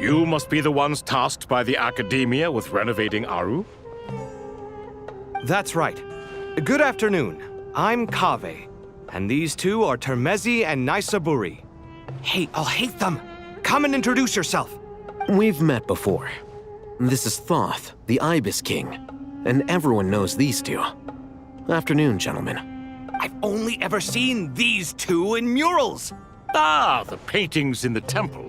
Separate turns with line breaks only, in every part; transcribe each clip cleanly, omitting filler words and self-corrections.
You must be the ones tasked by the Academia with renovating Aru?
That's right. Good afternoon. I'm Kaveh, and these two are Termezi and Naisaburi. Hey, I'll hate them. Come and introduce yourself.
We've met before. This is Thoth, the Ibis King, and everyone knows these two. Afternoon, gentlemen.
I've only ever seen these two in murals.
Ah, the paintings in the temple.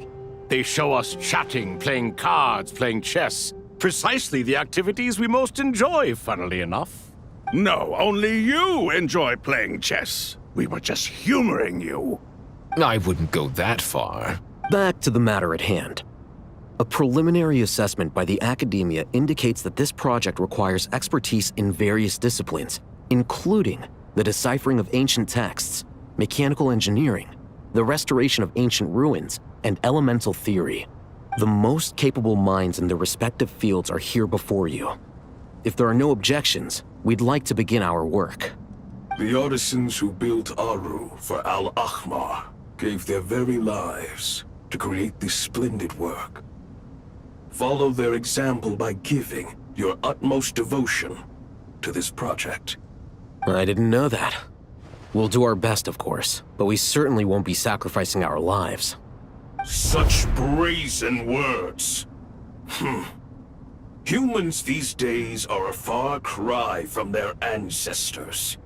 They show us chatting, playing cards, playing chess. Precisely the activities we most enjoy, funnily enough.
No, only you enjoy playing chess. We were just humoring you.
I wouldn't go that far.
Back to the matter at hand. A preliminary assessment by the Academia indicates that this project requires expertise in various disciplines, including the deciphering of ancient texts, mechanical engineering, the restoration of ancient ruins, and elemental theory. The most capable minds in their respective fields are here before you. If there are no objections, we'd like to begin our work.
The artisans who built Aru for Al-Ahmar gave their very lives to create this splendid work. Follow their example by giving your utmost devotion to this project.
I didn't know that. We'll do our best, of course, but we certainly won't be sacrificing our lives.
Such brazen words. Humans these days are a far cry from their ancestors.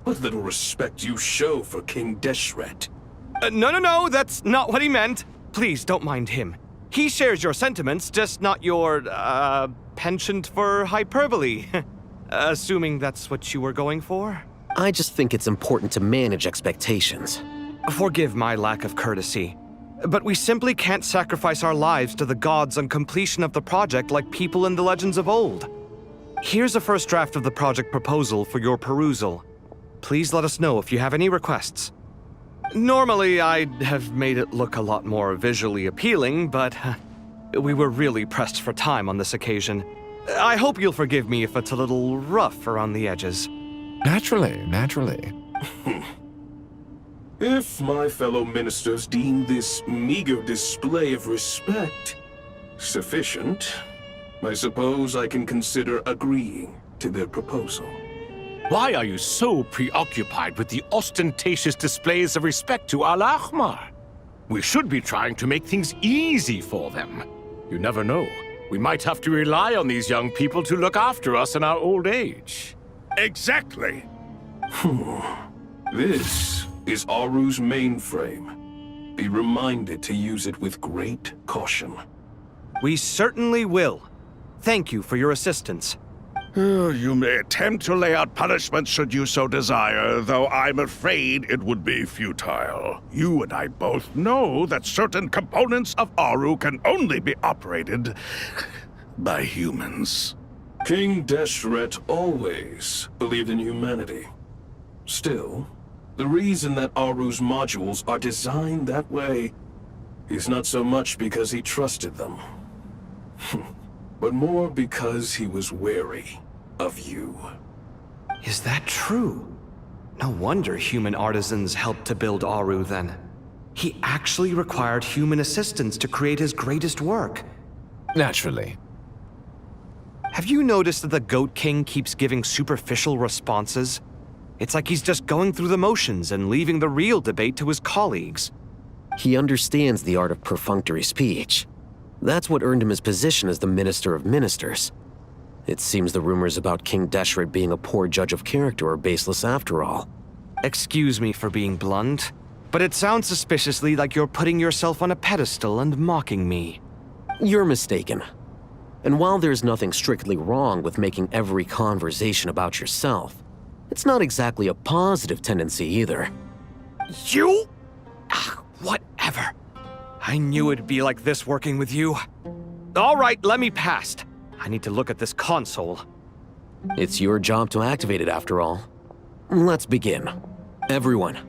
What little respect you show for King Deshret.
No, that's not what he meant. Please, don't mind him. He shares your sentiments, just not your, penchant for hyperbole. Assuming that's what you were going for?
I just think it's important to manage expectations.
Forgive my lack of courtesy, but we simply can't sacrifice our lives to the gods on completion of the project like people in the legends of old. Here's a first draft of the project proposal for your perusal. Please let us know if you have any requests. Normally, I'd have made it look a lot more visually appealing, but we were really pressed for time on this occasion. I hope you'll forgive me if it's a little rough around the edges.
Naturally.
If my fellow ministers deem this meager display of respect sufficient, I suppose I can consider agreeing to their proposal.
Why are you so preoccupied with the ostentatious displays of respect to Al-Ahmar? We should be trying to make things easy for them. You never know. We might have to rely on these young people to look after us in our old age.
Exactly.
This is Aru's mainframe. Be reminded to use it with great caution.
We certainly will. Thank you for your assistance.
You may attempt to lay out punishment should you so desire, though I'm afraid it would be futile. You and I both know that certain components of Aru can only be operated by humans.
King Deshret always believed in humanity. Still, the reason that Aru's modules are designed that way is not so much because he trusted them, but more because he was wary of you.
Is that true? No wonder human artisans helped to build Aru then. He actually required human assistance to create his greatest work.
Naturally.
Have you noticed that the Goat King keeps giving superficial responses? It's like he's just going through the motions and leaving the real debate to his colleagues.
He understands the art of perfunctory speech. That's what earned him his position as the Minister of Ministers. It seems the rumors about King Deshret being a poor judge of character are baseless after all.
Excuse me for being blunt, but it sounds suspiciously like you're putting yourself on a pedestal and mocking me.
You're mistaken. And while there's nothing strictly wrong with making every conversation about yourself, it's not exactly a positive tendency either.
You? Whatever. I knew it'd be like this working with you. All right, let me past. I need to look at this console.
It's your job to activate it after all. Let's begin. Everyone,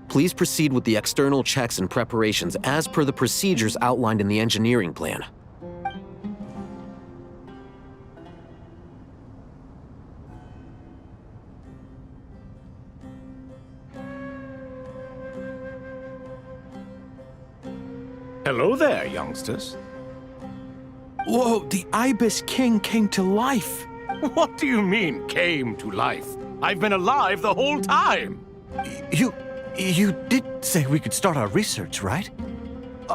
please proceed with the external checks and preparations as per the procedures outlined in the engineering plan.
Hello there, youngsters.
Whoa, the Ibis King came to life.
What do you mean, came to life? I've been alive the whole time.
You did say we could start our research, right?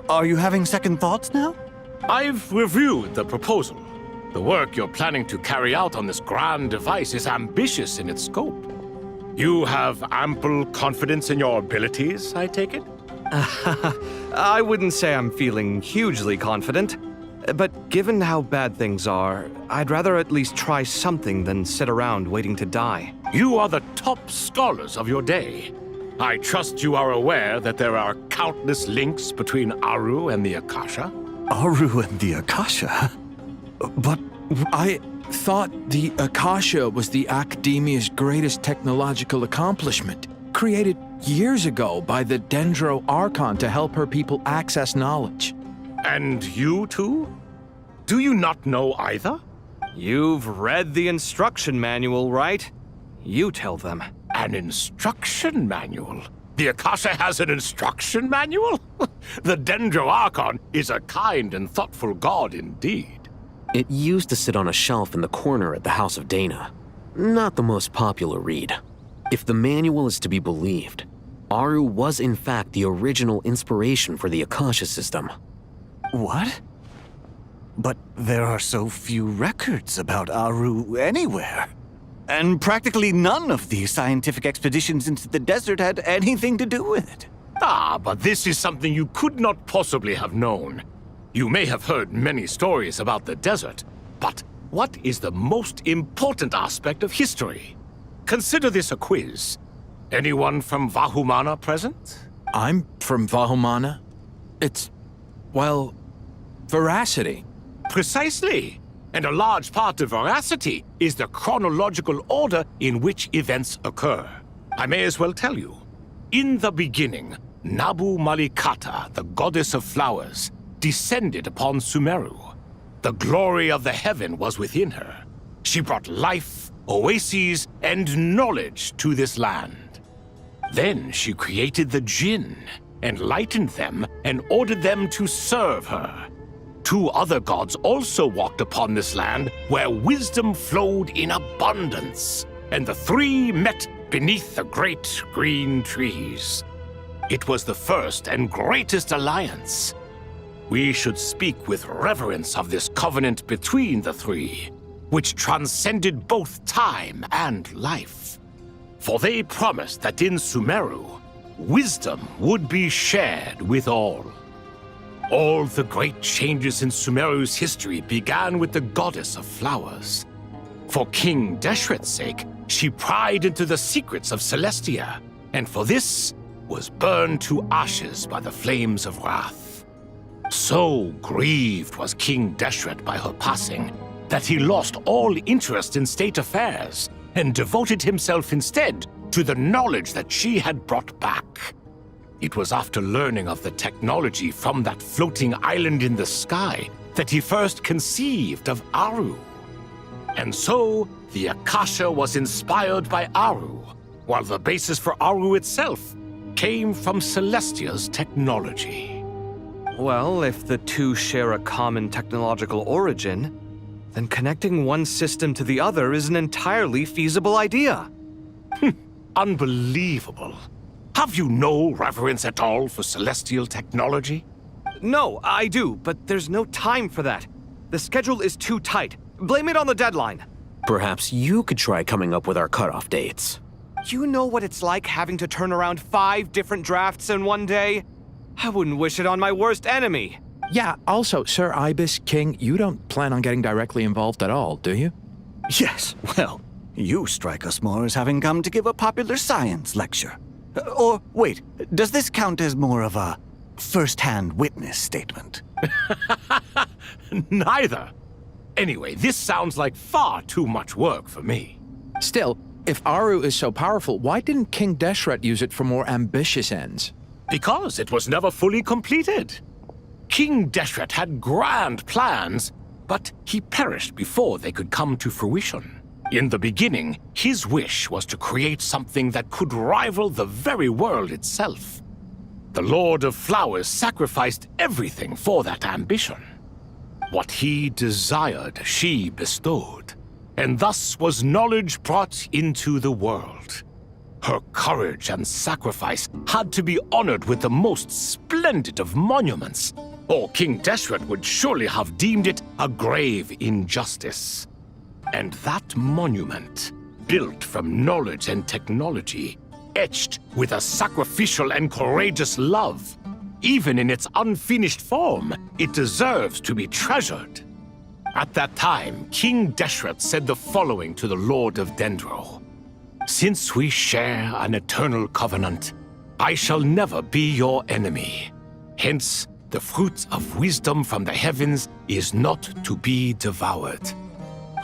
Are you having second thoughts now?
I've reviewed the proposal. The work you're planning to carry out on this grand device is ambitious in its scope. You have ample confidence in your abilities, I take it?
I wouldn't say I'm feeling hugely confident, but given how bad things are, I'd rather at least try something than sit around waiting to die.
You are the top scholars of your day. I trust you are aware that there are countless links between Aru and the Akasha.
Aru and the Akasha? But
I thought the Akasha was the Academia's greatest technological accomplishment, created years ago by the Dendro Archon to help her people access knowledge.
And you too? Do you not know either?
You've read the instruction manual, right? You tell them.
An instruction manual? The Akasha has an instruction manual? The Dendro Archon is a kind and thoughtful god indeed.
It used to sit on a shelf in the corner at the House of Dana. Not the most popular read. If the manual is to be believed, Aru was in fact the original inspiration for the Akasha system.
what? But there are so few records about Aru anywhere. And practically none of the scientific expeditions into the desert had anything to do with it.
Ah, but this is something you could not possibly have known. You may have heard many stories about the desert, but what is the most important aspect of history? Consider this a quiz. Anyone from Vahumana present?
I'm from Vahumana. It's, well, veracity.
Precisely. And a large part of veracity is the chronological order in which events occur. I may as well tell you. In the beginning, Nabu Malikata, the goddess of flowers, descended upon Sumeru. The glory of the heaven was within her. She brought life, oases, and knowledge to this land. Then she created the Jinn, enlightened them, and ordered them to serve her. Two other gods also walked upon this land where wisdom flowed in abundance, and the three met beneath the great green trees. It was the first and greatest alliance. We should speak with reverence of this covenant between the three, which transcended both time and life. For they promised that in Sumeru, wisdom would be shared with all. All the great changes in Sumeru's history began with the goddess of flowers. For King Deshret's sake, she pried into the secrets of Celestia, and for this was burned to ashes by the flames of wrath. So grieved was King Deshret by her passing that he lost all interest in state affairs and devoted himself instead to the knowledge that she had brought back. It was after learning of the technology from that floating island in the sky that he first conceived of Aru. And so, the Akasha was inspired by Aru, while the basis for Aru itself came from Celestia's technology.
Well, if the two share a common technological origin, then connecting one system to the other is an entirely feasible idea.
Unbelievable. Have you no reverence at all for celestial technology?
No, I do, but there's no time for that. The schedule is too tight. Blame it on the deadline.
Perhaps you could try coming up with our cutoff dates.
You know what it's like having to turn around 5 different drafts in one day? I wouldn't wish it on my worst enemy.
Yeah, also, Sir Ibis King, you don't plan on getting directly involved at all, do you?
Yes, well, you strike us more as having come to give a popular science lecture. Or, wait, does this count as more of a first-hand witness statement?
Neither. Anyway, this sounds like far too much work for me.
Still, if Aru is so powerful, why didn't King Deshret use it for more ambitious ends?
Because it was never fully completed. King Deshret had grand plans, but he perished before they could come to fruition. In the beginning, his wish was to create something that could rival the very world itself. The Lord of Flowers sacrificed everything for that ambition. What he desired, she bestowed, and thus was knowledge brought into the world. Her courage and sacrifice had to be honored with the most splendid of monuments, or King Deshret would surely have deemed it a grave injustice. And that monument, built from knowledge and technology, etched with a sacrificial and courageous love, even in its unfinished form, it deserves to be treasured. At that time, King Deshret said the following to the Lord of Dendro. Since we share an eternal covenant, I shall never be your enemy. Hence, the fruit of wisdom from the heavens is not to be devoured.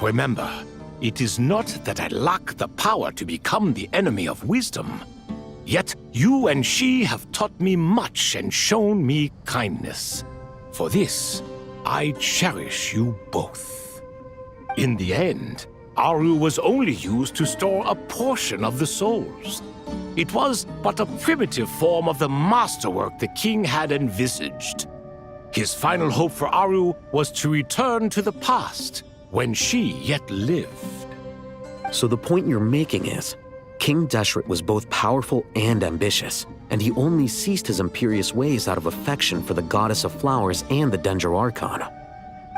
Remember, it is not that I lack the power to become the enemy of wisdom. Yet you and she have taught me much and shown me kindness. For this, I cherish you both. In the end, Aru was only used to store a portion of the souls. It was but a primitive form of the masterwork the king had envisaged. His final hope for Aru was to return to the past, when she yet lived.
So the point you're making is, King Deshret was both powerful and ambitious, and he only ceased his imperious ways out of affection for the goddess of flowers and the Dendro Archon.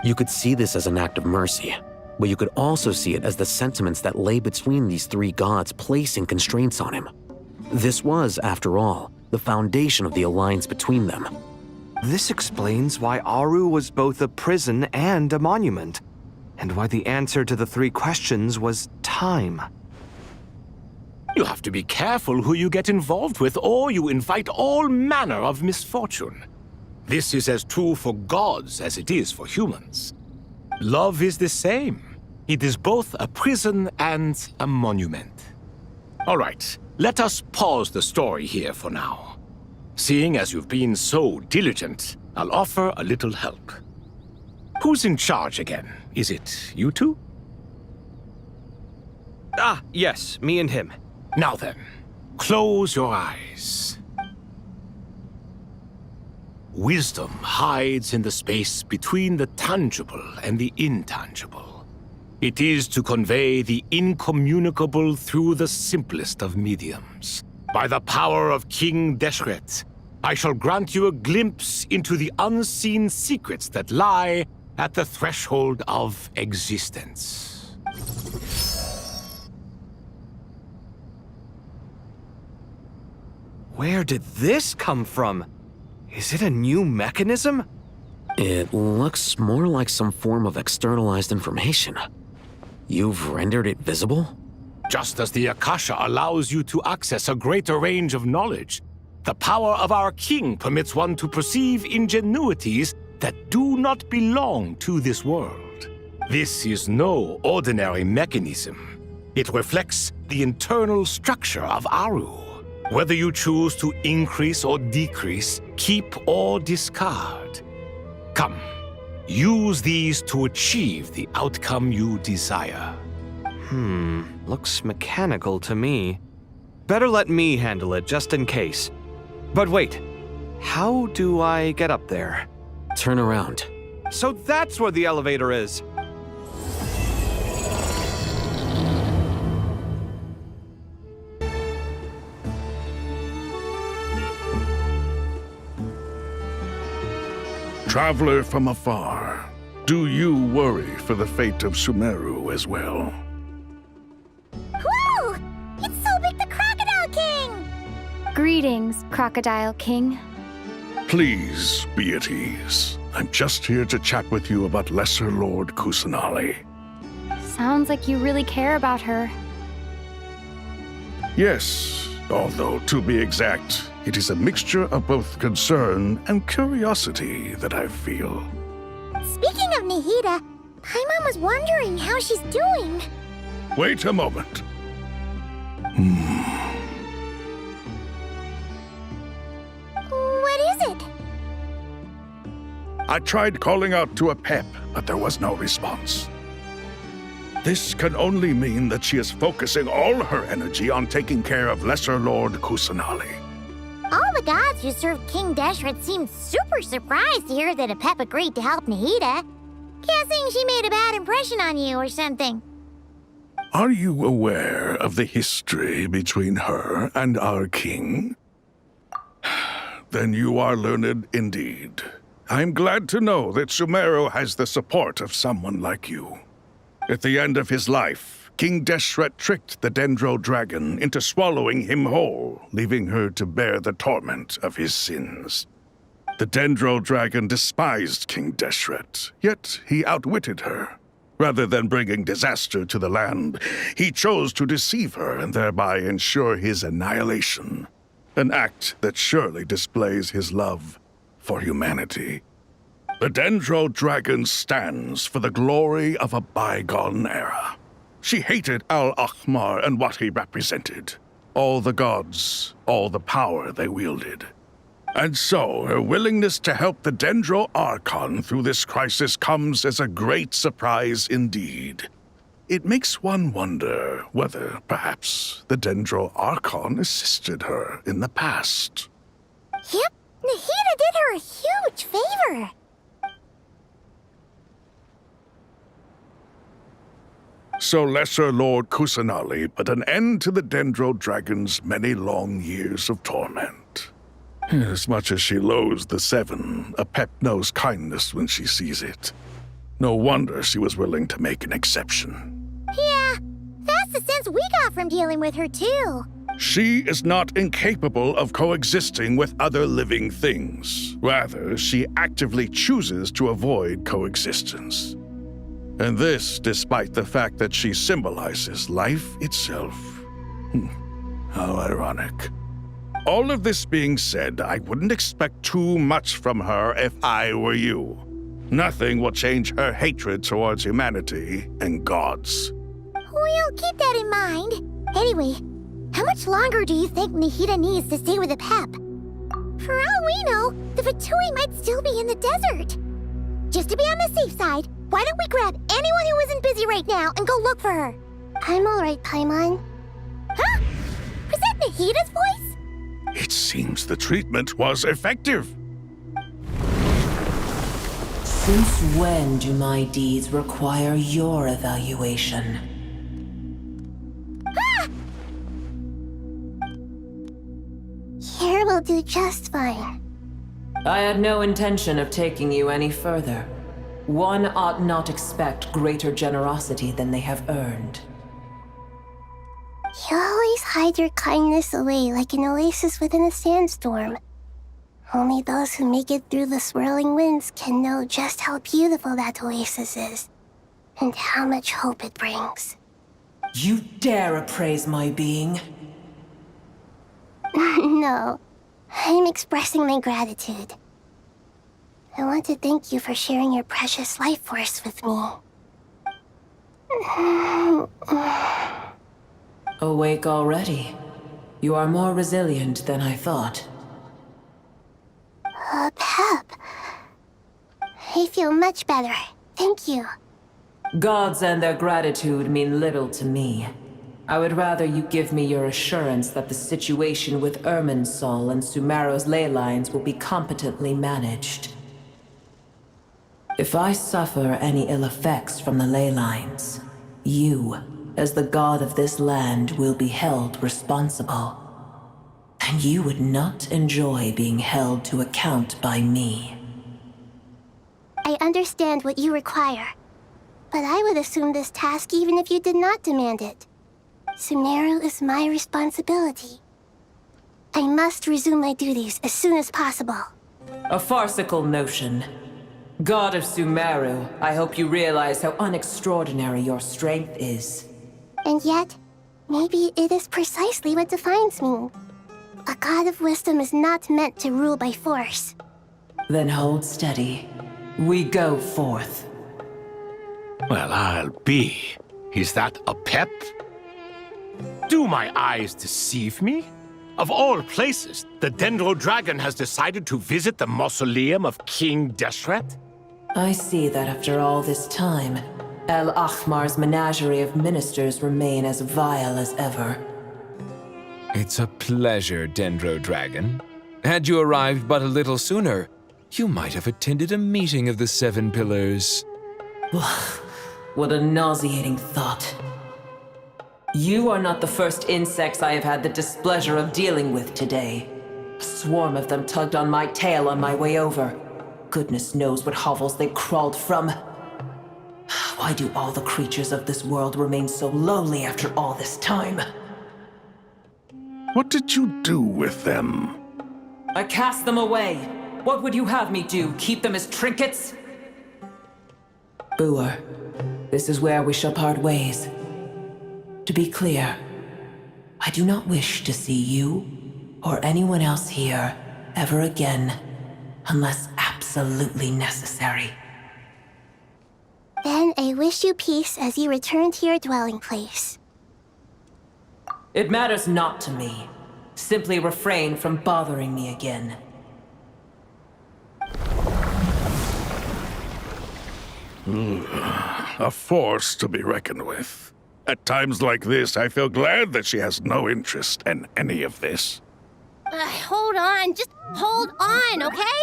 You could see this as an act of mercy, but you could also see it as the sentiments that lay between these three gods placing constraints on him. This was, after all, the foundation of the alliance between them.
This explains why Aru was both a prison and a monument, and why the answer to the three questions was time.
You have to be careful who you get involved with, or you invite all manner of misfortune. This is as true for gods as it is for humans. Love is the same. It is both a prison and a monument. All right, let us pause the story here for now. Seeing as you've been so diligent, I'll offer a little help. Who's in charge again? Is it you two?
Ah, yes, me and him.
Now then, close your eyes. Wisdom hides in the space between the tangible and the intangible. It is to convey the incommunicable through the simplest of mediums. By the power of King Deshret, I shall grant you a glimpse into the unseen secrets that lie at the threshold of existence.
Where did this come from? Is it a new mechanism?
It looks more like some form of externalized information. You've rendered it visible?
Just as the Akasha allows you to access a greater range of knowledge, the power of our king permits one to perceive ingenuities that do not belong to this world. This is no ordinary mechanism. It reflects the internal structure of Aru. Whether you choose to increase or decrease, keep or discard. Come, use these to achieve the outcome you desire.
Looks mechanical to me. Better let me handle it just in case. But wait, how do I get up there?
Turn around.
So that's where the elevator is.
Traveler from afar, do you worry for the fate of Sumeru as well?
Whoa! It's Sobek the Crocodile King! Greetings, Crocodile King.
Please be at ease. I'm just here to chat with you about Lesser Lord Kusanali.
Sounds like you really care about her.
Yes, although to be exact, it is a mixture of both concern and curiosity that I feel.
Speaking of Nihida, Paimon was wondering how she's doing.
Wait a moment.
What is it?
I tried calling out to Apep, but there was no response. This can only mean that she is focusing all her energy on taking care of Lesser Lord Kusanali.
All the gods who served King Deshret seemed super surprised to hear that Apep agreed to help Nihida. Guessing she made a bad impression on you or something.
Are you aware of the history between her and our king? Then you are learned indeed. I'm glad to know that Sumeru has the support of someone like you. At the end of his life, King Deshret tricked the Dendro dragon into swallowing him whole, leaving her to bear the torment of his sins. The Dendro dragon despised King Deshret, yet he outwitted her. Rather than bringing disaster to the land, he chose to deceive her and thereby ensure his annihilation. An act that surely displays his love for humanity. The Dendro dragon stands for the glory of a bygone era. She hated Al-Ahmar and what he represented. All the gods, all the power they wielded. And so, her willingness to help the Dendro Archon through this crisis comes as a great surprise indeed. It makes one wonder whether, perhaps, the Dendro Archon assisted her in the past.
Yep, Nahida did her a huge favor.
So Lesser Lord Kusanali put an end to the Dendro Dragon's many long years of torment. As much as she loathes the Seven, a pet knows kindness when she sees it. No wonder she was willing to make an exception.
Yeah, that's the sense we got from dealing with her, too.
She is not incapable of coexisting with other living things. Rather, she actively chooses to avoid coexistence. And this despite the fact that she symbolizes life itself. How ironic. All of this being said, I wouldn't expect too much from her if I were you. Nothing will change her hatred towards humanity and gods.
We'll keep that in mind. Anyway, how much longer do you think Nahida needs to stay with the Pep? For all we know, the Fatui might still be in the desert. Just to be on the safe side, why don't we grab anyone who isn't busy right now and go look for her? I'm alright, Paimon. Huh? Was that Nahida's voice?
It seems the treatment was effective.
Since when do my deeds require your evaluation?
Ah! Here will do just fine.
I had no intention of taking you any further. One ought not expect greater generosity than they have earned.
You always hide your kindness away like an oasis within a sandstorm. Only those who make it through the swirling winds can know just how beautiful that oasis is, and how much hope it brings.
You dare appraise my being?
No, I'm expressing my gratitude. I want to thank you for sharing your precious life force with me.
Awake already? You are more resilient than I thought.
Pep. I feel much better. Thank you.
Gods and their gratitude mean little to me. I would rather you give me your assurance that the situation with Irminsul and Sumeru's ley lines will be competently managed. If I suffer any ill effects from the ley lines, you, as the god of this land, will be held responsible. And you would not enjoy being held to account by me.
I understand what you require, but I would assume this task even if you did not demand it. Sumeru is my responsibility. I must resume my duties as soon as possible.
A farcical notion. God of Sumeru, I hope you realize how unextraordinary your strength is.
And yet, maybe it is precisely what defines me. A god of wisdom is not meant to rule by force.
Then hold steady. We go forth.
Well, I'll be. Is that a pep? Do my eyes deceive me? Of all places, the Dendro Dragon has decided to visit the mausoleum of King Deshret?
I see that after all this time, El Ahmar's menagerie of ministers remain as vile as ever.
It's a pleasure, Dendro Dragon. Had you arrived but a little sooner, you might have attended a meeting of the Seven Pillars.
What a nauseating thought. You are not the first insects I have had the displeasure of dealing with today. A swarm of them tugged on my tail on my way over. Goodness knows what hovels they crawled from. Why do all the creatures of this world remain so lowly after all this time?
What did you do with them?
I cast them away. What would you have me do? Keep them as trinkets? Boer, this is where we shall part ways. To be clear, I do not wish to see you or anyone else here ever again, unless absolutely necessary.
Then I wish you peace as you return to your dwelling place.
It matters not to me. Simply refrain from bothering me again.
A force to be reckoned with. At times like this, I feel glad that she has no interest in any of this.
Hold on, just hold on, okay?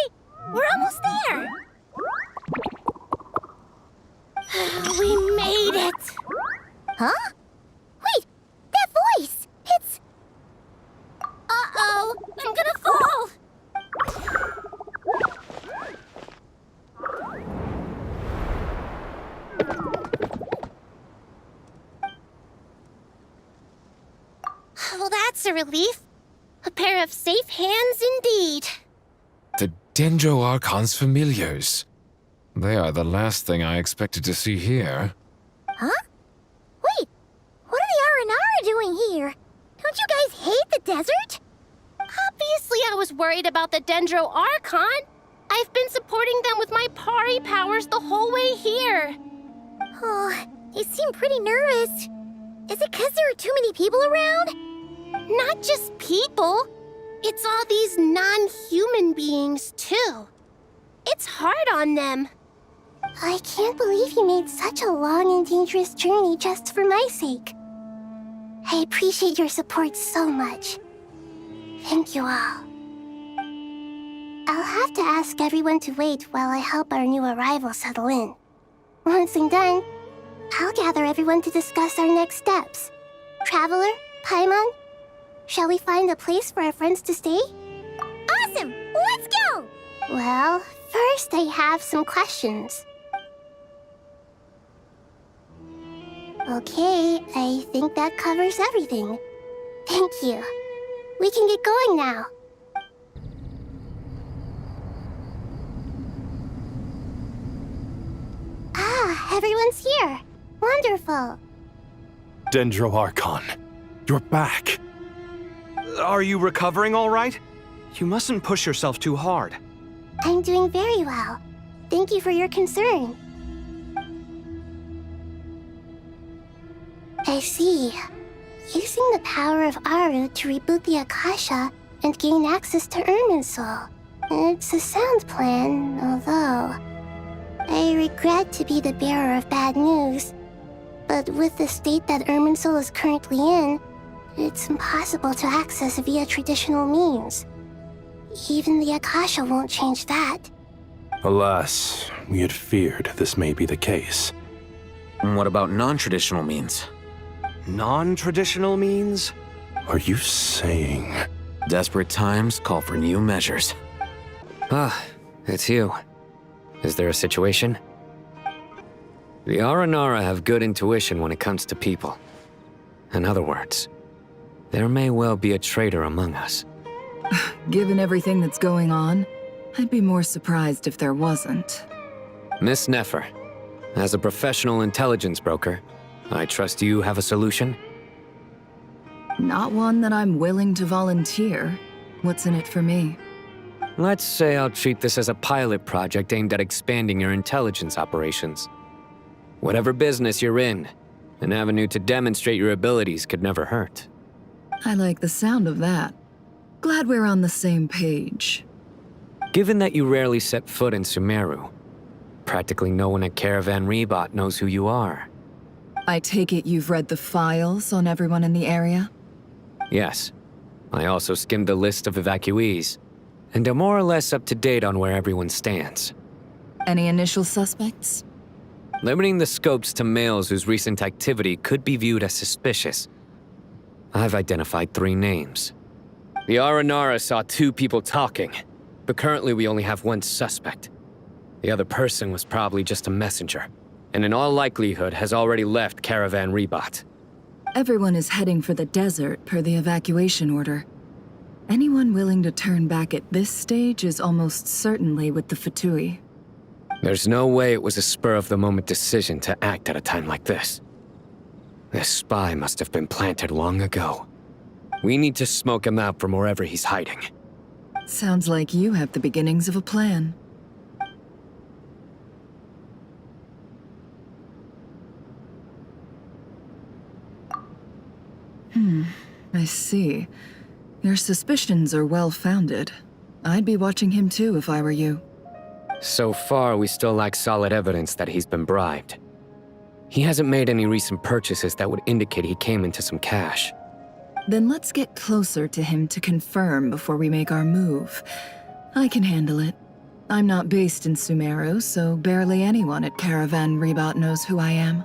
We're almost there. We made it! Huh? Wait, that voice! It's... Uh-oh, I'm gonna fall! Well, that's a relief. A pair of safe hands indeed.
The Dendro Archon's familiars. They are the last thing I expected to see here.
Huh? Wait, what are the Aranara doing here? Don't you guys hate the desert? Obviously I was worried about the Dendro Archon. I've been supporting them with my Pari powers the whole way here. Oh, they seem pretty nervous. Is it because there are too many people around? Not just people. It's all these non-human beings, too. It's hard on them. I can't believe you made such a long and dangerous journey just for my sake. I appreciate your support so much. Thank you all. I'll have to ask everyone to wait while I help our new arrival settle in. Once I'm done, I'll gather everyone to discuss our next steps. Traveler, Paimon, shall we find a place for our friends to stay? Awesome! Let's go! Well, first I have some questions. Okay, I think that covers everything. Thank you. We can get going now. Ah, everyone's here. Wonderful.
Dendro Archon, you're back. Are you recovering all right? You mustn't push yourself too hard.
I'm doing very well. Thank you for your concern. I see. Using the power of Aru to reboot the Akasha and gain access to Irminsul. It's a sound plan, although... I regret to be the bearer of bad news. But with the state that Irminsul is currently in, it's impossible to access via traditional means. Even the Akasha won't change that.
Alas, we had feared this may be the case.
And what about non-traditional means?
Non-traditional means?
Are you saying...
Desperate times call for new measures.
Ah, it's you. Is there a situation? The Aranara have good intuition when it comes to people. In other words, there may well be a traitor among us.
Given everything that's going on, I'd be more surprised if there wasn't.
Miss Nefer, as a professional intelligence broker, I trust you have a solution?
Not one that I'm willing to volunteer. What's in it for me?
Let's say I'll treat this as a pilot project aimed at expanding your intelligence operations. Whatever business you're in, an avenue to demonstrate your abilities could never hurt.
I like the sound of that. Glad we're on the same page.
Given that you rarely set foot in Sumeru, practically no one at Caravan Rebot knows who you are.
I take it you've read the files on everyone in the area?
Yes. I also skimmed the list of evacuees, and am more or less up to date on where everyone stands.
Any initial suspects?
limiting the scopes to males whose recent activity could be viewed as suspicious. I've identified 3 names. The Aranara saw 2 people talking, but currently we only have 1 suspect. The other person was probably just a messenger, and in all likelihood has already left Caravan Rebat.
Everyone is heading for the desert per the evacuation order. Anyone willing to turn back at this stage is almost certainly with the Fatui.
There's no way it was a spur-of-the-moment decision to act at a time like this. This spy must have been planted long ago. We need to smoke him out from wherever he's hiding.
Sounds like you have the beginnings of a plan. I see. Your suspicions are well-founded. I'd be watching him too if I were you.
So far, we still lack solid evidence that he's been bribed. He hasn't made any recent purchases that would indicate he came into some cash.
Then let's get closer to him to confirm before we make our move. I can handle it. I'm not based in Sumeru, so barely anyone at Caravan Rebat knows who I am.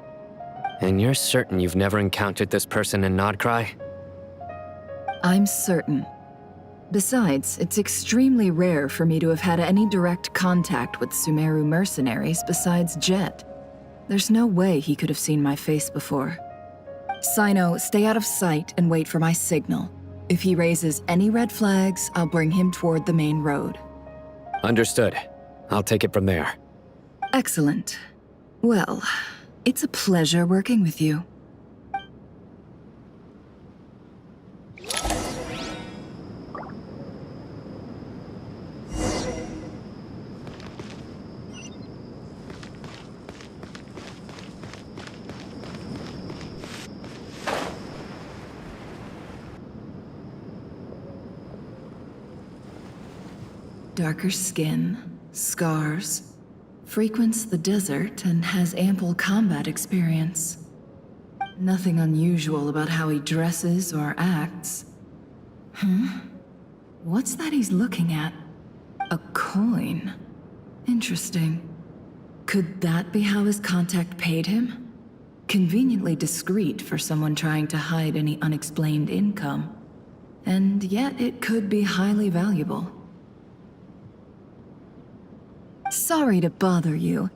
And you're certain you've never encountered this person in Nodcry?
I'm certain. Besides, it's extremely rare for me to have had any direct contact with Sumeru mercenaries besides Jet. There's no way he could have seen my face before. Sino, stay out of sight and wait for my signal. If he raises any red flags, I'll bring him toward the main road.
Understood. I'll take it from there.
Excellent. Well, it's a pleasure working with you. Darker skin, scars, frequents the desert and has ample combat experience. Nothing unusual about how he dresses or acts. What's that he's looking at? A coin. Interesting. Could that be how his contact paid him? Conveniently discreet for someone trying to hide any unexplained income. And yet it could be highly valuable. Sorry to bother you.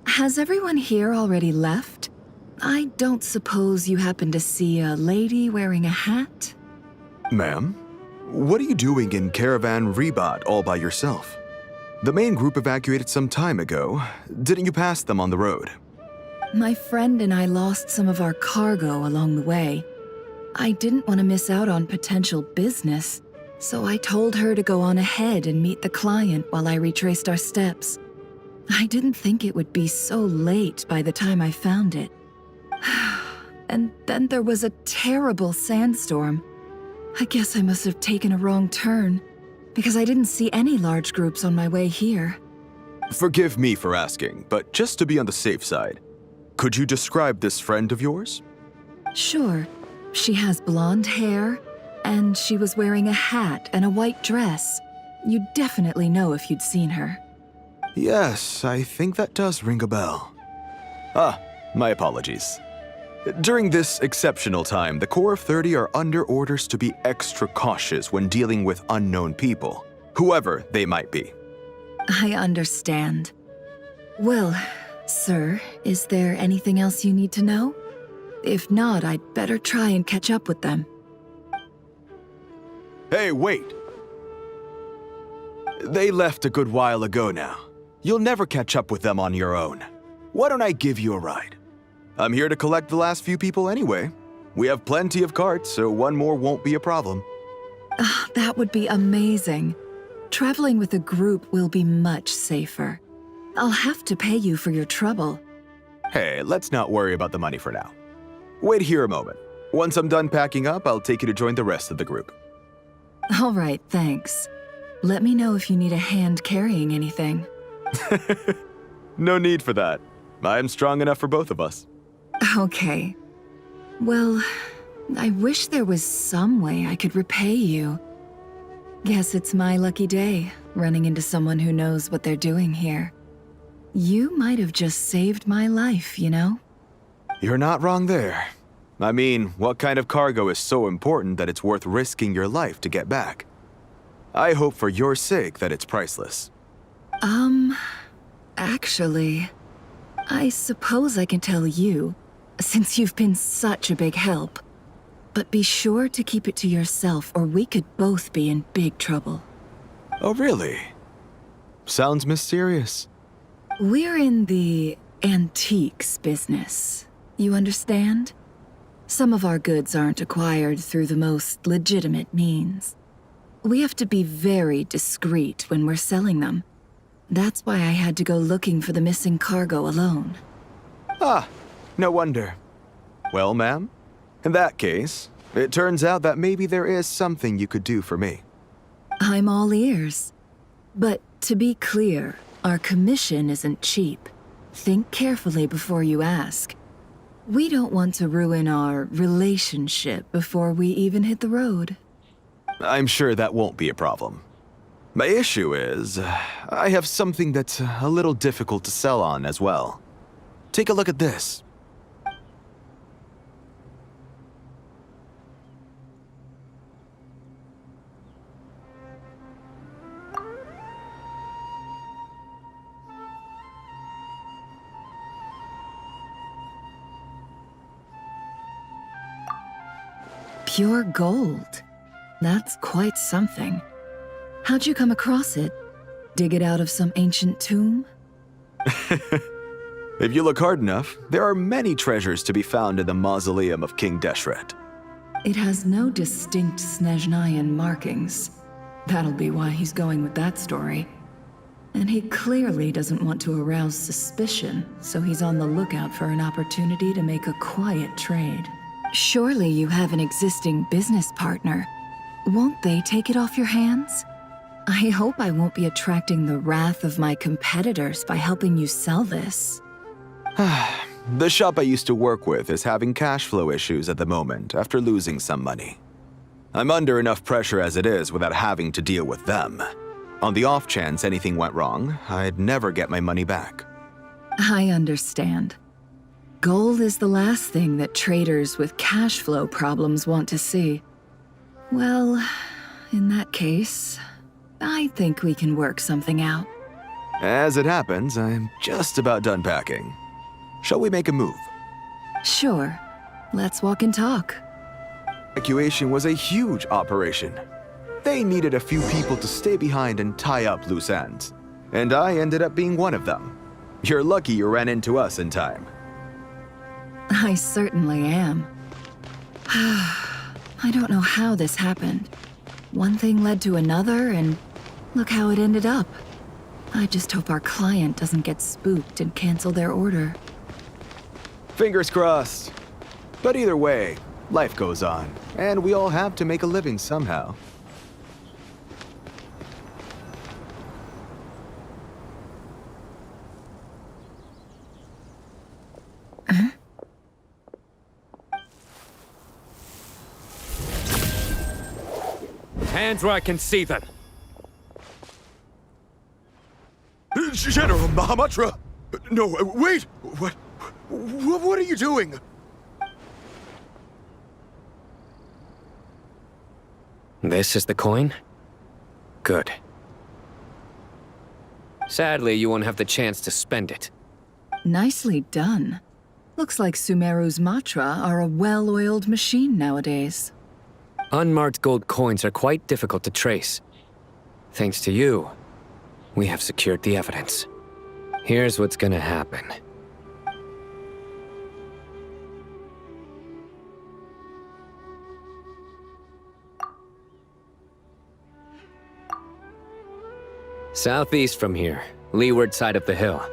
Has everyone here already left? I don't suppose you happen to see a lady wearing a hat?
Ma'am, what are you doing in Caravan Rebat all by yourself? The main group evacuated some time ago. Didn't you pass them on the road?
My friend and I lost some of our cargo along the way. I didn't want to miss out on potential business, so I told her to go on ahead and meet the client while I retraced our steps. I didn't think it would be so late by the time I found it. And then there was a terrible sandstorm. I guess I must have taken a wrong turn, because I didn't see any large groups on my way here.
Forgive me for asking, but just to be on the safe side, could you describe this friend of yours?
Sure. She has blonde hair, and she was wearing a hat and a white dress. You'd definitely know if you'd seen her.
Yes, I think that does ring a bell. My apologies. During this exceptional time, the Corps of 30 are under orders to be extra cautious when dealing with unknown people, whoever they might be.
I understand. Well, sir, is there anything else you need to know? If not, I'd better try and catch up with them.
Hey, wait! They left a good while ago now. You'll never catch up with them on your own. Why don't I give you a ride? I'm here to collect the last few people anyway. We have plenty of carts, so one more won't be a problem.
That would be amazing. Traveling with a group will be much safer. I'll have to pay you for your trouble.
Hey, let's not worry about the money for now. Wait here a moment. Once I'm done packing up, I'll take you to join the rest of the group.
All right, thanks. Let me know if you need a hand carrying anything.
No need for that. I'm strong enough for both of us.
Okay. Well, I wish there was some way I could repay you. Guess it's my lucky day, running into someone who knows what they're doing here. You might have just saved my life, you know?
You're not wrong there. I mean, what kind of cargo is so important that it's worth risking your life to get back? I hope for your sake that it's priceless.
Actually, I suppose I can tell you, since you've been such a big help. But be sure to keep it to yourself, or we could both be in big trouble.
Oh, really? Sounds mysterious.
We're in the antiques business. You understand? Some of our goods aren't acquired through the most legitimate means. We have to be very discreet when we're selling them. That's why I had to go looking for the missing cargo alone.
Ah, no wonder. Well, ma'am, in that case, it turns out that maybe there is something you could do for me.
I'm all ears. But to be clear, our commission isn't cheap. Think carefully before you ask. We don't want to ruin our relationship before we even hit the road.
I'm sure that won't be a problem. My issue is, I have something that's a little difficult to sell on as well. Take a look at this.
Pure gold. That's quite something. How'd you come across it? Dig it out of some ancient tomb?
If you look hard enough, there are many treasures to be found in the mausoleum of King Deshret.
It has no distinct Snezhnayan markings. That'll be why he's going with that story. And he clearly doesn't want to arouse suspicion, so he's on the lookout for an opportunity to make a quiet trade. Surely you have an existing business partner. Won't they take it off your hands? I hope I won't be attracting the wrath of my competitors by helping you sell this.
The shop I used to work with is having cash flow issues at the moment after losing some money. I'm under enough pressure as it is without having to deal with them. On the off chance anything went wrong, I'd never get my money back.
I understand. Gold is the last thing that traders with cash flow problems want to see. Well, in that case, I think we can work something out.
As it happens, I'm just about done packing. Shall we make a move?
Sure. Let's walk and talk.
Evacuation was a huge operation. They needed a few people to stay behind and tie up loose ends. And I ended up being one of them. You're lucky you ran into us in time.
I certainly am. I don't know how this happened. One thing led to another, and look how it ended up. I just hope our client doesn't get spooked and cancel their order.
Fingers crossed. But either way, life goes on, and we all have to make a living somehow.
Hands where I can see them.
General Mahamatra! No, wait! What are you doing?
This is the coin? Good. Sadly, you won't have the chance to spend it.
Nicely done. Looks like Sumeru's Matra are a well-oiled machine nowadays.
Unmarked gold coins are quite difficult to trace. Thanks to you, we have secured the evidence. Here's what's gonna happen. Southeast from here, leeward side of the hill.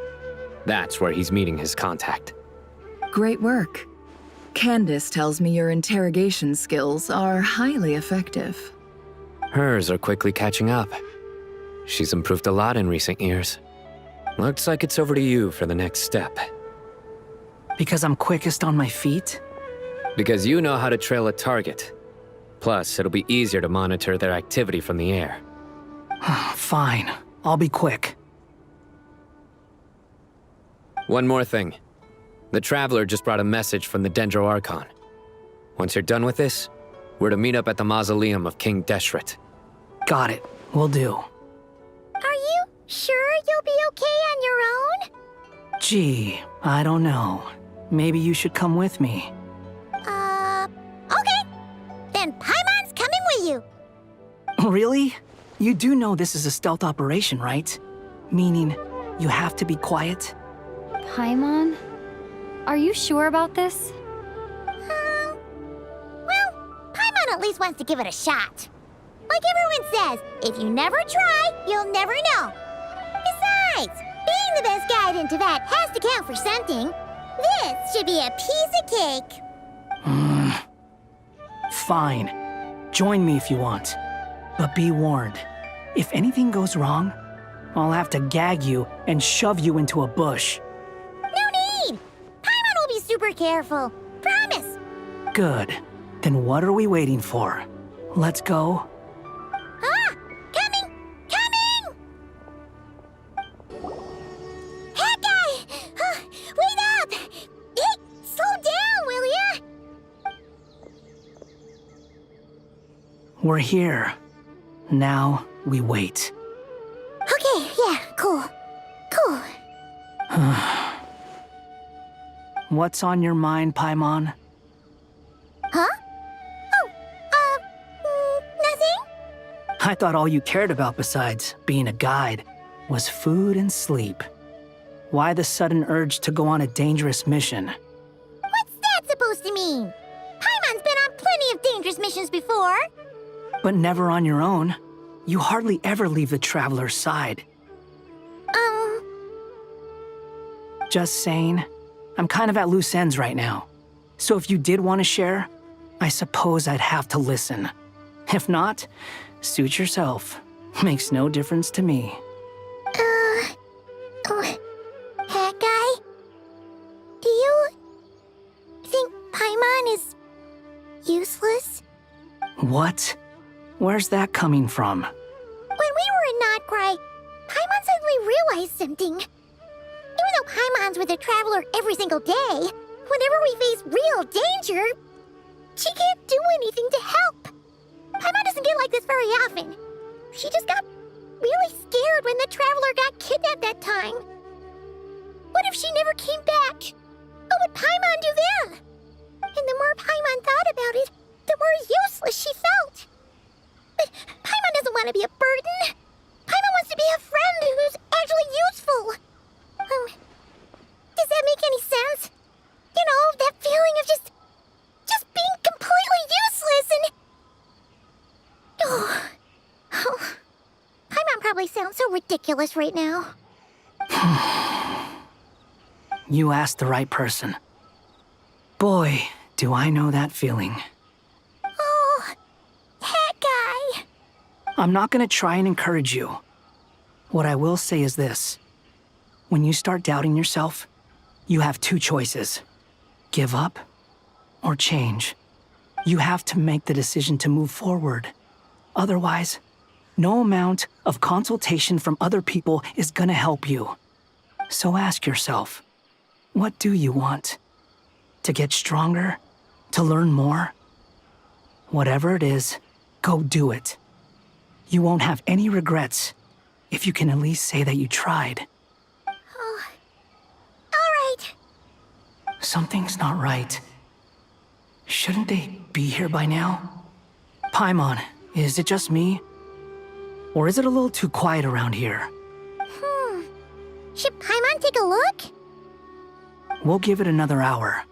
That's where he's meeting his contact.
Great work. Candace tells me your interrogation skills are highly effective.
Hers are quickly catching up. She's improved a lot in recent years. Looks like it's over to you for the next step.
Because I'm quickest on my feet?
Because you know how to trail a target. Plus, it'll be easier to monitor their activity from the air.
Fine. I'll be quick.
One more thing. The Traveler just brought a message from the Dendro Archon. Once you're done with this, we're to meet up at the mausoleum of King Deshret.
Got it. Will do.
Are you sure you'll be okay on your own?
Gee, I don't know. Maybe you should come with me.
Okay. Then Paimon's coming with you.
Really? You do know this is a stealth operation, right? Meaning, you have to be quiet?
Paimon? Are you sure about this?
Well, Paimon at least wants to give it a shot. Like everyone says, if you never try, you'll never know. Besides, being the best guide into that has to count for something. This should be a piece of cake.
Fine. Join me if you want. But be warned, if anything goes wrong, I'll have to gag you and shove you into a bush.
No need! Paimon will be super careful. Promise!
Good. Then what are we waiting for? Let's go.
Ah! Coming! Coming! Hey, guy! Wait up! Hey, slow down, will ya?
We're here. Now we wait.
Okay, yeah, cool. Cool.
What's on your mind, Paimon?
Huh? Oh, nothing?
I thought all you cared about besides being a guide was food and sleep. Why the sudden urge to go on a dangerous mission?
What's that supposed to mean? Paimon's been on plenty of dangerous missions before.
But never on your own. You hardly ever leave the Traveler's side. Just saying, I'm kind of at loose ends right now. So if you did want to share, I suppose I'd have to listen. If not, suit yourself. Makes no difference to me.
Hat guy? Do you think Paimon is useless?
What? Where's that coming from?
When we were in Notcry, Paimon suddenly realized something. Even though Paimon's with the Traveler every single day, whenever we face real danger, she can't do anything to help. Paimon doesn't get like this very often. She just got really scared when the Traveler got kidnapped that time. What if she never came back? What would Paimon do then? And the more Paimon thought about it, the more useless she felt. But Paimon doesn't want to be a burden. Paimon wants to be a friend who's actually useful. Does that make any sense? You know, that feeling of just being completely useless and... Oh. Paimon probably sounds so ridiculous right now.
You asked the right person. Boy, do I know that feeling.
Oh, that guy.
I'm not gonna try and encourage you. What I will say is this. When you start doubting yourself, you have two choices. Give up or change. You have to make the decision to move forward. Otherwise, no amount of consultation from other people is gonna help you. So ask yourself, what do you want? To get stronger? To learn more? Whatever it is, go do it. You won't have any regrets if you can at least say that you tried.
Oh. All right.
Something's not right. Shouldn't they be here by now? Paimon, is it just me? Or is it a little too quiet around here?
Should Paimon take a look?
We'll give it another hour.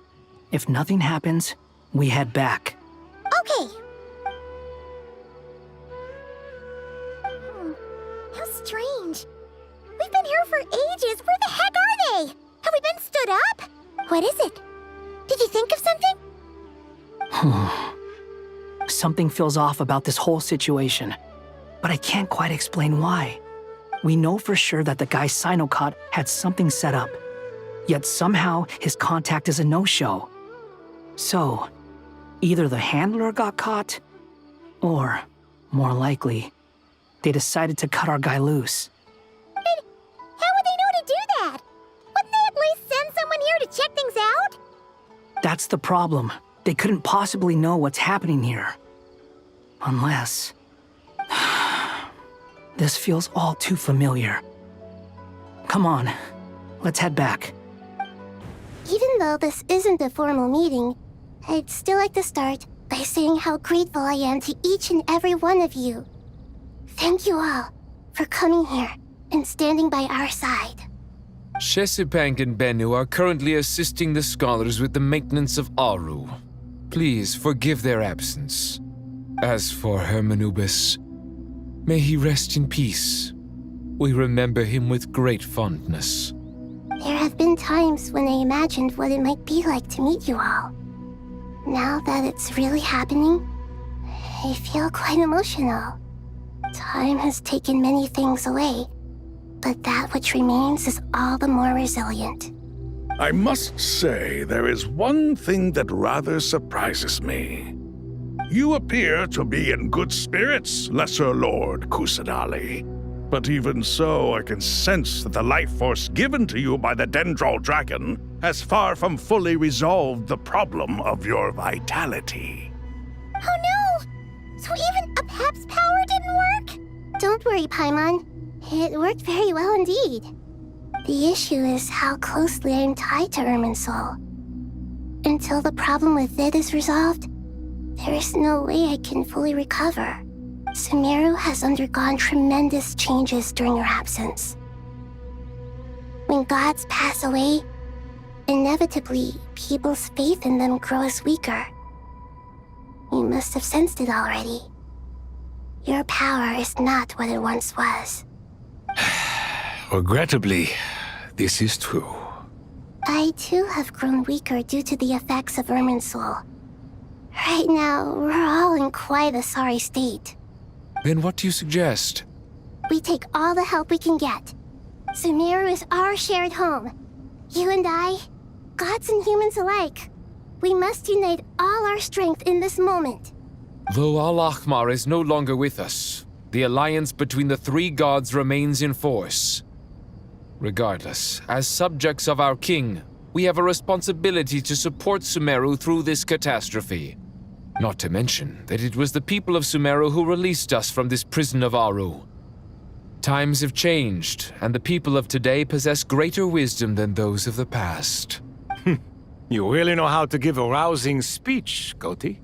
If nothing happens, we head back.
Okay. How strange. We've been here for ages. Where the heck are they? Have we been stood up? What is it? Did you think of something?
Something feels off about this whole situation, but I can't quite explain why. We know for sure that the guy Sinocot had something set up, yet somehow his contact is a no-show. So, either the handler got caught, or, more likely, they decided to cut our guy loose.
How would they know to do that? Wouldn't they at least
That's the problem. They couldn't possibly know what's happening here. Unless... This feels all too familiar. Come on, let's head back.
Even though this isn't a formal meeting, I'd still like to start by saying how grateful I am to each and every one of you. Thank you all for coming here and standing by our side.
Shesipank and Bennu are currently assisting the scholars with the maintenance of Aru. Please forgive their absence. As for Hermanubis, may he rest in peace. We remember him with great fondness.
There have been times when I imagined what it might be like to meet you all. Now that it's really happening, I feel quite emotional. Time has taken many things away, but that which remains is all the more resilient.
I must say, there is one thing that rather surprises me. You appear to be in good spirits, Lesser Lord Kusanali. But even so, I can sense that the life force given to you by the Dendral Dragon has far from fully resolved the problem of your vitality.
Oh no! So even a Pep's power didn't work? Don't worry, Paimon. It worked very well indeed. The issue is how closely I am tied to Irminsul. Until the problem with it is resolved, there is no way I can fully recover. Sumeru has undergone tremendous changes during your absence. When gods pass away, inevitably, people's faith in them grows weaker. You must have sensed it already. Your power is not what it once was.
Regrettably, this is true.
I too have grown weaker due to the effects of Irminsul. Right now, we're all in quite a sorry state.
Then what do you suggest?
We take all the help we can get. Sumeru is our shared home. You and I, gods and humans alike. We must unite all our strength in this moment.
Though Al-Ahmar is no longer with us, the alliance between the three gods remains in force. Regardless, as subjects of our king, we have a responsibility to support Sumeru through this catastrophe. Not to mention that it was the people of Sumeru who released us from this prison of Aru. Times have changed, and the people of today possess greater wisdom than those of the past.
You really know how to give a rousing speech, Goti.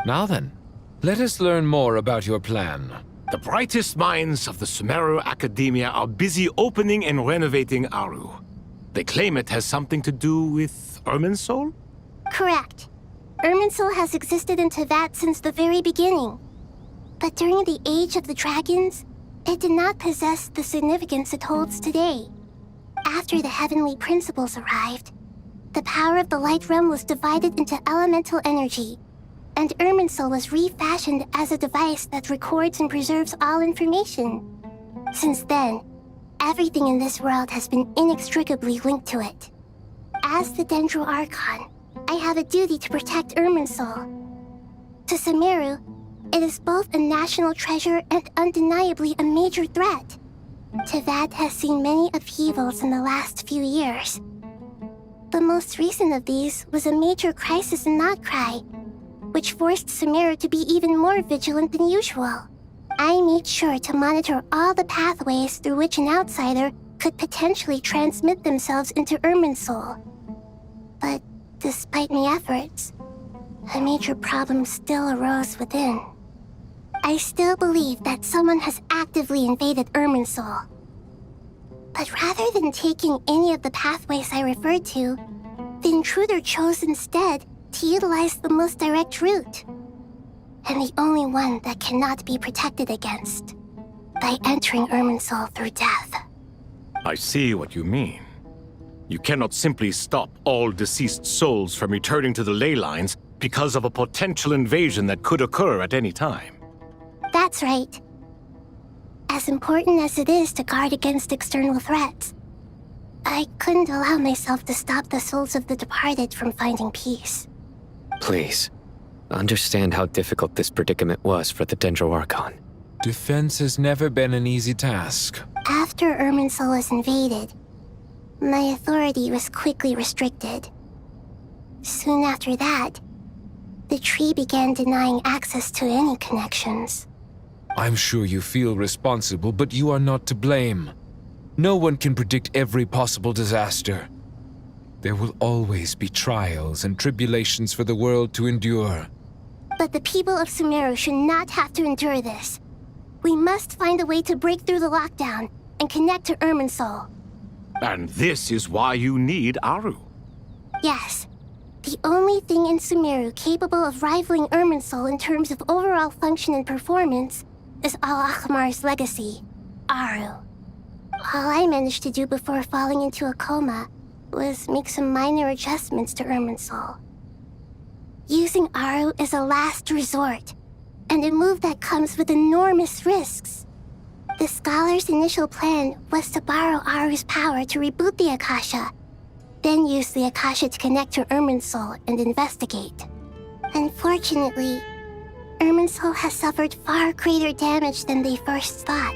Now then, let us learn more about your plan.
The brightest minds of the Sumeru Academia are busy opening and renovating Aru. They claim it has something to do with Irminsul?
Correct. Irminsul has existed in Tevat since the very beginning. But during the Age of the Dragons, it did not possess the significance it holds today. After the heavenly principles arrived, the power of the Light Realm was divided into elemental energy, and Irminsul was refashioned as a device that records and preserves all information. Since then, everything in this world has been inextricably linked to it. As the Dendro Archon, I have a duty to protect Irminsul. To Sumeru, it is both a national treasure and undeniably a major threat. Tevat has seen many upheavals in the last few years. The most recent of these was a major crisis in Notcry, which forced Sumeru to be even more vigilant than usual. I made sure to monitor all the pathways through which an outsider could potentially transmit themselves into Irminsul. But despite my efforts, a major problem still arose within. I still believe that someone has actively invaded Irminsul. But rather than taking any of the pathways I referred to, the intruder chose instead to utilize the most direct route, and the only one that cannot be protected against, by entering Irminsul through death.
I see what you mean. You cannot simply stop all deceased souls from returning to the ley lines because of a potential invasion that could occur at any time.
That's right. As important as it is to guard against external threats, I couldn't allow myself to stop the souls of the departed from finding peace.
Please, understand how difficult this predicament was for the Dendro Archon.
Defense has never been an easy task.
After Irminsul was invaded, my authority was quickly restricted. Soon after that, the tree began denying access to any connections.
I'm sure you feel responsible, but you are not to blame. No one can predict every possible disaster. There will always be trials and tribulations for the world to endure.
But the people of Sumeru should not have to endure this. We must find a way to break through the lockdown and connect to Irminsul.
And this is why you need Aru.
Yes. The only thing in Sumeru capable of rivaling Irminsul in terms of overall function and performance is Al-Ahmar's legacy, Aru. All I managed to do before falling into a coma was make some minor adjustments to Irminsul. Using Aru is a last resort, and a move that comes with enormous risks. The scholar's initial plan was to borrow Aru's power to reboot the Akasha, then use the Akasha to connect to Irminsul and investigate. Unfortunately, Irminsul has suffered far greater damage than they first thought,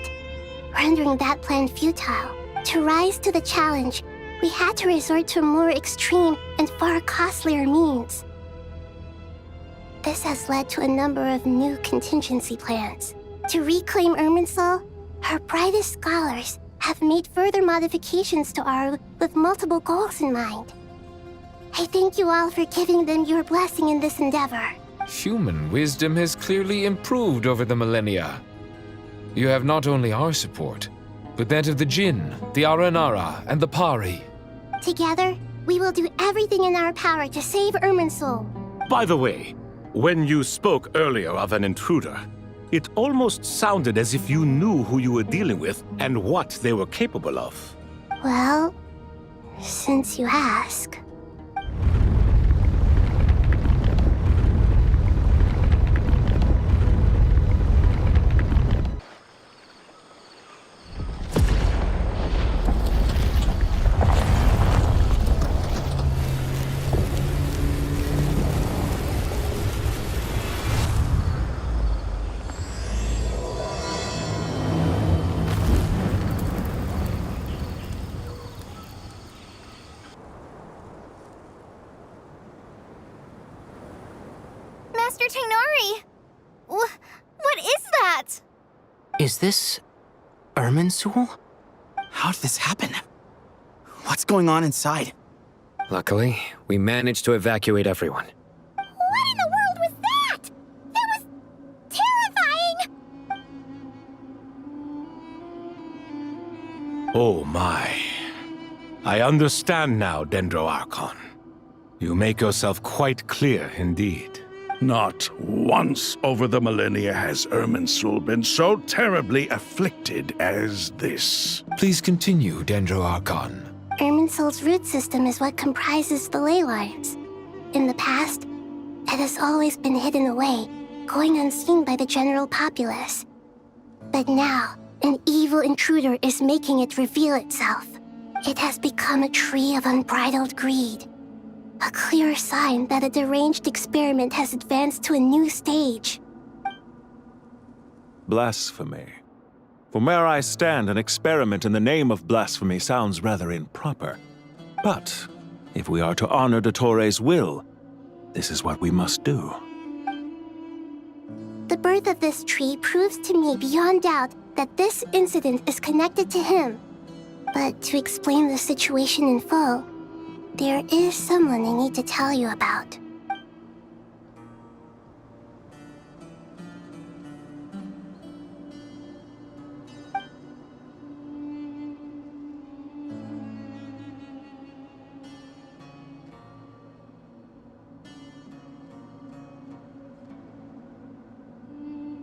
rendering that plan futile. To rise to the challenge, we had to resort to more extreme and far costlier means. This has led to a number of new contingency plans. To reclaim Irminsul, her brightest scholars have made further modifications to Aru with multiple goals in mind. I thank you all for giving them your blessing in this endeavor.
Human wisdom has clearly improved over the millennia. You have not only our support, but that of the Jinn, the Aranara, and the Pari.
Together, we will do everything in our power to save Irminsul.
By the way, when you spoke earlier of an intruder, it almost sounded as if you knew who you were dealing with and what they were capable of.
Well, since you ask.
Master Tainari! What is that?
Is this Irminsul?
How did this happen? What's going on inside?
Luckily, we managed to evacuate everyone.
What in the world was that? That was terrifying!
Oh my. I understand now, Dendro Archon. You make yourself quite clear indeed.
Not once over the millennia has Irminsul been so terribly afflicted as this.
Please continue, Dendro Archon.
Irminsul's root system is what comprises the ley lines. In the past, it has always been hidden away, going unseen by the general populace. But now, an evil intruder is making it reveal itself. It has become a tree of unbridled greed. A clear sign that a deranged experiment has advanced to a new stage.
Blasphemy. From where I stand, an experiment in the name of blasphemy sounds rather improper. But if we are to honor Dottores' will, this is what we must do.
The birth of this tree proves to me beyond doubt that this incident is connected to him. But to explain the situation in full, there is someone I need to tell you about.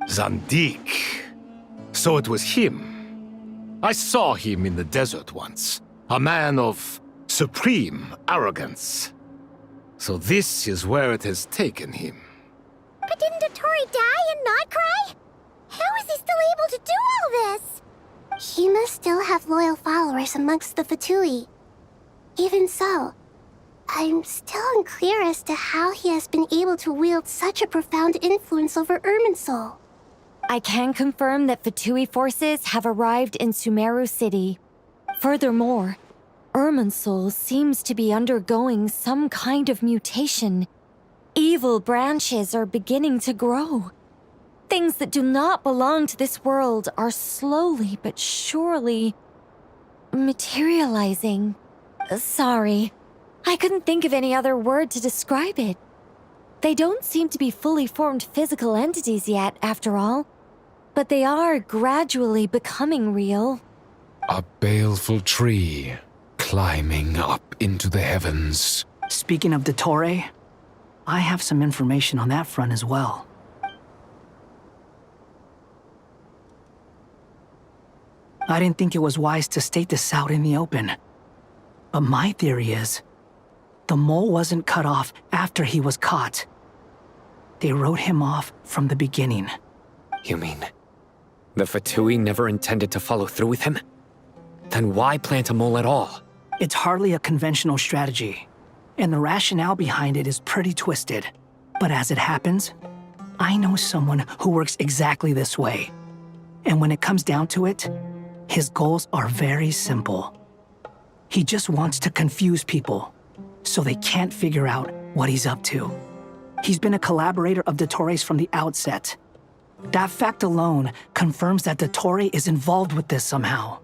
Zandik. So it was him. I saw him in the desert once. A man of supreme arrogance. So this is where it has taken him.
But didn't Dottore die and not cry? How is he still able to do all this? He must still have loyal followers amongst the Fatui. Even so, I'm still unclear as to how he has been able to wield such a profound influence over Irminsul.
I can confirm that Fatui forces have arrived in Sumeru City. Furthermore, Irminsul seems to be undergoing some kind of mutation. Evil branches are beginning to grow. Things that do not belong to this world are slowly but surely materializing. Sorry, I couldn't think of any other word to describe it. They don't seem to be fully formed physical entities yet, after all, but they are gradually becoming real.
A baleful tree climbing up into the heavens.
Speaking of Dottore, I have some information on that front as well. I didn't think it was wise to state this out in the open. But my theory is, the mole wasn't cut off after he was caught. They wrote him off from the beginning.
You mean, the Fatui never intended to follow through with him? Then why plant a mole at all?
It's hardly a conventional strategy, and the rationale behind it is pretty twisted. But as it happens, I know someone who works exactly this way. And when it comes down to it, his goals are very simple. He just wants to confuse people, so they can't figure out what he's up to. He's been a collaborator of Dottore's from the outset. That fact alone confirms that Dottore is involved with this somehow.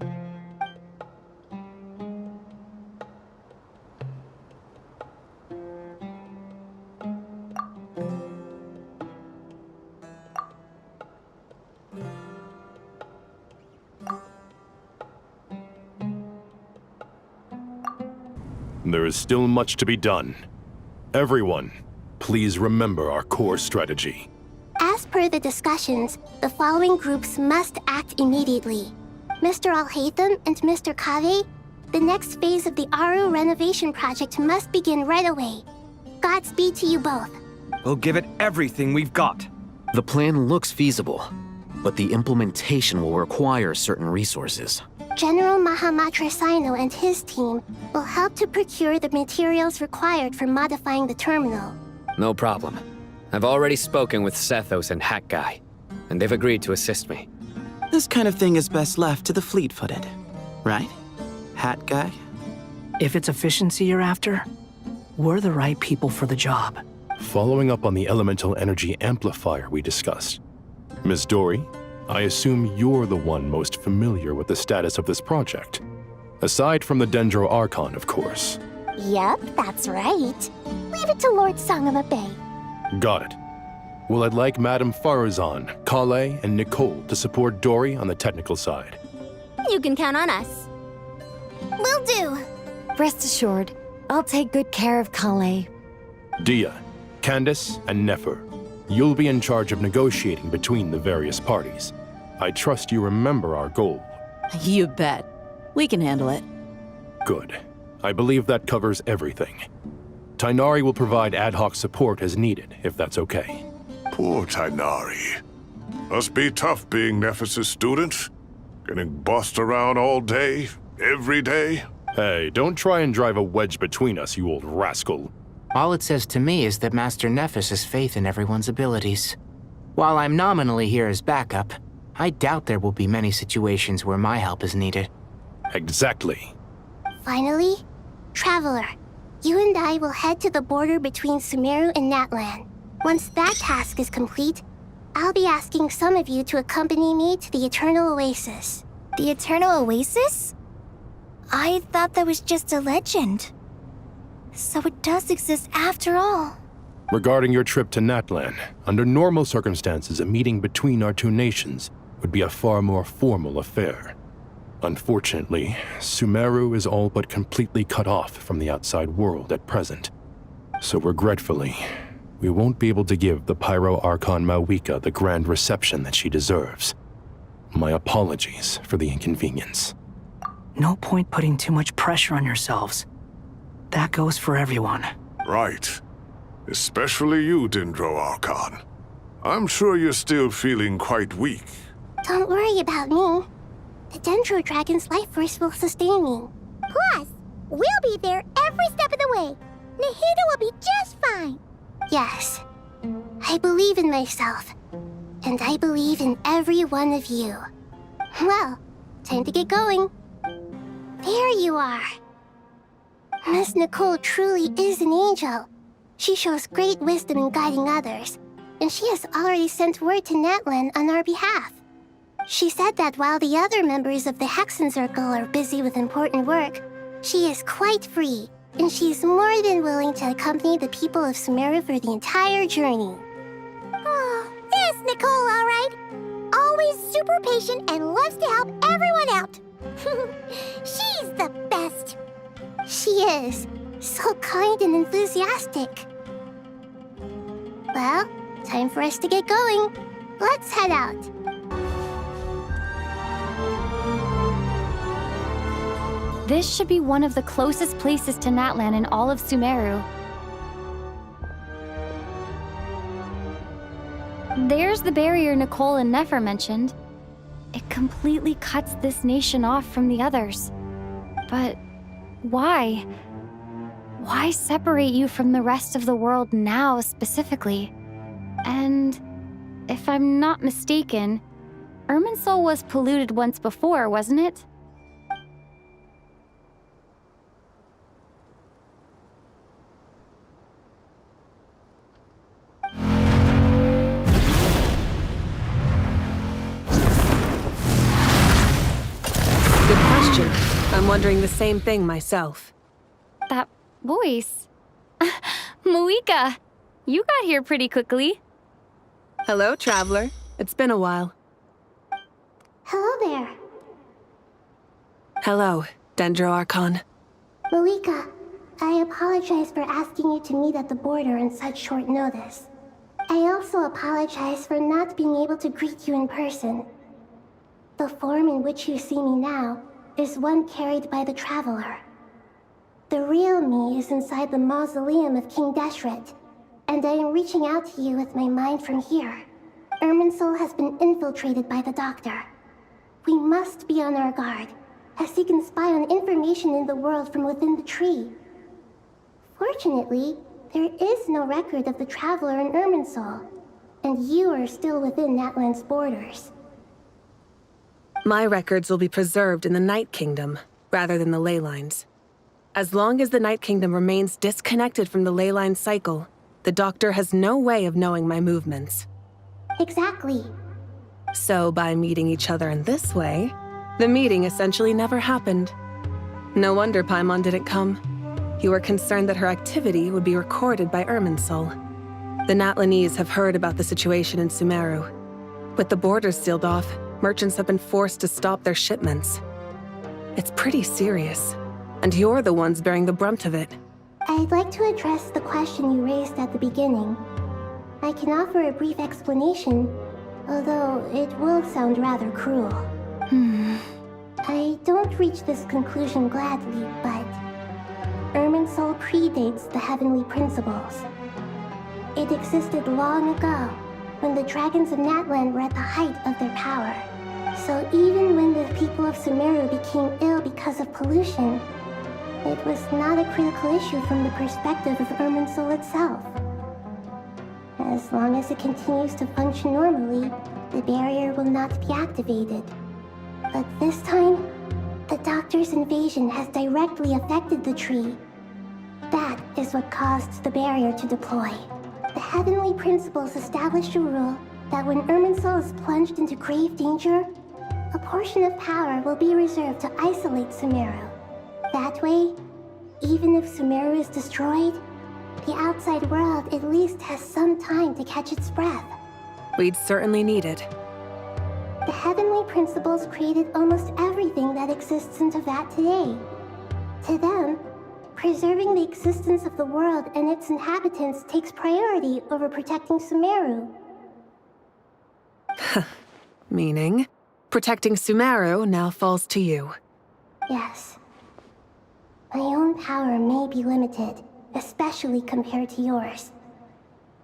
There is still much to be done. Everyone, please remember our core strategy.
As per the discussions, the following groups must act immediately. Mr. Al-Haytham and Mr. Kave, the next phase of the Aru renovation project must begin right away. Godspeed to you both.
We'll give it everything we've got.
The plan looks feasible, but the implementation will require certain resources.
General Mahamatra Sino and his team will help to procure the materials required for modifying the terminal.
No problem. I've already spoken with Sethos and Hat Guy, and they've agreed to assist me.
This kind of thing is best left to the fleet-footed, right? Hat Guy?
If it's efficiency you're after, we're the right people for the job.
Following up on the elemental energy amplifier we discussed, Ms. Dory, I assume you're the one most familiar with the status of this project. Aside from the Dendro Archon, of course.
Yep, that's right. Leave it to Lord Sangamabe.
Got it. Well, I'd like Madame Farazan, Kale, and Nicole to support Dory on the technical side.
You can count on us.
Will do.
Rest assured, I'll take good care of Kale.
Dia, Candace, and Nefer, you'll be in charge of negotiating between the various parties. I trust you remember our goal.
You bet. We can handle it.
Good. I believe that covers everything. Tainari will provide ad hoc support as needed, if that's okay.
Poor Tainari. Must be tough being Nephis' student. Getting bossed around all day, every day.
Hey, don't try and drive a wedge between us, you old rascal.
All it says to me is that Master Nephis has faith in everyone's abilities. While I'm nominally here as backup, I doubt there will be many situations where my help is needed.
Exactly.
Finally, Traveler, you and I will head to the border between Sumeru and Natlan. Once that task is complete, I'll be asking some of you to accompany me to the Eternal Oasis.
The Eternal Oasis? I thought that was just a legend. So it does exist after all.
Regarding your trip to Natlan, under normal circumstances, a meeting between our two nations would be a far more formal affair. Unfortunately, Sumeru is all but completely cut off from the outside world at present. So regretfully, we won't be able to give the Pyro Archon Mawika the grand reception that she deserves. My apologies for the inconvenience.
No point putting too much pressure on yourselves. That goes for everyone.
Right. Especially you, Dendro Archon. I'm sure you're still feeling quite weak.
Don't worry about me. The Dendro Dragon's life force will sustain me. Plus, we'll be there every step of the way. Nahida will be just fine. Yes. I believe in myself. And I believe in every one of you. Well, time to get going. There you are. Miss Nicole truly is an angel. She shows great wisdom in guiding others, and she has already sent word to Natlan on our behalf. She said that while the other members of the Hexen Circle are busy with important work, she is quite free, and she is more than willing to accompany the people of Sumeru for the entire journey. Oh, there's Nicole, all right. Always super patient and loves to help everyone out. She's the best. She is. So kind and enthusiastic. Well, time for us to get going. Let's head out.
This should be one of the closest places to Natlan in all of Sumeru. There's the barrier Nicole and Nefer mentioned. It completely cuts this nation off from the others. But why? Why separate you from the rest of the world now, specifically? And if I'm not mistaken, Irminsul was polluted once before, wasn't it?
Good question. I'm wondering the same thing myself.
That voice. Malika, you got here pretty quickly.
Hello, traveler. It's been a while.
Hello there.
Hello, Dendro Archon.
Malika, I apologize for asking you to meet at the border on such short notice. I also apologize for not being able to greet you in person. The form in which you see me now is one carried by the Traveler. The real me is inside the mausoleum of King Deshret, and I am reaching out to you with my mind from here. Irminsul has been infiltrated by the Doctor. We must be on our guard, as he can spy on information in the world from within the tree. Fortunately, there is no record of the Traveler in Irminsul, and you are still within Natlan's borders.
My records will be preserved in the Night Kingdom, rather than the ley lines. As long as the Night Kingdom remains disconnected from the ley line cycle, the Doctor has no way of knowing my movements.
Exactly.
So by meeting each other in this way, the meeting essentially never happened. No wonder Paimon didn't come. You were concerned that her activity would be recorded by Irminsul. The Natlanese have heard about the situation in Sumeru. With the borders sealed off, merchants have been forced to stop their shipments. It's pretty serious, and you're the ones bearing the brunt of it.
I'd like to address the question you raised at the beginning. I can offer a brief explanation, although it will sound rather cruel. I don't reach this conclusion gladly, but Irminsul predates the Heavenly Principles. It existed long ago, when the dragons of Natlan were at the height of their power. So even when the people of Sumeru became ill because of pollution, it was not a critical issue from the perspective of Irminsul itself. As long as it continues to function normally, the barrier will not be activated. But this time, the Doctor's invasion has directly affected the tree. That is what caused the barrier to deploy. The Heavenly Principles established a rule that when Irminsul is plunged into grave danger, a portion of power will be reserved to isolate Sumeru. That way, even if Sumeru is destroyed, the outside world at least has some time to catch its breath.
We'd certainly need it.
The Heavenly Principles created almost everything that exists in Teyvat today. To them, preserving the existence of the world and its inhabitants takes priority over protecting Sumeru.
Meaning, protecting Sumeru now falls to you.
Yes. My own power may be limited, especially compared to yours.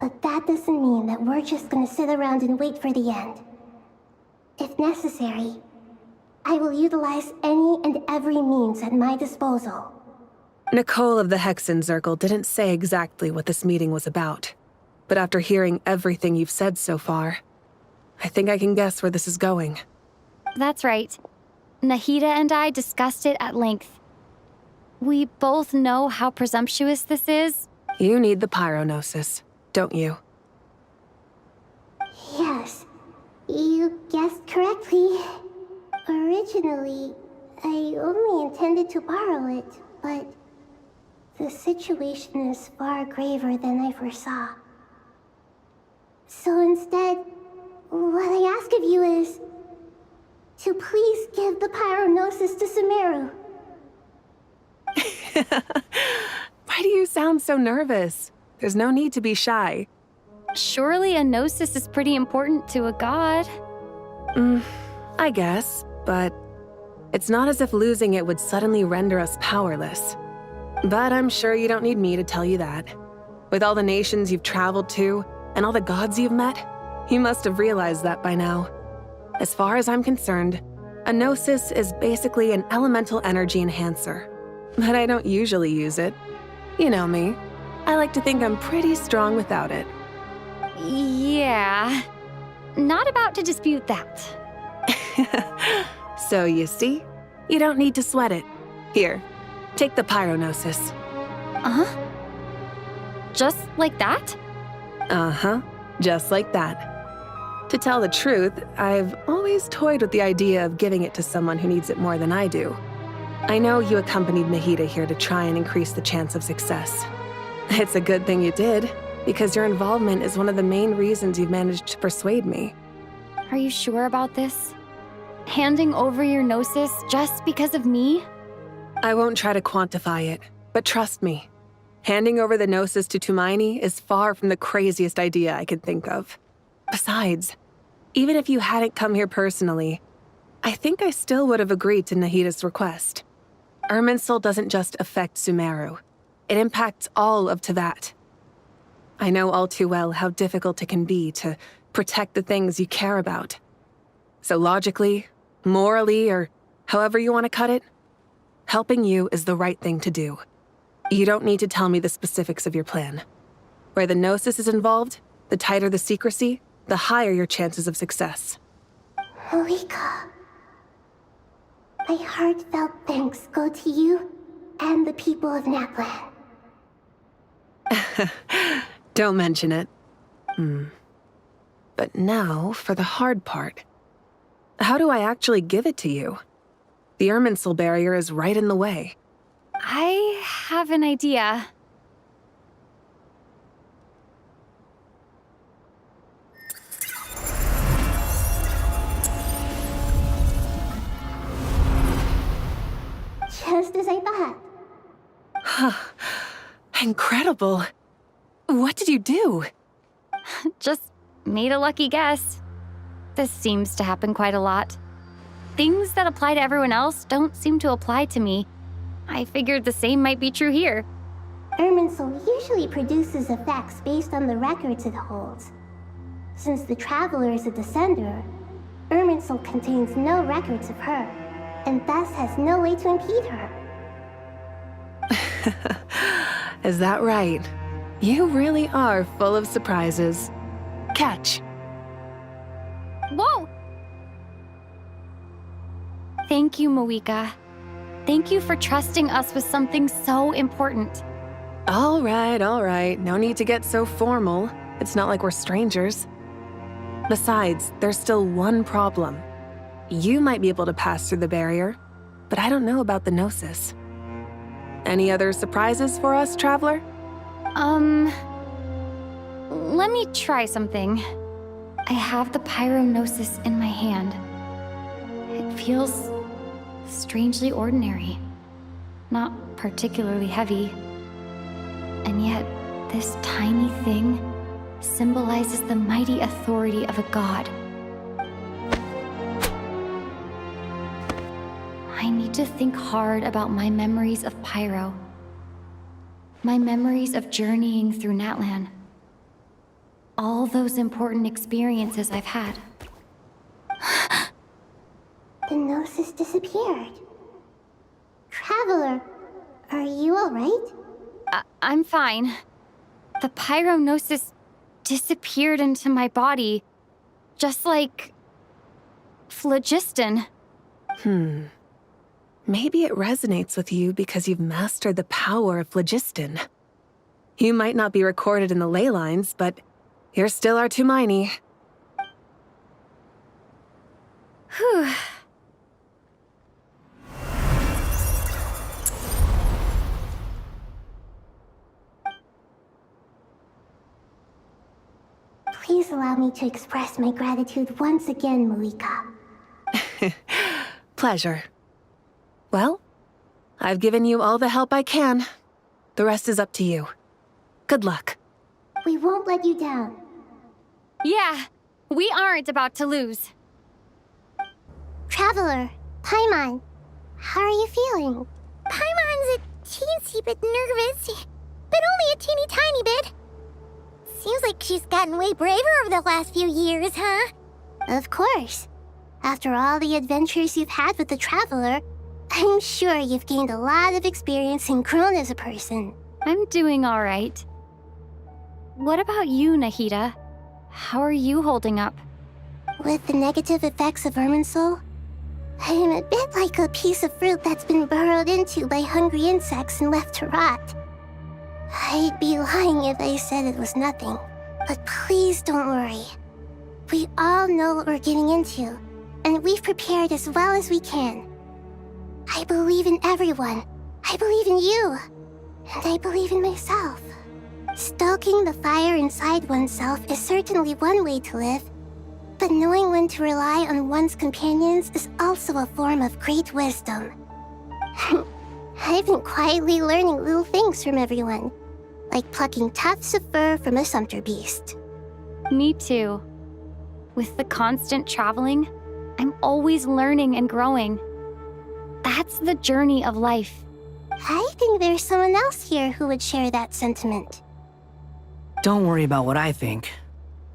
But that doesn't mean that we're just gonna sit around and wait for the end. If necessary, I will utilize any and every means at my disposal.
Nicole of the Hexen Circle didn't say exactly what this meeting was about. But after hearing everything you've said so far, I think I can guess where this is going.
That's right. Nahida and I discussed it at length. we both know how presumptuous this is?
You need the pyronosis, don't you?
Yes, you guessed correctly. Originally, I only intended to borrow it, but the situation is far graver than I foresaw. So instead, what I ask of you is to please give the pyronosis to Sumeru.
Why do you sound so nervous? There's no need to be shy.
Surely a gnosis is pretty important to a god.
I guess, but it's not as if losing it would suddenly render us powerless. But I'm sure you don't need me to tell you that. With all the nations you've traveled to, and all the gods you've met, you must have realized that by now. As far as I'm concerned, a gnosis is basically an elemental energy enhancer. But I don't usually use it. You know me. I like to think I'm pretty strong without it.
Yeah. Not about to dispute that.
So you see, you don't need to sweat it. Here, take the pyronosis.
Uh-huh. Just like that?
Uh-huh, just like that. To tell the truth, I've always toyed with the idea of giving it to someone who needs it more than I do. I know you accompanied Nahida here to try and increase the chance of success. It's a good thing you did, because your involvement is one of the main reasons you've managed to persuade me.
Are you sure about this? Handing over your gnosis just because of me?
I won't try to quantify it, but trust me. Handing over the gnosis to Tumaini is far from the craziest idea I could think of. Besides, even if you hadn't come here personally, I think I still would have agreed to Nahida's request. Irminsul doesn't just affect Sumeru. It impacts all of Teyvat. I know all too well how difficult it can be to protect the things you care about. So logically, morally, or however you want to cut it, helping you is the right thing to do. You don't need to tell me the specifics of your plan. Where the gnosis is involved, the tighter the secrecy, the higher your chances of success.
Moika, my heartfelt thanks go to you and the people of Naplan.
Don't mention it. But now for the hard part. How do I actually give it to you? The Irminsul barrier is right in the way.
I have an idea.
Just as I thought.
Incredible. What did you do?
Just made a lucky guess. This seems to happen quite a lot. Things that apply to everyone else don't seem to apply to me. I figured the same might be true here.
Irminsul usually produces effects based on the records it holds. Since the Traveler is a descender, Irminsul contains no records of her, and thus has no way to impede her.
Is that right? You really are full of surprises. Catch.
Whoa! Thank you, Moika. Thank you for trusting us with something so important.
All right. No need to get so formal. It's not like we're strangers. Besides, there's still one problem. You might be able to pass through the barrier, but I don't know about the gnosis. Any other surprises for us, Traveler?
Let me try something. I have the pyronosis in my hand. It feels strangely ordinary, not particularly heavy. And yet, this tiny thing symbolizes the mighty authority of a god. I need to think hard about my memories of Pyro. My memories of journeying through Natlan. All those important experiences I've had.
The gnosis disappeared. Traveler, are you alright?
I'm fine. The pyronosis disappeared into my body, just like phlogiston.
Maybe it resonates with you because you've mastered the power of phlogiston. You might not be recorded in the ley lines, but you're still our Tumaini.
Whew.
Please allow me to express my gratitude once again, Malika.
Pleasure. Well, I've given you all the help I can. The rest is up to you. Good luck.
We won't let you down.
Yeah, we aren't about to lose.
Traveler, Paimon, how are you feeling? Paimon's a teensy bit nervous, but only a teeny tiny bit. Seems like she's gotten way braver over the last few years, huh? Of course. After all the adventures you've had with the Traveler, I'm sure you've gained a lot of experience and grown as a person.
I'm doing all right. What about you, Nahida? How are you holding up?
With the negative effects of Irminsul, I am a bit like a piece of fruit that's been burrowed into by hungry insects and left to rot. I'd be lying if I said it was nothing. But please don't worry. We all know what we're getting into, and we've prepared as well as we can. I believe in everyone. I believe in you. And I believe in myself. Stoking the fire inside oneself is certainly one way to live, but knowing when to rely on one's companions is also a form of great wisdom. I've been quietly learning little things from everyone, like plucking tufts of fur from a sumpter beast.
Me too. With the constant traveling, I'm always learning and growing. That's the journey of life.
I think there's someone else here who would share that sentiment.
Don't worry about what I think.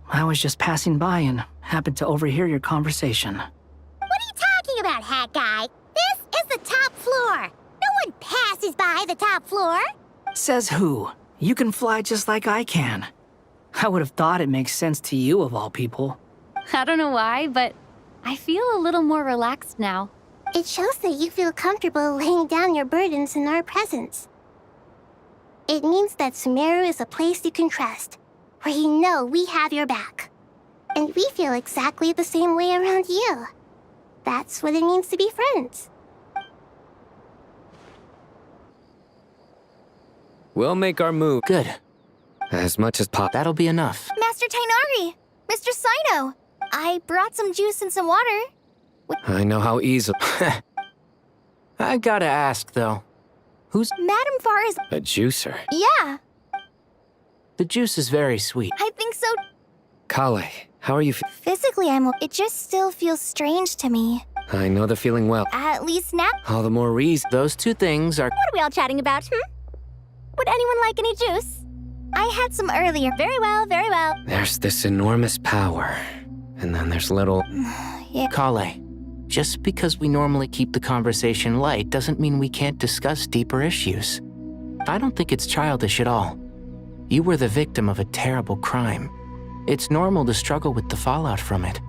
I was just passing by and happened to overhear your conversation.
What are you talking about, Hat Guy? This is the top floor. No one passes by the top floor.
Says who? You can fly just like I can. I would have thought it makes sense to you of all people.
I don't know why, but I feel a little more relaxed now.
It shows that you feel comfortable laying down your burdens in our presence. It means that Sumeru is a place you can trust, where you know we have your back. And we feel exactly the same way around you. That's what it means to be friends.
We'll make our move.
Good.
As much as pop.
That'll be enough.
Master Tainari! Mr. Sino! I brought some juice and some water.
I know how easily.
I gotta ask, though. Who's...
Madame Farr is...
A juicer.
Yeah,
The juice is very sweet.
I think so.
Kale, how are you
Physically, it just still feels strange to me.
I know the feeling well.
At least now.
All the more reason.
Those two things are...
What are we all chatting about, Would anyone like any juice? I had some earlier. Very well, very well.
There's this enormous power. And then there's little...
Yeah.
Kale, just because we normally keep the conversation light doesn't mean we can't discuss deeper issues. I don't think it's childish at all. You were the victim of a terrible crime. It's normal to struggle with the fallout from it.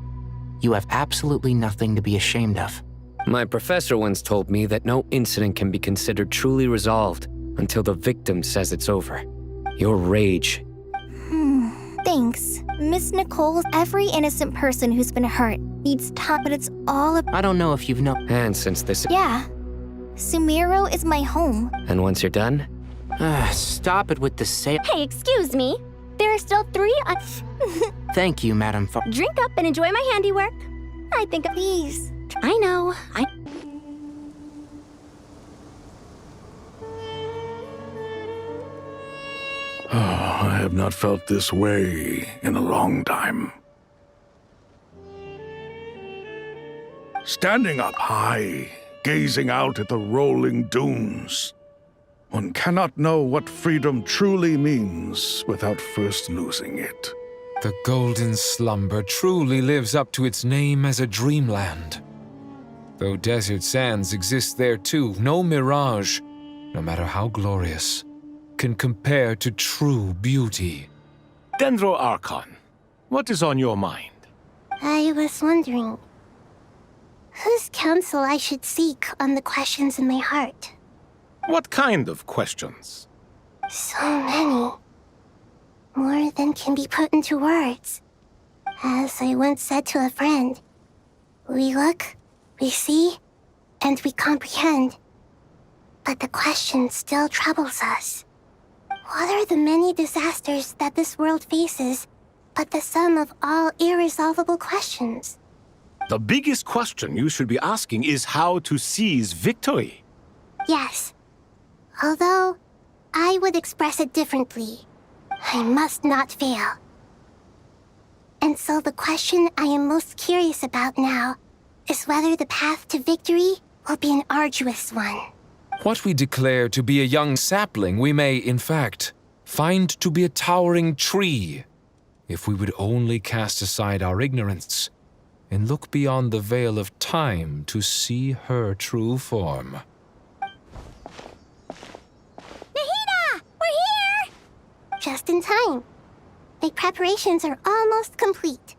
You have absolutely nothing to be ashamed of.
My professor once told me that no incident can be considered truly resolved until the victim says it's over. Your rage.
Thanks. Miss Nicole, every innocent person who's been hurt needs time, but it's all
I don't know if you've known...
And since this...
Yeah. Sumeru is my home.
And once you're done?
Stop it with the say...
Hey, excuse me. There are still 3
Thank you, Madam Farr.
Drink up and enjoy my handiwork. I think of these. I know.
I have not felt this way in a long time. Standing up high, gazing out at the rolling dunes. One cannot know what freedom truly means without first losing it.
The golden slumber truly lives up to its name as a dreamland. Though desert sands exist there too, no mirage, no matter how glorious, can compare to true beauty.
Dendro Archon, what is on your mind?
I was wondering, whose counsel I should seek on the questions in my heart.
What kind of questions?
So many. More than can be put into words. As I once said to a friend, we look, we see, and we comprehend. But the question still troubles us. What are the many disasters that this world faces but the sum of all irresolvable questions?
The biggest question you should be asking is how to seize victory.
Yes. Although, I would express it differently. I must not fail. And so the question I am most curious about now is whether the path to victory will be an arduous one.
What we declare to be a young sapling, we may, in fact, find to be a towering tree, if we would only cast aside our ignorance and look beyond the veil of time to see her true form.
Nahida! We're here! Just in time. The preparations are almost complete.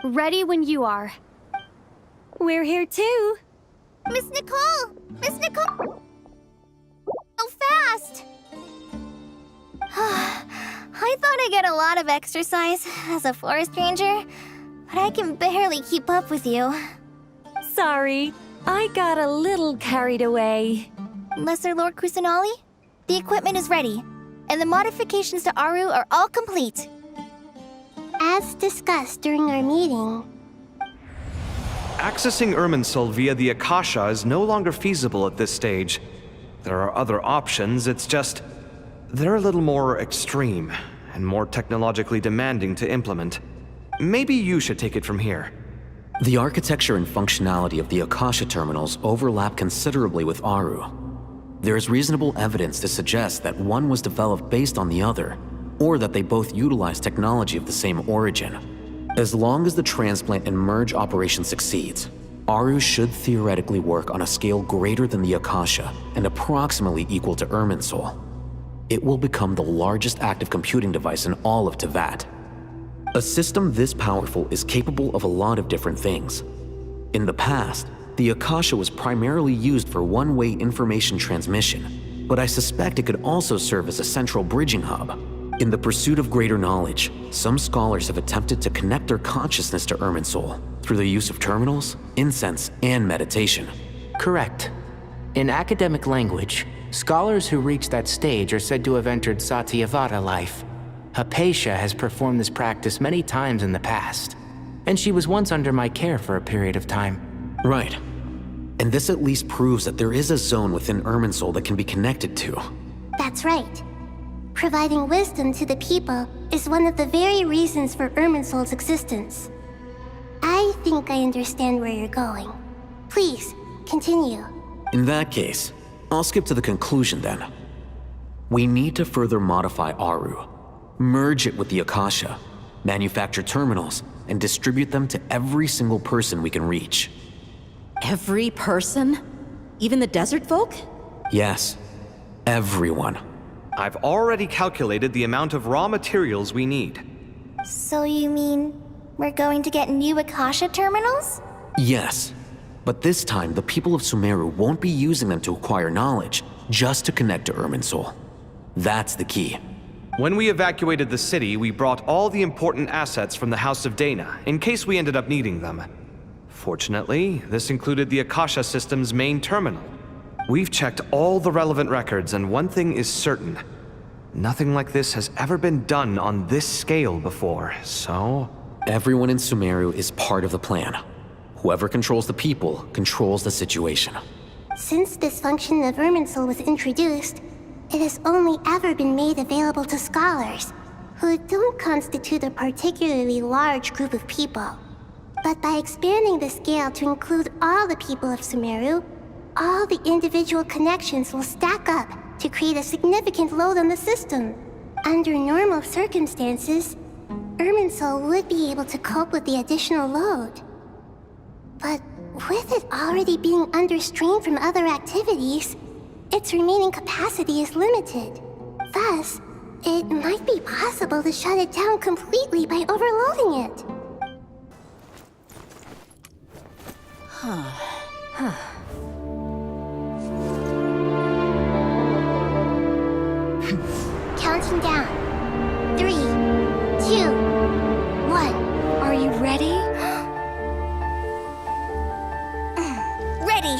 Ready when you are.
We're here too.
Miss Nicole! Miss Nicole! So fast! I thought I'd get a lot of exercise as a forest ranger, but I can barely keep up with you.
Sorry, I got a little carried away.
Lesser Lord Kusanali, the equipment is ready, and the modifications to Aru are all complete.
As discussed during our meeting,
Accessing Irminsul via the Akasha is no longer feasible at this stage. There are other options, it's just... they're a little more extreme and more technologically demanding to implement. Maybe you should take it from here.
The architecture and functionality of the Akasha terminals overlap considerably with Aru. There is reasonable evidence to suggest that one was developed based on the other, or that they both utilize technology of the same origin. As long as the transplant and merge operation succeeds, Aru should theoretically work on a scale greater than the Akasha and approximately equal to Irminsul. It will become the largest active computing device in all of Teyvat. A system this powerful is capable of a lot of different things. In the past, the Akasha was primarily used for one-way information transmission, but I suspect it could also serve as a central bridging hub. In the pursuit of greater knowledge, some scholars have attempted to connect their consciousness to Irminsul through the use of terminals, incense, and meditation.
Correct. In academic language, scholars who reach that stage are said to have entered Satyavada life. Hypatia has performed this practice many times in the past, and she was once under my care for a period of time.
Right. And this at least proves that there is a zone within Irminsul that can be connected to.
that's right. Providing wisdom to the people is one of the very reasons for Irminsul's existence. I think I understand where you're going. Please, continue.
In that case, I'll skip to the conclusion then. We need to further modify Aru, merge it with the Akasha, manufacture terminals, and distribute them to every single person we can reach.
Every person? Even the desert folk?
Yes, everyone.
I've already calculated the amount of raw materials we need.
So you mean we're going to get new Akasha terminals?
Yes, but this time the people of Sumeru won't be using them to acquire knowledge, just to connect to Irminsul. That's the key.
When we evacuated the city, we brought all the important assets from the House of Dana, in case we ended up needing them. Fortunately, this included the Akasha system's main terminal. We've checked all the relevant records, and one thing is certain. Nothing like this has ever been done on this scale before, so...
Everyone in Sumeru is part of the plan. Whoever controls the people controls the situation.
Since this function of Irminsul was introduced, it has only ever been made available to scholars, who don't constitute a particularly large group of people. But by expanding the scale to include all the people of Sumeru, all the individual connections will stack up to create a significant load on the system. Under normal circumstances, Irminsul would be able to cope with the additional load. But with it already being under strain from other activities, its remaining capacity is limited. Thus, it might be possible to shut it down completely by overloading it. Counting down. 3, 2, 1.
Are you ready?
Ready!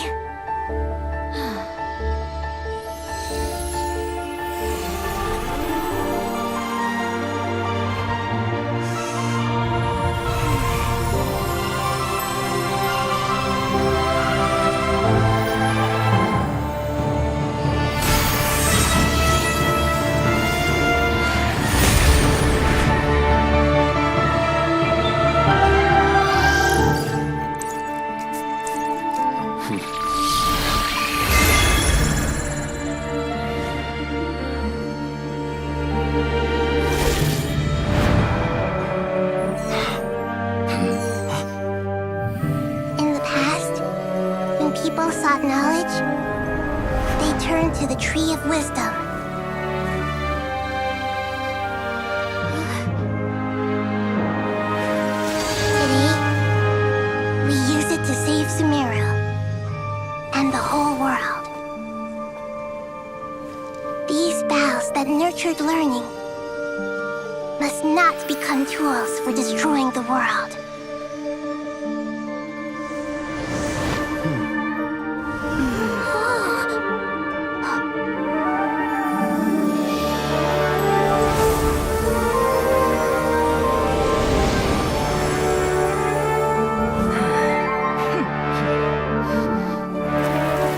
In the past, when people sought knowledge, they turned to the Tree of Wisdom. Today, we use it to save Sumeru and the whole world. These boughs that nurtured learning must not become tools for destroying the world.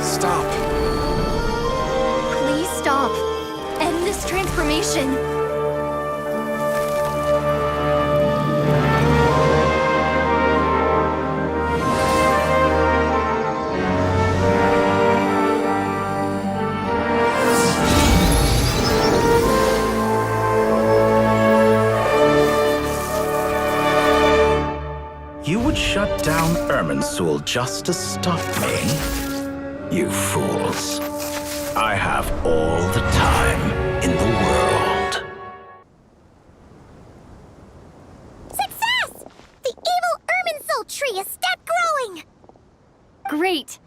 Stop.
Please stop. End this transformation.
You would shut down Irminsul just to stop me? You fools. I have all the time in the world.
Success! The evil Irminsul tree has stopped growing!
Great.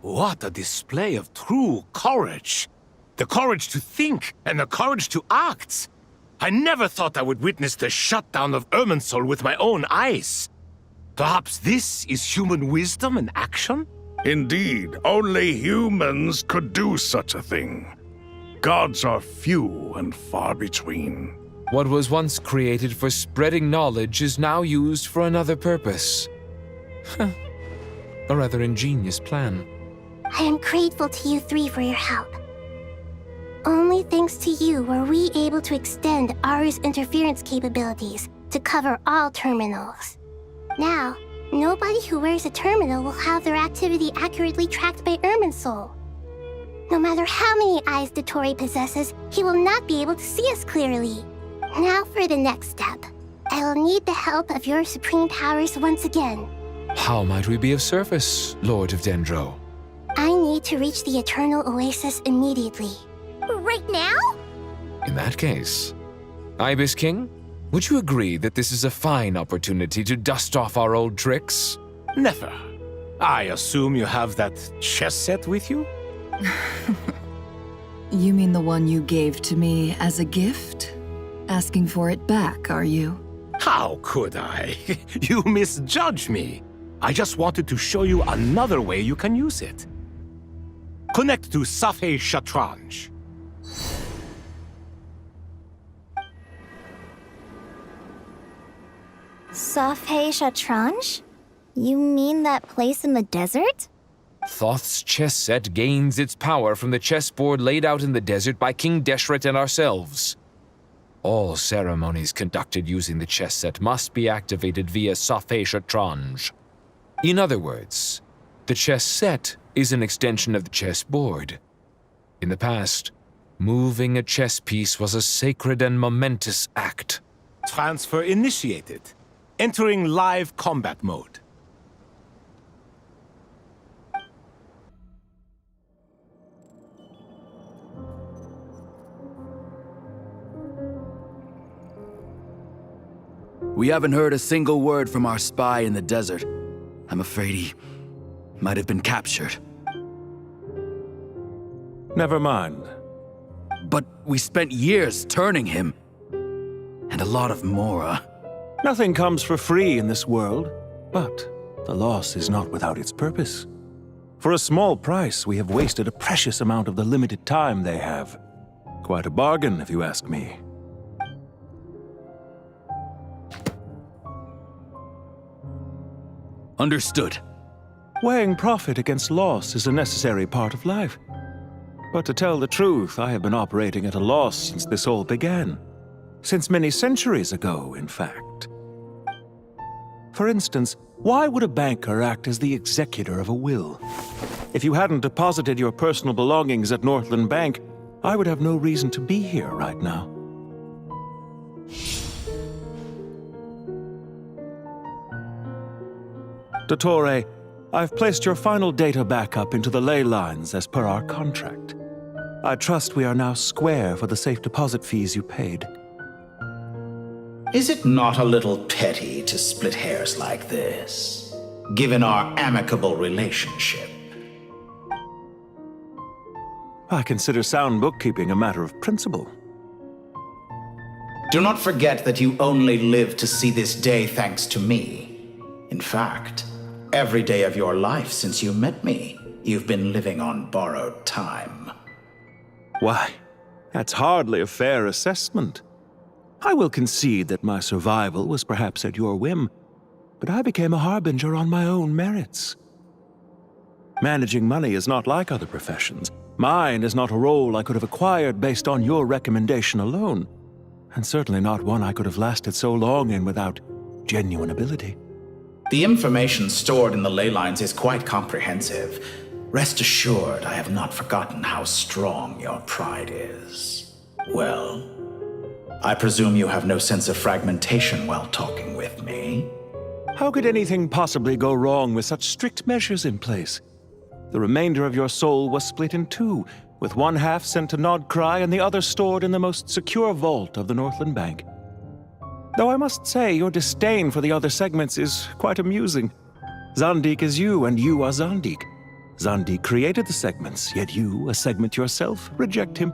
What a display of true courage! The courage to think and the courage to act! I never thought I would witness the shutdown of Irminsul with my own eyes. Perhaps this is human wisdom in action?
Indeed, only humans could do such a thing. Gods are few and far between.
What was once created for spreading knowledge is now used for another purpose. A rather ingenious plan.
I am grateful to you three for your help. Only thanks to you were we able to extend Aru's interference capabilities to cover all terminals. Now, nobody who wears a terminal will have their activity accurately tracked by Irminsul. No matter how many eyes Dottore possesses, he will not be able to see us clearly. Now for the next step. I will need the help of your supreme powers once again.
How might we be of service, Lord of Dendro?
I need to reach the Eternal Oasis immediately.
Right now?
In that case, Ibis King, would you agree that this is a fine opportunity to dust off our old tricks?
Never. I assume you have that chess set with you?
You mean the one you gave to me as a gift? Asking for it back, are you?
How could I? You misjudge me. I just wanted to show you another way you can use it. Connect to Safhe Shatranj.
Safhe Shatranj? You mean that place in the desert?
Thoth's chess set gains its power from the chessboard laid out in the desert by King Deshret and ourselves. All ceremonies conducted using the chess set must be activated via Safhe Shatranj. In other words, the chess set is an extension of the chessboard. In the past, moving a chess piece was a sacred and momentous act.
Transfer initiated. Entering live combat mode.
We haven't heard a single word from our spy in the desert. I'm afraid he might have been captured.
Never mind.
But we spent years turning him. And a lot of Mora.
Nothing comes for free in this world, but the loss is not without its purpose. For a small price, we have wasted a precious amount of the limited time they have. Quite a bargain, if you ask me.
Understood.
Weighing profit against loss is a necessary part of life. But to tell the truth, I have been operating at a loss since this all began. Since many centuries ago, in fact. For instance, why would a banker act as the executor of a will? If you hadn't deposited your personal belongings at Northland Bank, I would have no reason to be here right now. Dottore, I've placed your final data backup into the ley lines as per our contract. I trust we are now square for the safe deposit fees you paid.
Is it not a little petty to split hairs like this, given our amicable relationship?
I consider sound bookkeeping a matter of principle.
Do not forget that you only live to see this day thanks to me. In fact, every day of your life since you met me, you've been living on borrowed time.
Why, that's hardly a fair assessment. I will concede that my survival was perhaps at your whim, but I became a harbinger on my own merits. Managing money is not like other professions. Mine is not a role I could have acquired based on your recommendation alone, and certainly not one I could have lasted so long in without genuine ability.
The information stored in the ley lines is quite comprehensive. Rest assured, I have not forgotten how strong your pride is. Well, I presume you have no sense of fragmentation while talking with me.
How could anything possibly go wrong with such strict measures in place? The remainder of your soul was split in two, with one half sent to Nodcry and the other stored in the most secure vault of the Northland Bank. Though I must say, your disdain for the other segments is quite amusing. Zandik is you, and you are Zandik. Zandik created the segments, yet you, a segment yourself, reject him.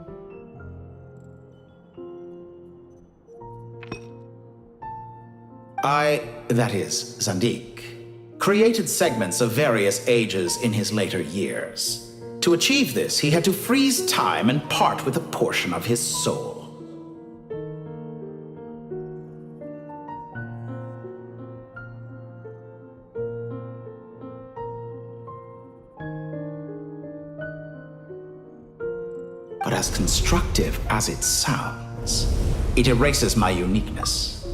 That is, Zandik, created segments of various ages in his later years. To achieve this, he had to freeze time and part with a portion of his soul. But as constructive as it sounds, it erases my uniqueness.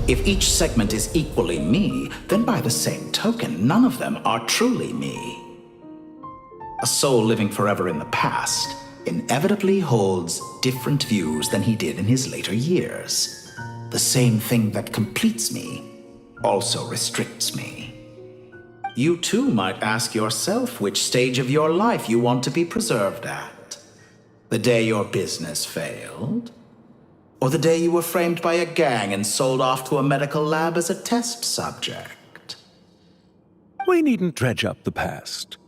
If each segment is equally me, then by the same token, none of them are truly me. A soul living forever in the past inevitably holds different views than he did in his later years. The same thing that completes me also restricts me. You too might ask yourself which stage of your life you want to be preserved at. The day your business failed? Or the day you were framed by a gang and sold off to a medical lab as a test subject?
We needn't dredge up the past.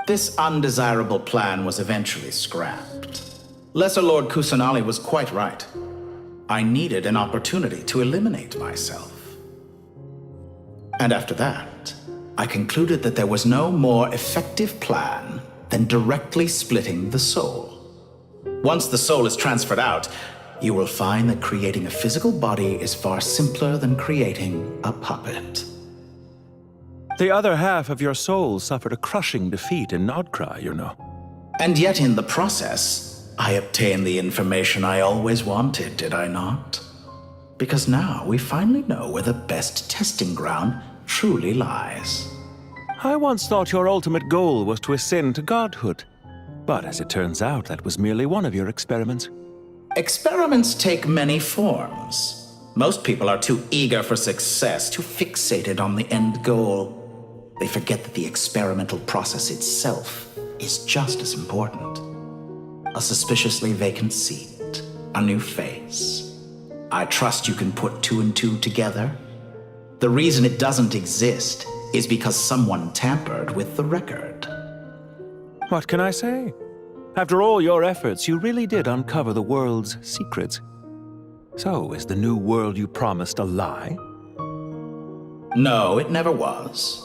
This undesirable plan was eventually scrapped. Lesser Lord Kusanali was quite right. I needed an opportunity to eliminate myself. And after that, I concluded that there was no more effective plan than directly splitting the soul. Once the soul is transferred out, you will find that creating a physical body is far simpler than creating a puppet.
The other half of your soul suffered a crushing defeat in Nodcry, you know.
And yet in the process, I obtained the information I always wanted, did I not? Because now we finally know where the best testing ground truly lies.
I once thought your ultimate goal was to ascend to godhood. But as it turns out, that was merely one of your experiments.
Experiments take many forms. Most people are too eager for success, too fixated on the end goal. They forget that the experimental process itself is just as important. A suspiciously vacant seat, a new face. I trust you can put two and two together. The reason it doesn't exist is because someone tampered with the record.
What can I say? After all your efforts, you really did uncover the world's secrets. So, is the new world you promised a lie?
No, it never was.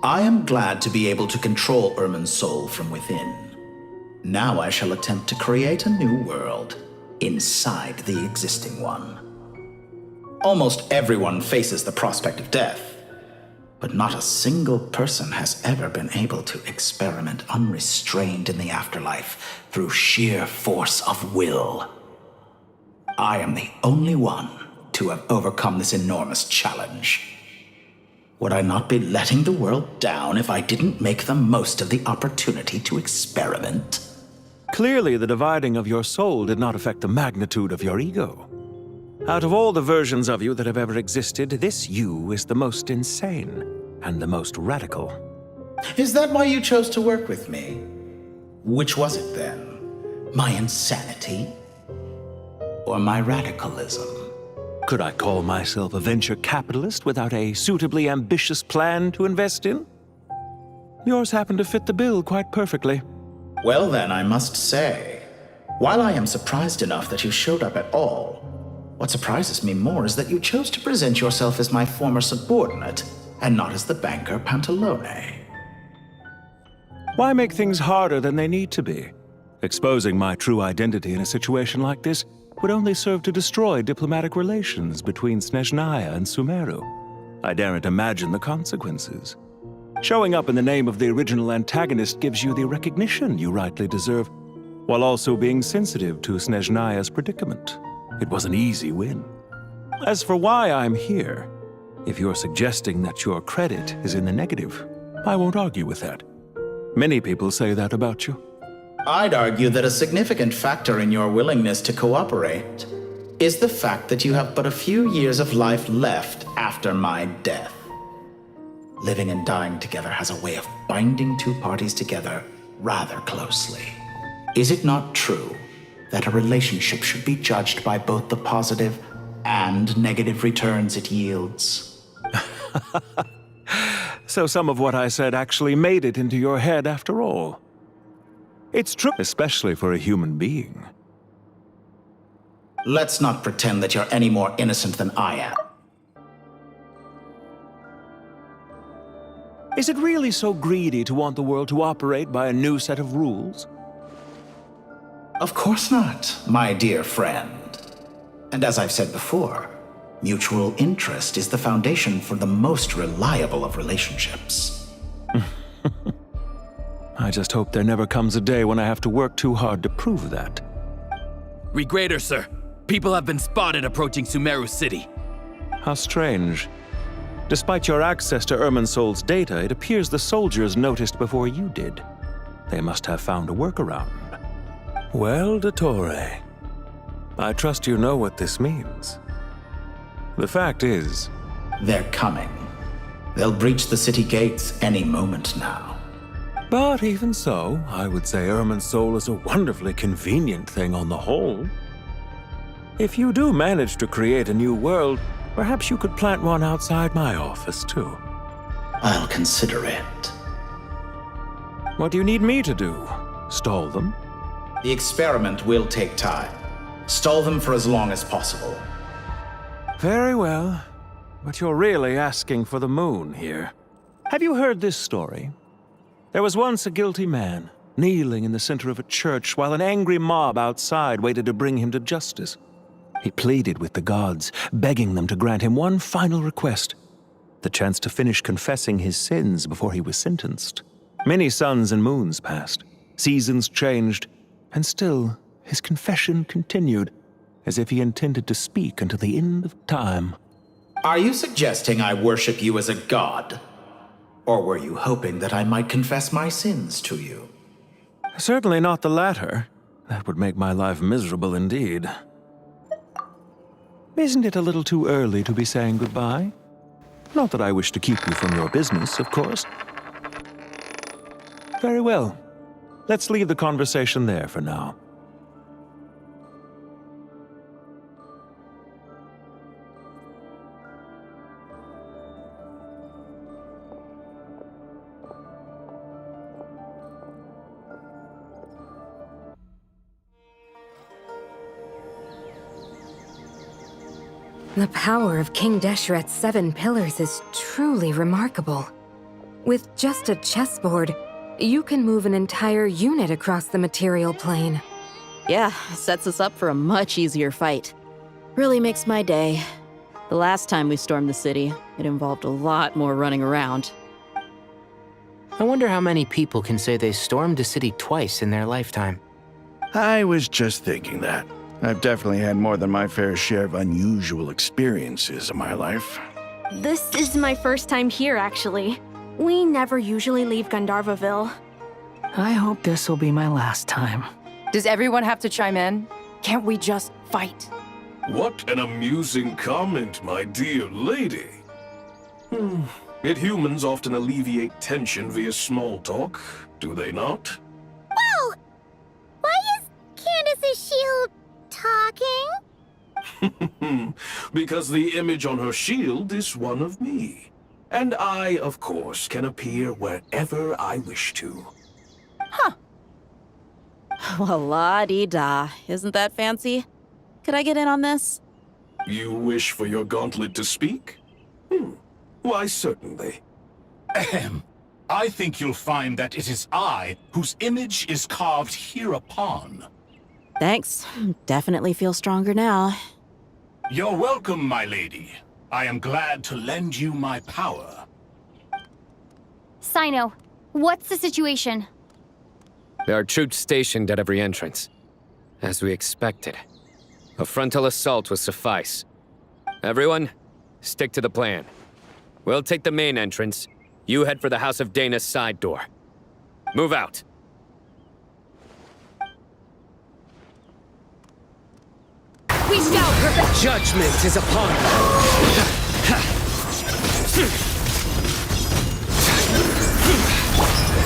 I am glad to be able to control Irmin's soul from within. Now I shall attempt to create a new world inside the existing one. Almost everyone faces the prospect of death, but not a single person has ever been able to experiment unrestrained in the afterlife through sheer force of will. I am the only one to have overcome this enormous challenge. Would I not be letting the world down if I didn't make the most of the opportunity to experiment?
Clearly, the dividing of your soul did not affect the magnitude of your ego. Out of all the versions of you that have ever existed, this you is the most insane and the most radical.
Is that why you chose to work with me? Which was it then? My insanity? Or my radicalism?
Could I call myself a venture capitalist without a suitably ambitious plan to invest in? Yours happened to fit the bill quite perfectly.
Well then, I must say, while I am surprised enough that you showed up at all, what surprises me more is that you chose to present yourself as my former subordinate and not as the banker Pantalone.
Why make things harder than they need to be? Exposing my true identity in a situation like this would only serve to destroy diplomatic relations between Snezhnaya and Sumeru. I daren't imagine the consequences. Showing up in the name of the original antagonist gives you the recognition you rightly deserve, while also being sensitive to Snezhnaya's predicament. It was an easy win. As for why I'm here, if you're suggesting that your credit is in the negative, I won't argue with that. Many people say that about you.
I'd argue that a significant factor in your willingness to cooperate is the fact that you have but a few years of life left after my death. Living and dying together has a way of binding two parties together rather closely. Is it not true that a relationship should be judged by both the positive and negative returns it yields?
So some of what I said actually made it into your head after all. It's true, especially for a human being.
Let's not pretend that you're any more innocent than I am.
Is it really so greedy to want the world to operate by a new set of rules?
Of course not, my dear friend. And as I've said before, mutual interest is the foundation for the most reliable of relationships.
I just hope there never comes a day when I have to work too hard to prove that.
Regrader, sir. People have been spotted approaching Sumeru City.
How strange. Despite your access to Irminsol's data, it appears the soldiers noticed before you did. They must have found a workaround. Well, Dottore, I trust you know what this means. The fact is...
They're coming. They'll breach the city gates any moment now.
But even so, I would say Irminsol is a wonderfully convenient thing on the whole. If you do manage to create a new world, perhaps you could plant one outside my office, too.
I'll consider it.
What do you need me to do? Stall them?
The experiment will take time. Stall them for as long as possible.
Very well. But you're really asking for the moon here. Have you heard this story? There was once a guilty man, kneeling in the center of a church while an angry mob outside waited to bring him to justice. He pleaded with the gods, begging them to grant him one final request, the chance to finish confessing his sins before he was sentenced. Many suns and moons passed, seasons changed, and still his confession continued, as if he intended to speak until the end of time.
Are you suggesting I worship you as a god? Or were you hoping that I might confess my sins to you?
Certainly not the latter. That would make my life miserable indeed. Isn't it a little too early to be saying goodbye? Not that I wish to keep you from your business, of course. Very well. Let's leave the conversation there for now.
The power of King Deshret's 7 pillars is truly remarkable. With just a chessboard, you can move an entire unit across the material plane.
Yeah, sets us up for a much easier fight. Really makes my day. The last time we stormed the city, it involved a lot more running around.
I wonder how many people can say they stormed a city twice in their lifetime.
I was just thinking that. I've definitely had more than my fair share of unusual experiences in my life.
This is my first time here, actually. We never usually leave Gandharvaville.
I hope this will be my last time.
Does everyone have to chime in? Can't we just fight?
What an amusing comment, my dear lady. Yet humans often alleviate tension via small talk, do they not?
Whoa! Why is Candace's shield talking?
Because the image on her shield is one of me. And I, of course, can appear wherever I wish to.
Well, la-dee-da. Isn't that fancy? Could I get in on this?
You wish for your gauntlet to speak? Why, certainly.
Ahem. I think you'll find that it is I whose image is carved hereupon.
Thanks. Definitely feel stronger now.
You're welcome, my lady. I am glad to lend you my power.
Sino, what's the situation?
There are troops stationed at every entrance. As we expected. A frontal assault will suffice. Everyone, stick to the plan. We'll take the main entrance. You head for the House of Dana's side door. Move out.
We scout!
Judgment is upon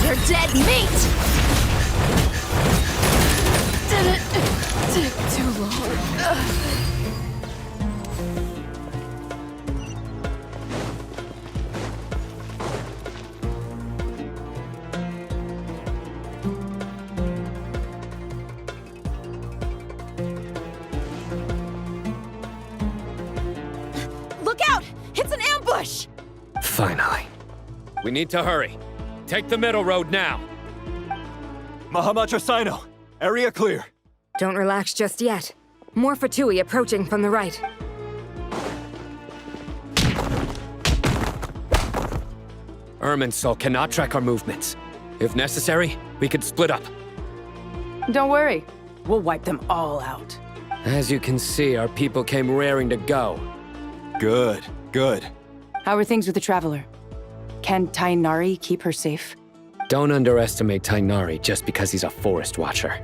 You're dead meat! Did it take too long? Look out! It's an ambush!
Finally. We need to hurry. Take the middle road now.
Mahamacha Sino, area clear.
Don't relax just yet. More Fatui approaching from the right.
Irminsul cannot track our movements. If necessary, we could split up.
Don't worry. We'll wipe them all out.
As you can see, our people came raring to go.
Good, good.
How are things with the Traveler? Can Tainari keep her safe?
Don't underestimate Tainari just because he's a forest watcher.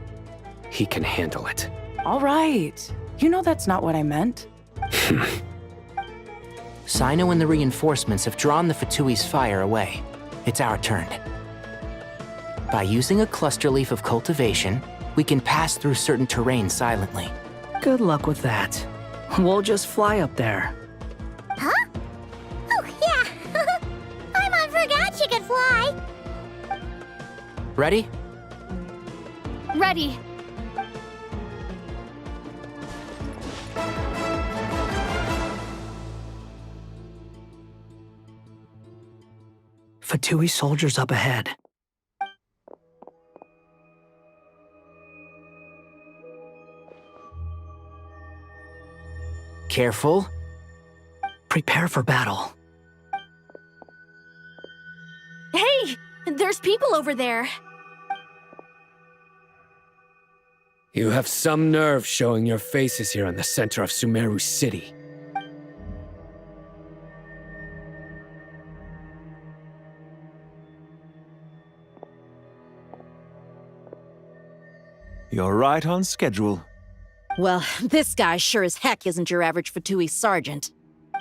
He can handle it.
All right. You know that's not what I meant.
Sino and the reinforcements have drawn the Fatui's fire away. It's our turn. By using a cluster leaf of cultivation, we can pass through certain terrain silently.
Good luck with that. We'll just fly up there.
Huh? Oh, yeah. Paimon forgot she could fly.
Ready?
Ready.
Fatui soldiers up ahead.
Careful.
Prepare for battle.
Hey! There's people over there.
You have some nerve showing your faces here in the center of Sumeru City.
You're right on schedule.
Well, this guy sure as heck isn't your average Fatui sergeant.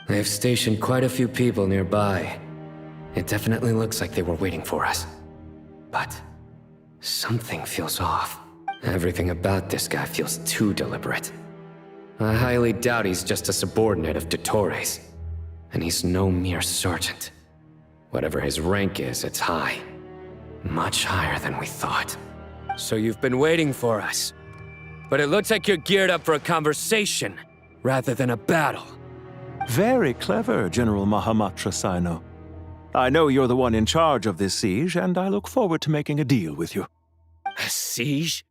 They've stationed quite a few people nearby. It definitely looks like they were waiting for us. But something feels off. Everything about this guy feels too deliberate. I highly doubt he's just a subordinate of Dottores. And he's no mere sergeant. Whatever his rank is, it's high. Much higher than we thought. So you've been waiting for us. But it looks like you're geared up for a conversation, rather than a battle.
Very clever, General Mahamatra Sino. I know you're the one in charge of this siege, and I look forward to making a deal with you.
A siege?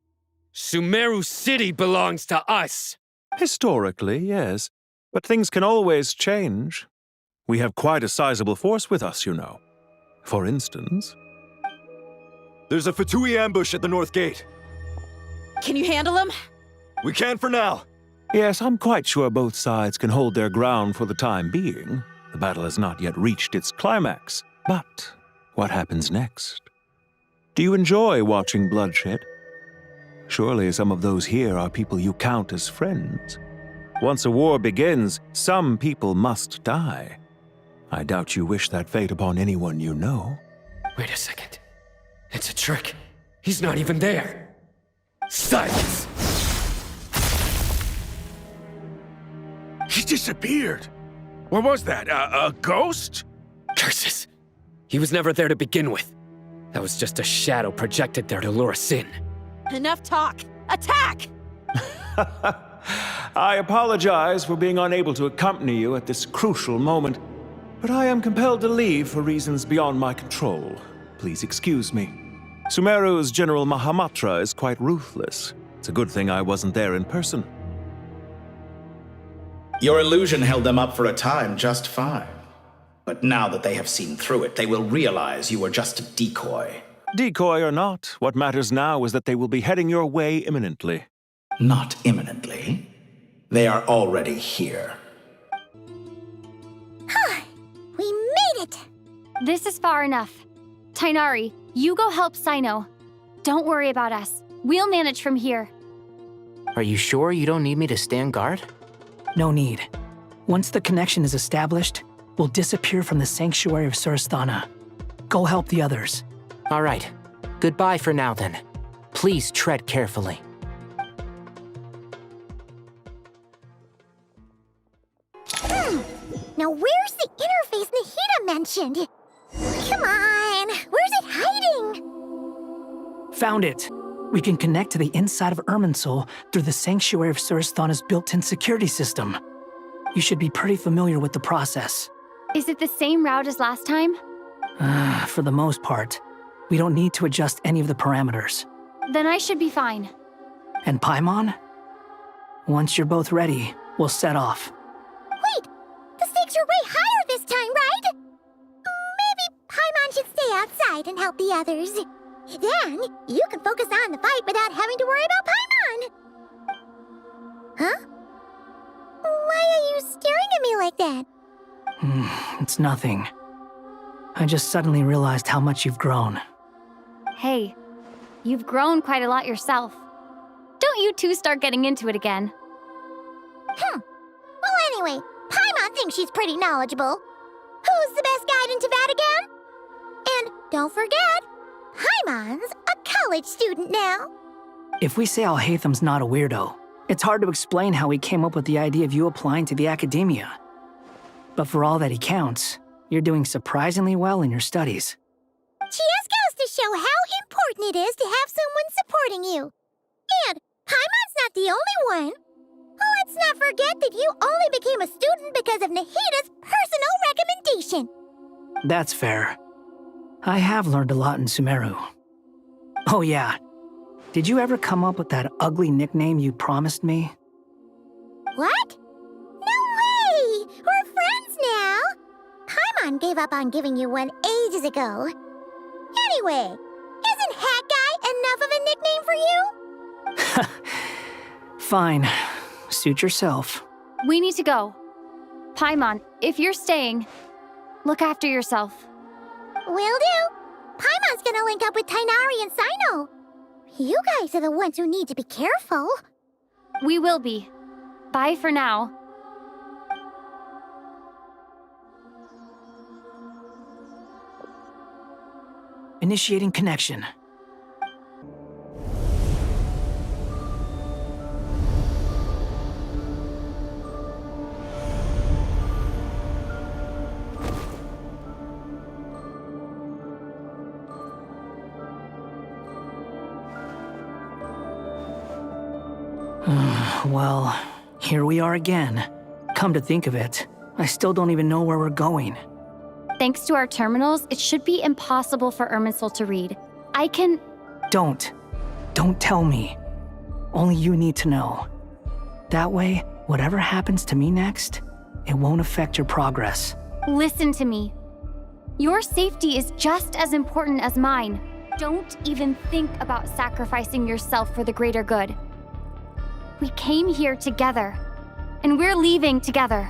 Sumeru City belongs to us!
Historically, yes. But things can always change. We have quite a sizable force with us, you know. For instance...
There's a Fatui ambush at the north gate.
Can you handle him?
We can for now.
Yes, I'm quite sure both sides can hold their ground for the time being. The battle has not yet reached its climax. But what happens next? Do you enjoy watching bloodshed? Surely some of those here are people you count as friends. Once a war begins, some people must die. I doubt you wish that fate upon anyone you know.
Wait a second. It's a trick. He's not even there. Silence!
He disappeared. What was that? A ghost?
Curses! He was never there to begin with. That was just a shadow projected there to lure us in.
Enough talk! Attack!
I apologize for being unable to accompany you at this crucial moment, but I am compelled to leave for reasons beyond my control. Please excuse me. Sumeru's General Mahamatra is quite ruthless. It's a good thing I wasn't there in person.
Your illusion held them up for a time just fine. But now that they have seen through it, they will realize you were just a decoy.
Decoy or not, what matters now is that they will be heading your way imminently.
Not imminently. They are already here.
We made it!
This is far enough. Tainari, you go help Sino. Don't worry about us. We'll manage from here.
Are you sure you don't need me to stand guard?
No need. Once the connection is established, we'll disappear from the sanctuary of Surasthana. Go help the others.
All right. Goodbye for now, then. Please tread carefully.
Now where's the interface Nahida mentioned? Come on, where's it hiding?
Found it. We can connect to the inside of Irminsul through the Sanctuary of Surasthana's built-in security system. You should be pretty familiar with the process.
Is it the same route as last time?
For the most part. We don't need to adjust any of the parameters.
Then I should be fine.
And Paimon? Once you're both ready, we'll set off.
Wait, the stakes are way higher this time, right? Maybe Paimon should stay outside and help the others. Then, you can focus on the fight without having to worry about Paimon. Huh? Why are you staring at me like that?
It's nothing. I just suddenly realized how much you've grown.
Hey, you've grown quite a lot yourself. Don't you two start getting into it again.
Well, anyway, Paimon thinks she's pretty knowledgeable. Who's the best guide in Teyvat again? And don't forget, Paimon's a college student now.
If we say Alhatham's not a weirdo, it's hard to explain how he came up with the idea of you applying to the academia. But for all that he counts, you're doing surprisingly well in your studies.
She just goes to show how important it is to have someone supporting you. And Paimon's not the only one. Let's not forget that you only became a student because of Nahida's personal recommendation.
That's fair. I have learned a lot in Sumeru. Oh yeah, did you ever come up with that ugly nickname you promised me?
What? No way! We're friends now! Paimon gave up on giving you one ages ago. Anyway, isn't Hat Guy enough of a nickname for you?
Fine. Suit yourself.
We need to go. Paimon, if you're staying, look after yourself.
Will do. Paimon's gonna link up with Tainari and Sino. You guys are the ones who need to be careful.
We will be. Bye for now.
Initiating connection. Well, here we are again. Come to think of it, I still don't even know where we're going.
Thanks to our terminals, it should be impossible for Irminsul to read. I can...
Don't tell me. Only you need to know. That way, whatever happens to me next, it won't affect your progress.
Listen to me. Your safety is just as important as mine. Don't even think about sacrificing yourself for the greater good. We came here together, and we're leaving together.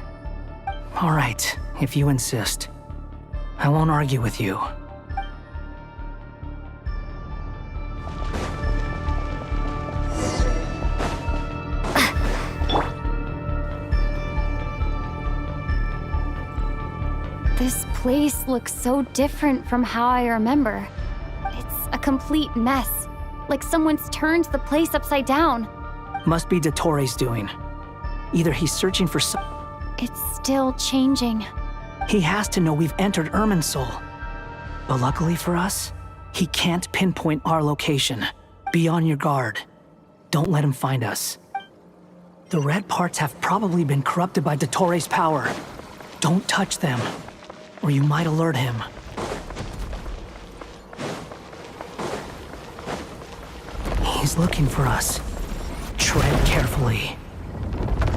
All right, if you insist. I won't argue with you.
This place looks so different from how I remember. It's a complete mess, like someone's turned the place upside down.
Must be Dottore doing. Either he's searching for some...
It's still changing.
He has to know we've entered Irminsul. But luckily for us, he can't pinpoint our location. Be on your guard. Don't let him find us. The red parts have probably been corrupted by Dottore's power. Don't touch them, or you might alert him. He's looking for us. Tread carefully.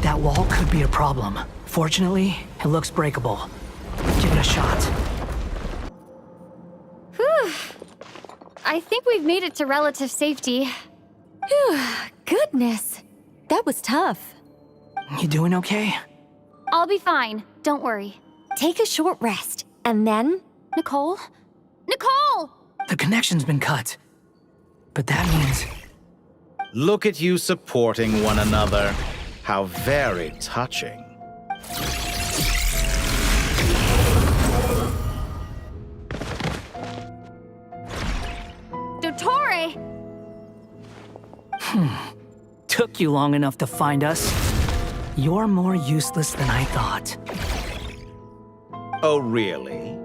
That wall could be a problem. Fortunately, it looks breakable. Give it a shot.
Whew. I think we've made it to relative safety. Whew. Goodness. That was tough.
You doing okay?
I'll be fine. Don't worry.
Take a short rest, and then...
Nicole? Nicole!
The connection's been cut. But that means...
Look at you supporting one another. How very touching.
Dottore!
Took you long enough to find us. You're more useless than I thought.
Oh, really?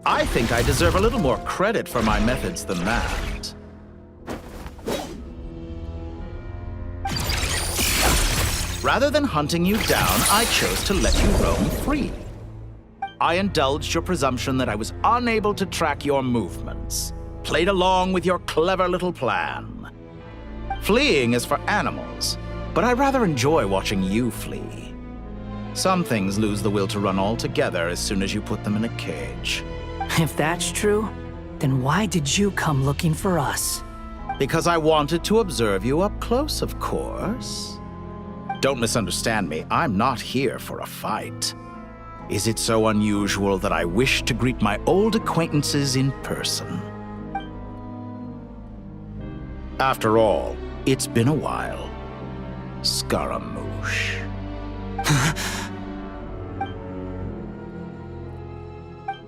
I think I deserve a little more credit for my methods than that. Rather than hunting you down, I chose to let you roam free. I indulged your presumption that I was unable to track your movements, played along with your clever little plan. Fleeing is for animals, but I rather enjoy watching you flee. Some things lose the will to run altogether as soon as you put them in a cage.
If that's true, then why did you come looking for us?
Because I wanted to observe you up close, of course. Don't misunderstand me, I'm not here for a fight. Is it so unusual that I wish to greet my old acquaintances in person? After all, it's been a while. Scaramouche.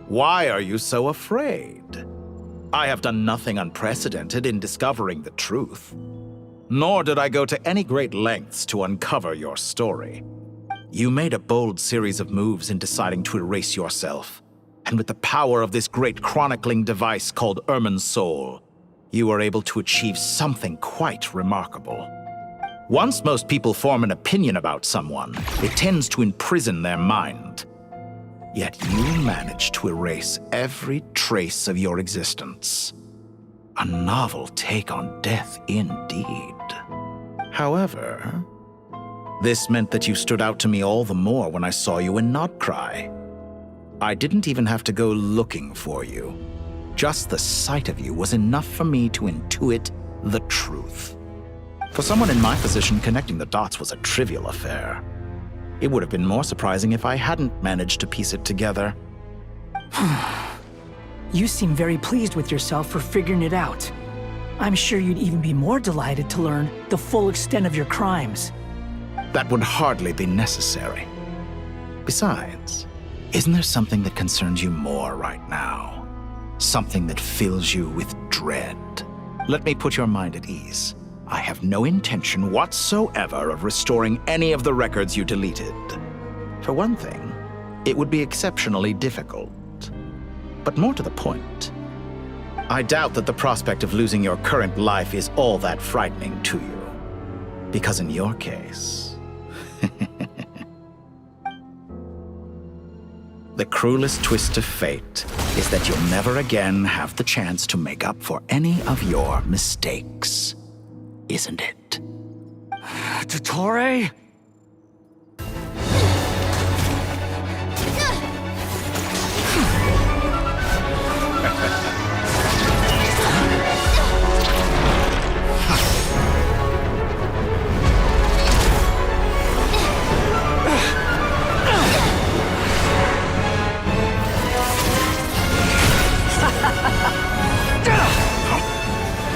Why are you so afraid? I have done nothing unprecedented in discovering the truth. Nor did I go to any great lengths to uncover your story. You made a bold series of moves in deciding to erase yourself. And with the power of this great chronicling device called Irminsul, you were able to achieve something quite remarkable. Once most people form an opinion about someone, it tends to imprison their mind. Yet you managed to erase every trace of your existence. A novel take on death indeed. However, this meant that you stood out to me all the more when I saw you in Nodcry. I didn't even have to go looking for you. Just the sight of you was enough for me to intuit the truth. For someone in my position, connecting the dots was a trivial affair. It would have been more surprising if I hadn't managed to piece it together.
You seem very pleased with yourself for figuring it out. I'm sure you'd even be more delighted to learn the full extent of your crimes.
That would hardly be necessary. Besides, isn't there something that concerns you more right now? Something that fills you with dread? Let me put your mind at ease. I have no intention whatsoever of restoring any of the records you deleted. For one thing, it would be exceptionally difficult. But more to the point, I doubt that the prospect of losing your current life is all that frightening to you. Because in your case, The cruelest twist of fate is that you'll never again have the chance to make up for any of your mistakes. Isn't it?
Dottore?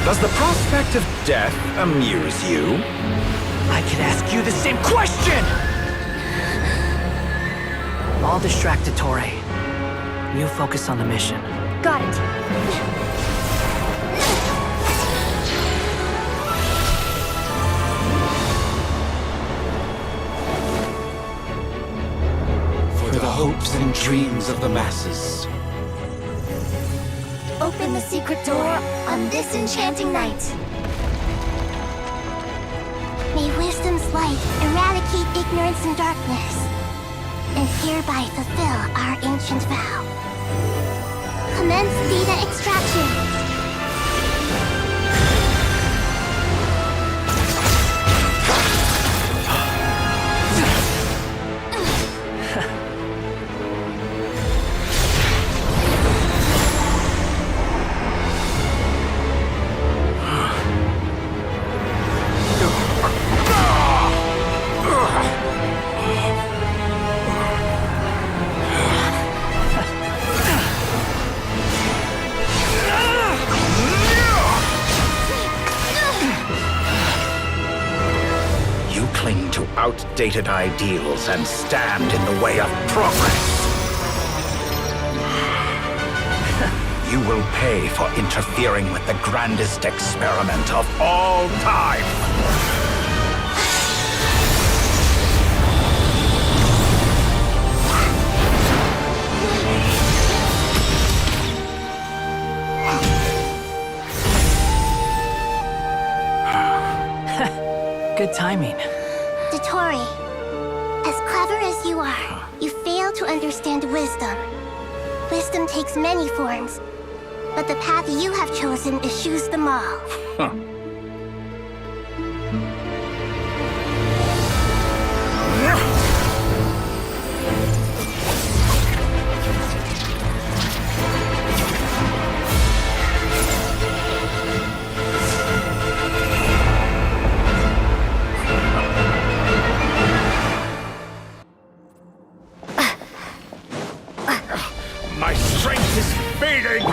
Does the prospect of death amuse you?
I could ask you the same question! I'll distract Dottore. You focus on the mission.
Got it.
For the hopes and dreams of the masses.
Open the secret door on this enchanting night. May wisdom's light eradicate ignorance and darkness, and hereby fulfill our ancient vow. Commence data extraction.
Outdated ideals and stand in the way of progress. You will pay for interfering with the grandest experiment of all time.
Good timing.
Dottore, as clever as you are, you fail to understand wisdom. Wisdom takes many forms, but the path you have chosen eschews them all.
My strength is fading!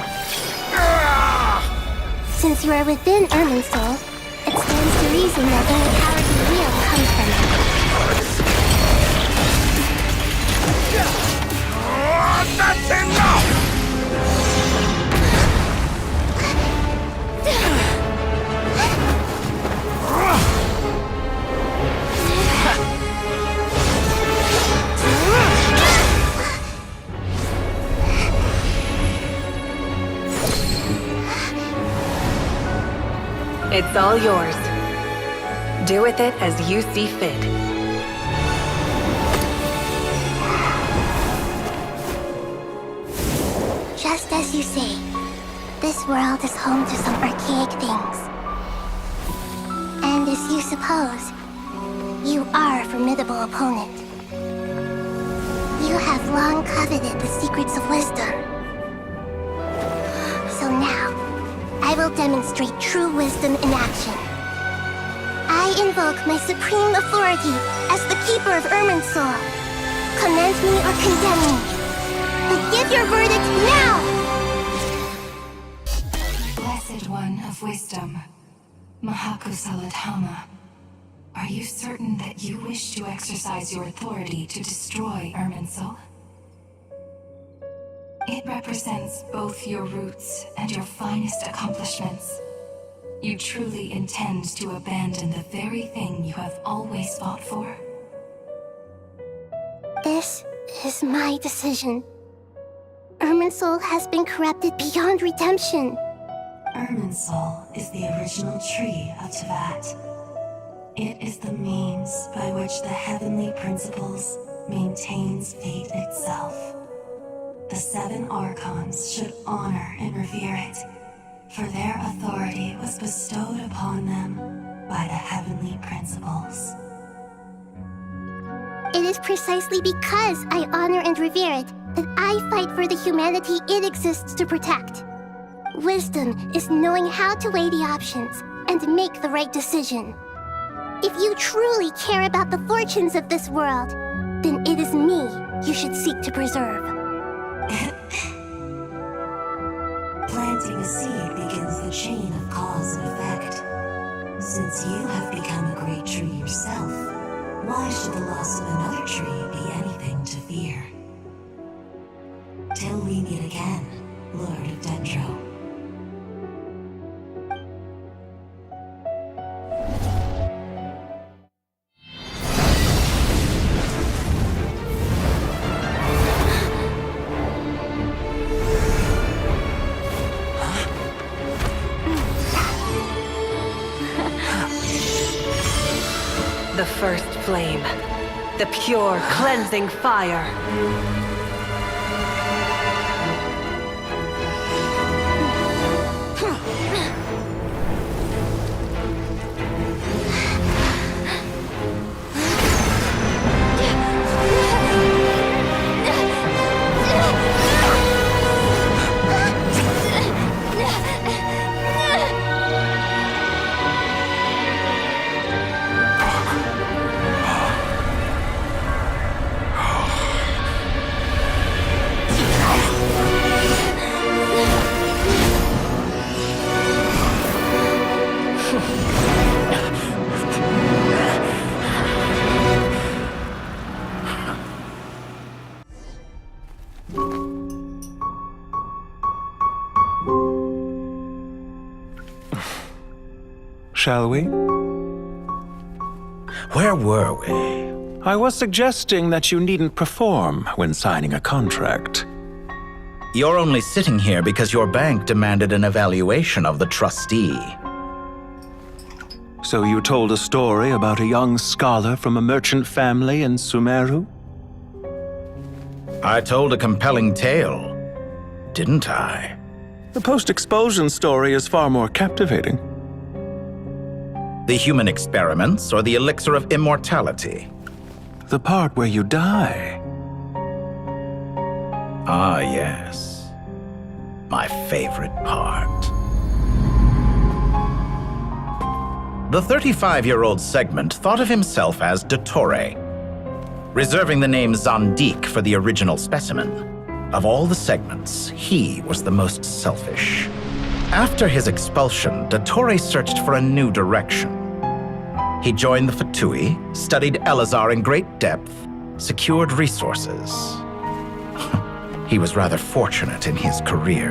Since you are within Irminsul, it stands to reason that any power you wield comes from it.
That's enough!
It's all yours. Do with it as you see fit.
Just as you say, this world is home to some archaic things. And as you suppose, you are a formidable opponent. You have long coveted the secrets of wisdom. So now, I will demonstrate true wisdom in action. I invoke my supreme authority as the keeper of Irminsul. Commend me or condemn me. But give your verdict now!
Blessed One of Wisdom, Mahakusaladhama, are you certain that you wish to exercise your authority to destroy Irminsul? It represents both your roots and your finest accomplishments. You truly intend to abandon the very thing you have always fought for?
This is my decision. Irminsul has been corrupted beyond redemption.
Irminsul is the original tree of Tevat. It is the means by which the heavenly principles maintains fate itself. The 7 Archons should honor and revere it, for their authority was bestowed upon them by the heavenly principles.
It is precisely because I honor and revere it that I fight for the humanity it exists to protect. Wisdom is knowing how to weigh the options and make the right decision. If you truly care about the fortunes of this world, then it is me you should seek to preserve.
Planting a seed begins the chain of cause and effect. Since you have become a great tree yourself, why should the loss of another tree be anything to fear? Till we meet again, Lord of Dendro.
The first flame. The pure, cleansing fire.
Shall we?
Where were we?
I was suggesting that you needn't perform when signing a contract.
You're only sitting here because your bank demanded an evaluation of the trustee.
So you told a story about a young scholar from a merchant family in Sumeru?
I told a compelling tale, didn't I?
The post-expulsion story is far more captivating.
The human experiments or the elixir of immortality?
The part where you die.
Ah, yes. My favorite part. The 35-year-old Segment thought of himself as Dottore, reserving the name Zandik for the original specimen. Of all the Segments, he was the most selfish. After his expulsion, Dottore searched for a new direction. He joined the Fatui, studied Elazar in great depth, secured resources. He was rather fortunate in his career.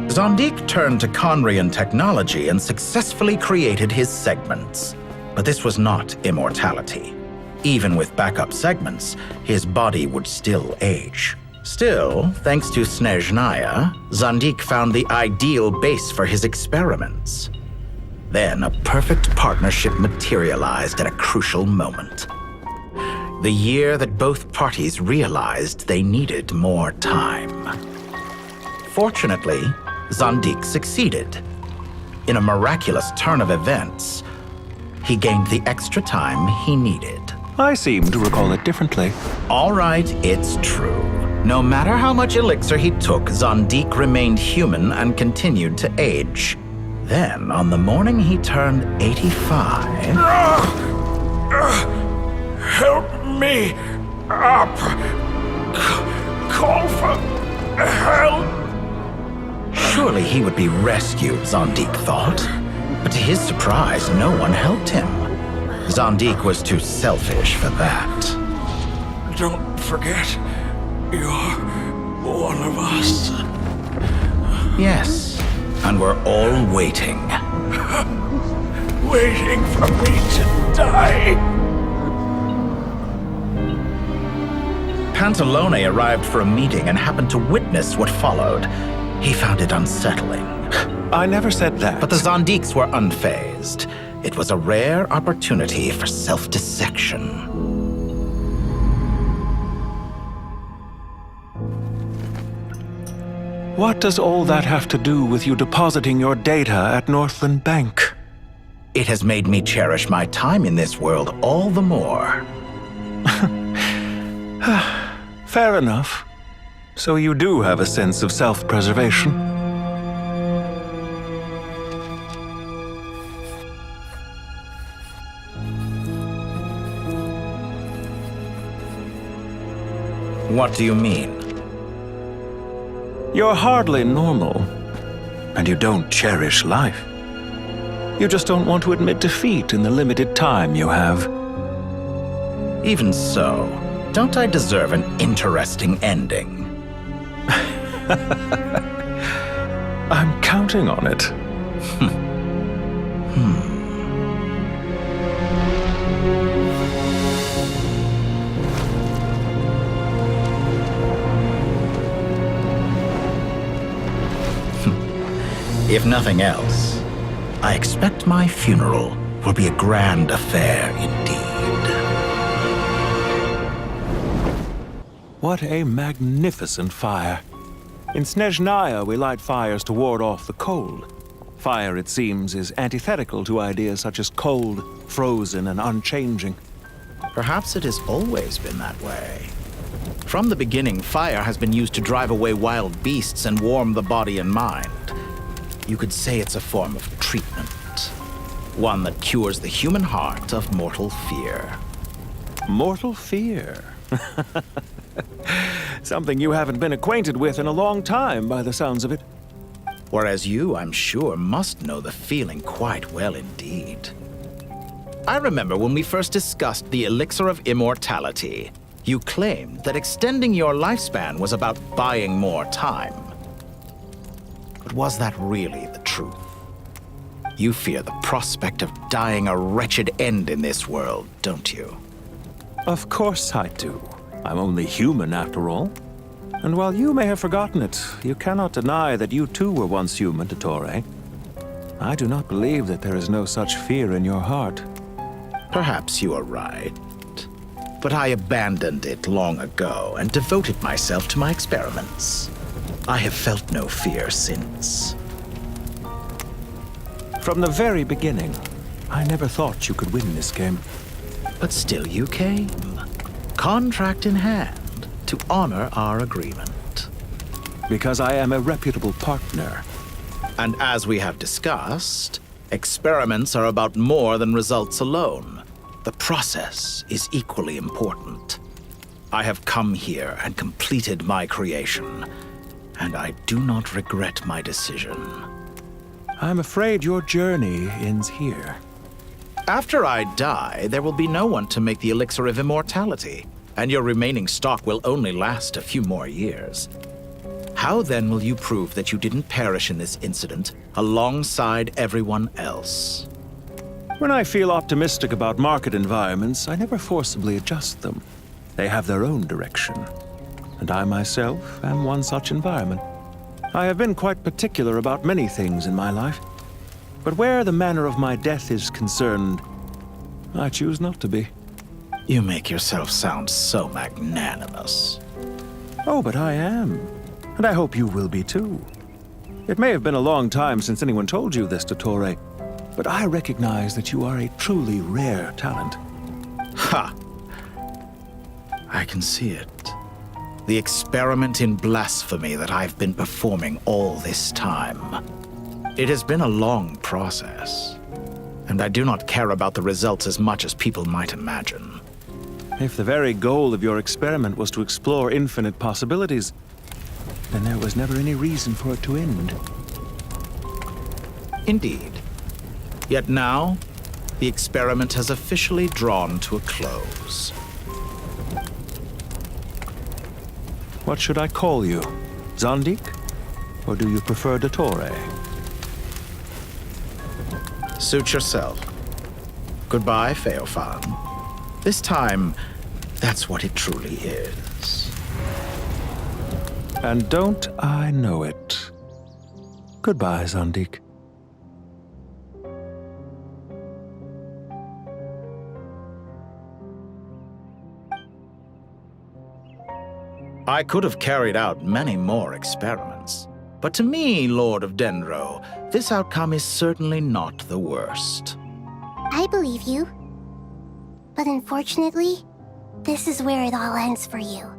Zandik turned to Conrian technology and successfully created his segments. But this was not immortality. Even with backup segments, his body would still age. Still, thanks to Snezhnaya, Zandik found the ideal base for his experiments. Then a perfect partnership materialized at a crucial moment. The year that both parties realized they needed more time. Fortunately, Zandik succeeded. In a miraculous turn of events, he gained the extra time he needed.
I seem to recall it differently.
All right, it's true. No matter how much elixir he took, Zandik remained human and continued to age. Then, on the morning he turned 85...
Help me up! Call for help!
Surely he would be rescued, Zandik thought. But to his surprise, no one helped him. Zandik was too selfish for that.
Don't forget, you're one of us.
Yes, and we're all waiting.
Waiting for me to die.
Pantalone arrived for a meeting and happened to witness what followed. He found it unsettling.
I never said that.
But the Zandiks were unfazed. It was a rare opportunity for self-dissection.
What does all that have to do with you depositing your data at Northland Bank?
It has made me cherish my time in this world all the more.
Fair enough. So you do have a sense of self-preservation.
What do you mean?
You're hardly normal, and you don't cherish life. You just don't want to admit defeat in the limited time you have.
Even so, don't I deserve an interesting ending?
I'm counting on it.
If nothing else, I expect my funeral will be a grand affair indeed.
What a magnificent fire. In Snezhnaya, we light fires to ward off the cold. Fire, it seems, is antithetical to ideas such as cold, frozen, and unchanging.
Perhaps it has always been that way. From the beginning, fire has been used to drive away wild beasts and warm the body and mind. You could say it's a form of treatment. One that cures the human heart of mortal fear.
Mortal fear? Something you haven't been acquainted with in a long time, by the sounds of it.
Whereas you, I'm sure, must know the feeling quite well indeed. I remember when we first discussed the elixir of immortality, you claimed that extending your lifespan was about buying more time. But was that really the truth? You fear the prospect of dying a wretched end in this world, don't you?
Of course I do. I'm only human, after all. And while you may have forgotten it, you cannot deny that you too were once human, Dottore. I do not believe that there is no such fear in your heart.
Perhaps you are right. But I abandoned it long ago and devoted myself to my experiments. I have felt no fear since.
From the very beginning, I never thought you could win this game.
But still you came, contract in hand, to honor our agreement.
Because I am a reputable partner.
And as we have discussed, experiments are about more than results alone. The process is equally important. I have come here and completed my creation, and I do not regret my decision.
I'm afraid your journey ends here.
After I die, there will be no one to make the elixir of immortality, and your remaining stock will only last a few more years. How then will you prove that you didn't perish in this incident alongside everyone else?
When I feel optimistic about market environments, I never forcibly adjust them. They have their own direction. And I myself am one such environment. I have been quite particular about many things in my life. But where the manner of my death is concerned, I choose not to be.
You make yourself sound so magnanimous.
Oh, but I am. And I hope you will be too. It may have been a long time since anyone told you this, Dottore, but I recognize that you are a truly rare talent.
Ha! I can see it. The experiment in blasphemy that I've been performing all this time. It has been a long process, and I do not care about the results as much as people might imagine.
If the very goal of your experiment was to explore infinite possibilities, then there was never any reason for it to end.
Indeed. Yet now, the experiment has officially drawn to a close.
What should I call you? Zandik? Or do you prefer Dottore?
Suit yourself. Goodbye, Feofan. This time, that's what it truly is.
And don't I know it? Goodbye, Zandik.
I could have carried out many more experiments, But to me, Lord of Dendro, this outcome is certainly not the worst.
I believe you. But unfortunately, this is where it all ends for you.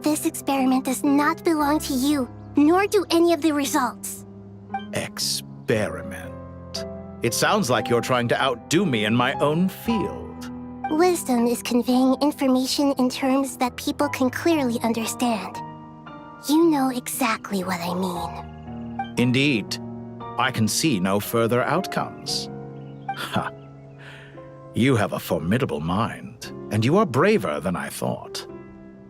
This experiment does not belong to you, nor do any of the results.
Experiment? It sounds like you're trying to outdo me in my own field.
Wisdom is conveying information in terms that people can clearly understand. You know exactly what I mean.
Indeed. I can see no further outcomes. Ha. You have a formidable mind, and you are braver than I thought.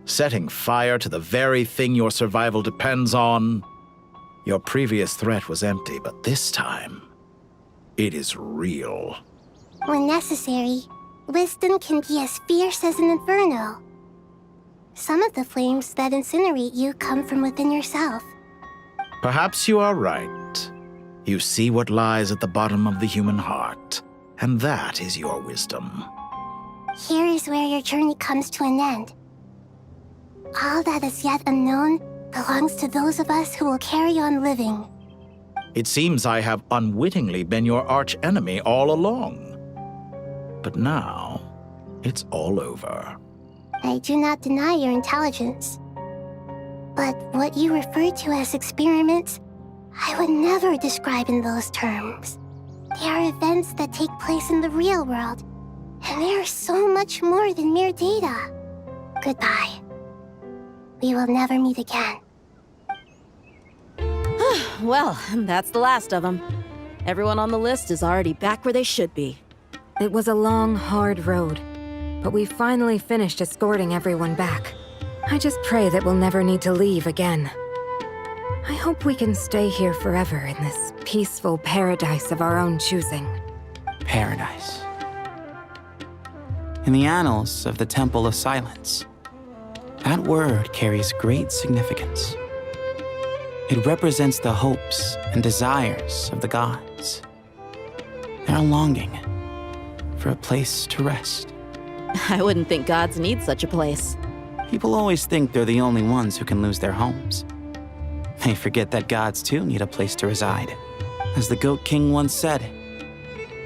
Setting fire to the very thing your survival depends on. Your previous threat was empty, but this time, it is real.
When necessary, wisdom can be as fierce as an inferno. Some of the flames that incinerate you come from within yourself.
Perhaps you are right. You see what lies at the bottom of the human heart, and that is your wisdom.
Here is where your journey comes to an end. All that is yet unknown belongs to those of us who will carry on living.
It seems I have unwittingly been your arch-enemy all along. But now, it's all over.
I do not deny your intelligence. But what you refer to as experiments, I would never describe in those terms. They are events that take place in the real world, and they are so much more than mere data. Goodbye. We will never meet again.
Well, that's the last of them. Everyone on the list is already back where they should be.
It was a long, hard road, but we finally finished escorting everyone back. I just pray that we'll never need to leave again. I hope we can stay here forever in this peaceful paradise of our own choosing.
Paradise. In the annals of the Temple of Silence, that word carries great significance. It represents the hopes and desires of the gods. Their longing for a place to rest.
I wouldn't think gods need such a place.
People always think they're the only ones who can lose their homes. They forget that gods too need a place to reside. As the Goat King once said,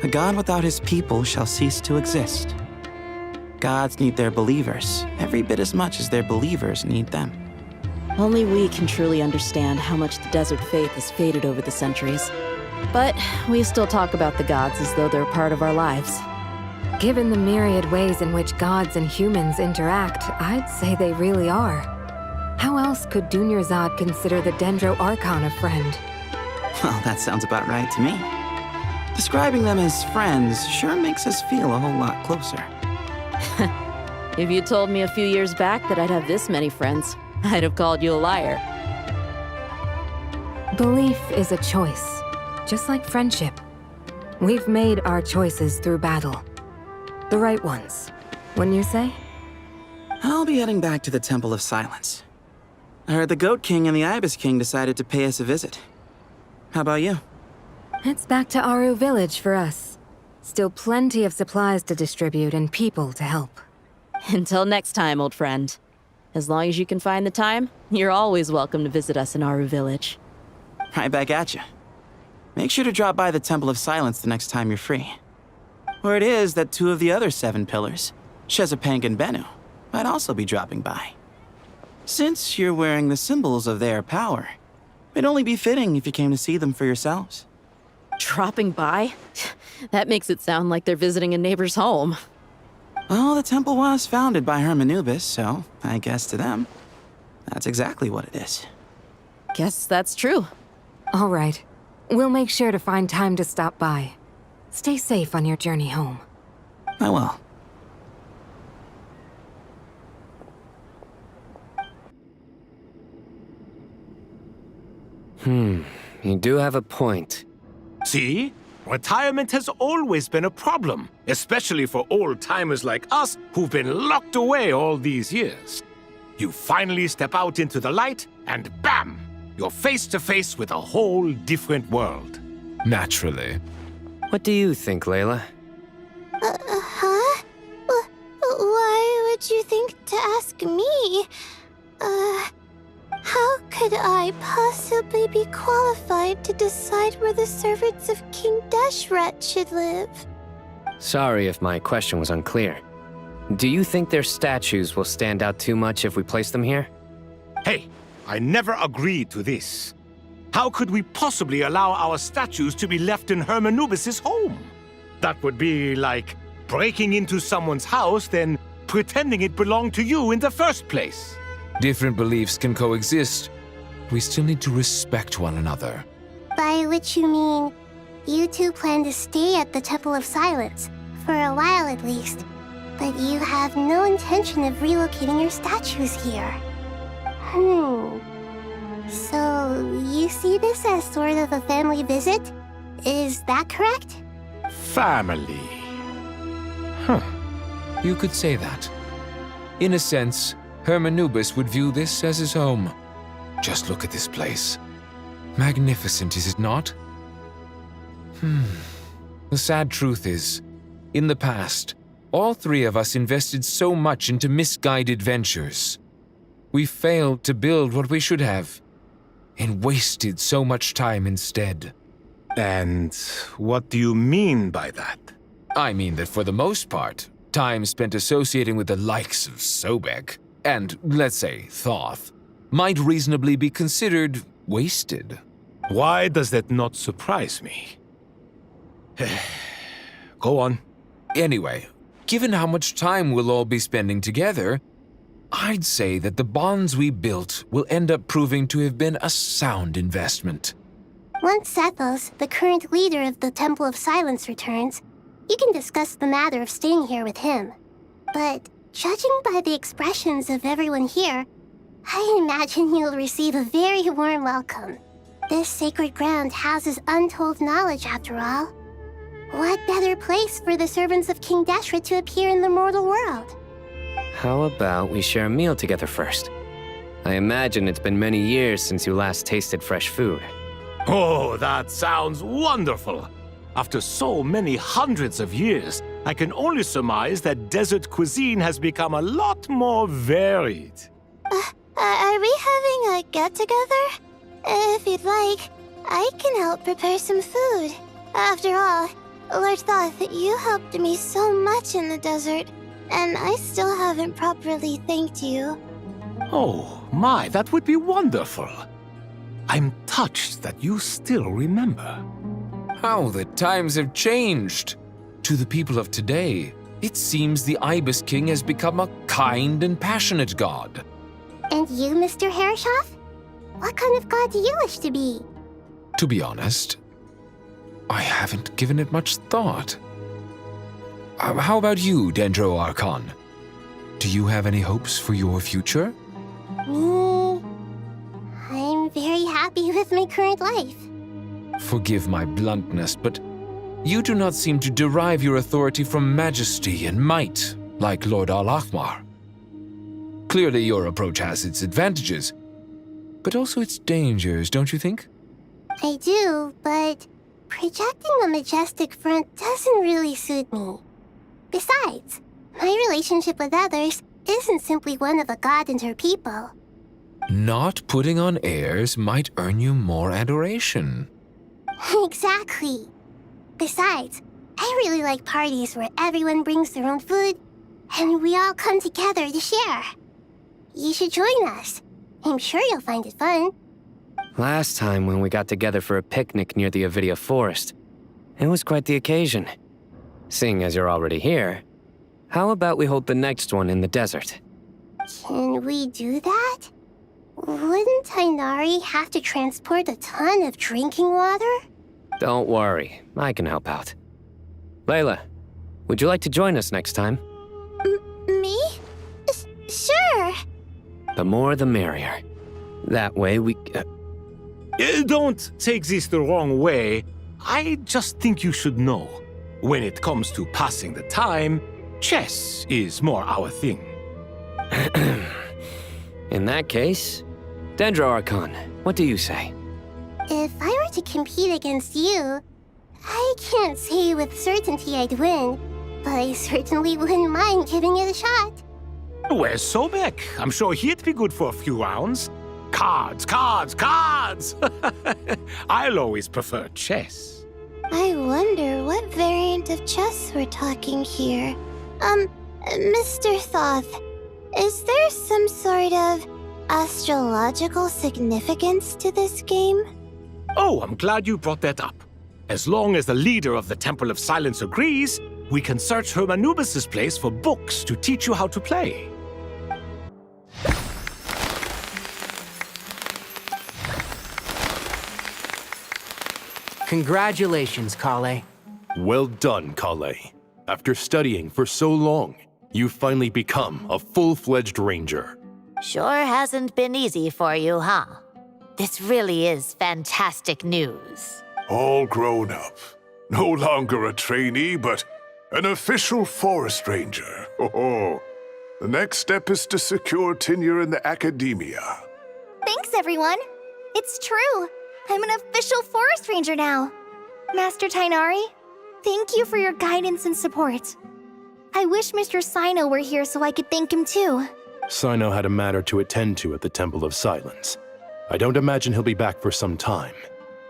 "A god without his people shall cease to exist." Gods need their believers every bit as much as their believers need them.
Only we can truly understand how much the desert faith has faded over the centuries. But we still talk about the gods as though they're part of our lives.
Given the myriad ways in which gods and humans interact, I'd say they really are. How else could Dunyarzad consider the Dendro Archon a friend?
Well, that sounds about right to me. Describing them as friends sure makes us feel a whole lot closer.
If you told me a few years back that I'd have this many friends, I'd have called you a liar.
Belief is a choice, just like friendship. We've made our choices through battle. The right ones, wouldn't you say?
I'll be heading back to the Temple of Silence. I heard the Goat King and the Ibis King decided to pay us a visit. How about you?
It's back to Aru Village for us. Still plenty of supplies to distribute and people to help.
Until next time, old friend. As long as you can find the time, you're always welcome to visit us in Aru Village.
Right back at you. Make sure to drop by the Temple of Silence the next time you're free. Word is that 2 of the other 7 pillars, Shezapang and Bennu, might also be dropping by. Since you're wearing the symbols of their power, it'd only be fitting if you came to see them for yourselves.
Dropping by? That makes it sound like they're visiting a neighbor's home.
Well, the temple was founded by Hermanubis, so I guess to them, that's exactly what it is.
Guess that's true.
All right. We'll make sure to find time to stop by. Stay safe on your journey home.
I will.
You do have a point.
See? Retirement has always been a problem, especially for old-timers like us who've been locked away all these years. You finally step out into the light, and bam! You're face to face with a whole different world.
Naturally. What do you think, Layla?
Huh? Why would you think to ask me? How could could I possibly be qualified to decide where the servants of King Deshret should live?
Sorry if my question was unclear. Do you think their statues will stand out too much if we place them here?
Hey, I never agreed to this. How could we possibly allow our statues to be left in Hermanubis' home? That would be like breaking into someone's house, then pretending it belonged to you in the first place.
Different beliefs can coexist. We still need to respect one another.
By which you mean, you two plan to stay at the Temple of Silence, for a while at least, but you have no intention of relocating your statues here. So, you see this as sort of a family visit? Is that correct?
Family.
You could say that. In a sense, Hermanubis would view this as his home. Just look at this place. Magnificent, is it not? The sad truth is, in the past, all three of us invested so much into misguided ventures. We failed to build what we should have, and wasted so much time instead.
And what do you mean by that?
I mean that for the most part, time spent associating with the likes of Sobek, and, let's say, Thoth, might reasonably be considered wasted.
Why does that not surprise me? Go on.
Anyway, given how much time we'll all be spending together, I'd say that the bonds we built will end up proving to have been a sound investment.
Once Sethos, the current leader of the Temple of Silence, returns, you can discuss the matter of staying here with him. But judging by the expressions of everyone here, I imagine you'll receive a very warm welcome. This sacred ground houses untold knowledge, after all. What better place for the servants of King Deshret to appear in the mortal world?
How about we share a meal together first? I imagine it's been many years since you last tasted fresh food.
Oh, that sounds wonderful! After so many hundreds of years, I can only surmise that desert cuisine has become a lot more varied.
Are we having a get-together? If you'd like, I can help prepare some food. After all, Lord Thoth, you helped me so much in the desert, and I still haven't properly thanked you.
Oh, my, that would be wonderful. I'm touched that you still remember.
How the times have changed! To the people of today, it seems the Ibis King has become a kind and passionate god.
And you, Mr. Herreshoff? What kind of god do you wish to be?
To be honest, I haven't given it much thought. How about you, Dendro Archon? Do you have any hopes for your future?
Me? I'm very happy with my current life.
Forgive my bluntness, but you do not seem to derive your authority from majesty and might, like Lord Al-Ahmar. Clearly your approach has its advantages, but also its dangers, don't you think?
I do, but projecting a majestic front doesn't really suit me. Besides, my relationship with others isn't simply one of a god and her people.
Not putting on airs might earn you more adoration.
Exactly. Besides, I really like parties where everyone brings their own food, and we all come together to share. You should join us. I'm sure you'll find it fun.
Last time when we got together for a picnic near the Avidia Forest, it was quite the occasion. Seeing as you're already here, how about we hold the next one in the desert?
Can we do that? Wouldn't Tainari have to transport a ton of drinking water?
Don't worry, I can help out. Layla, would you like to join us next time?
Me? Sure.
The more the merrier. That way we...
Don't take this the wrong way. I just think you should know. When it comes to passing the time, chess is more our thing.
In that case, Dendro Archon, what do you say?
If I were to compete against you, I can't say with certainty I'd win, but I certainly wouldn't mind giving it a shot.
Where's Sobek? I'm sure he'd be good for a few rounds. Cards, cards, cards! I'll always prefer chess.
I wonder what variant of chess we're talking here. Mr. Thoth, is there some sort of astrological significance to this game?
Oh, I'm glad you brought that up. As long as the leader of the Temple of Silence agrees, we can search Hermanubis' place for books to teach you how to play.
Congratulations, Kale.
Well done, Kale. After studying for so long, you've finally become a full-fledged ranger.
Sure hasn't been easy for you, huh? This really is fantastic news.
All grown up. No longer a trainee, but an official forest ranger. Oh, the next step is to secure tenure in the academia.
Thanks, everyone. It's true. I'm an official forest ranger now. Master Tainari, thank you for your guidance and support. I wish Mr. Sino were here so I could thank him too.
Sino had a matter to attend to at the Temple of Silence. I don't imagine he'll be back for some time.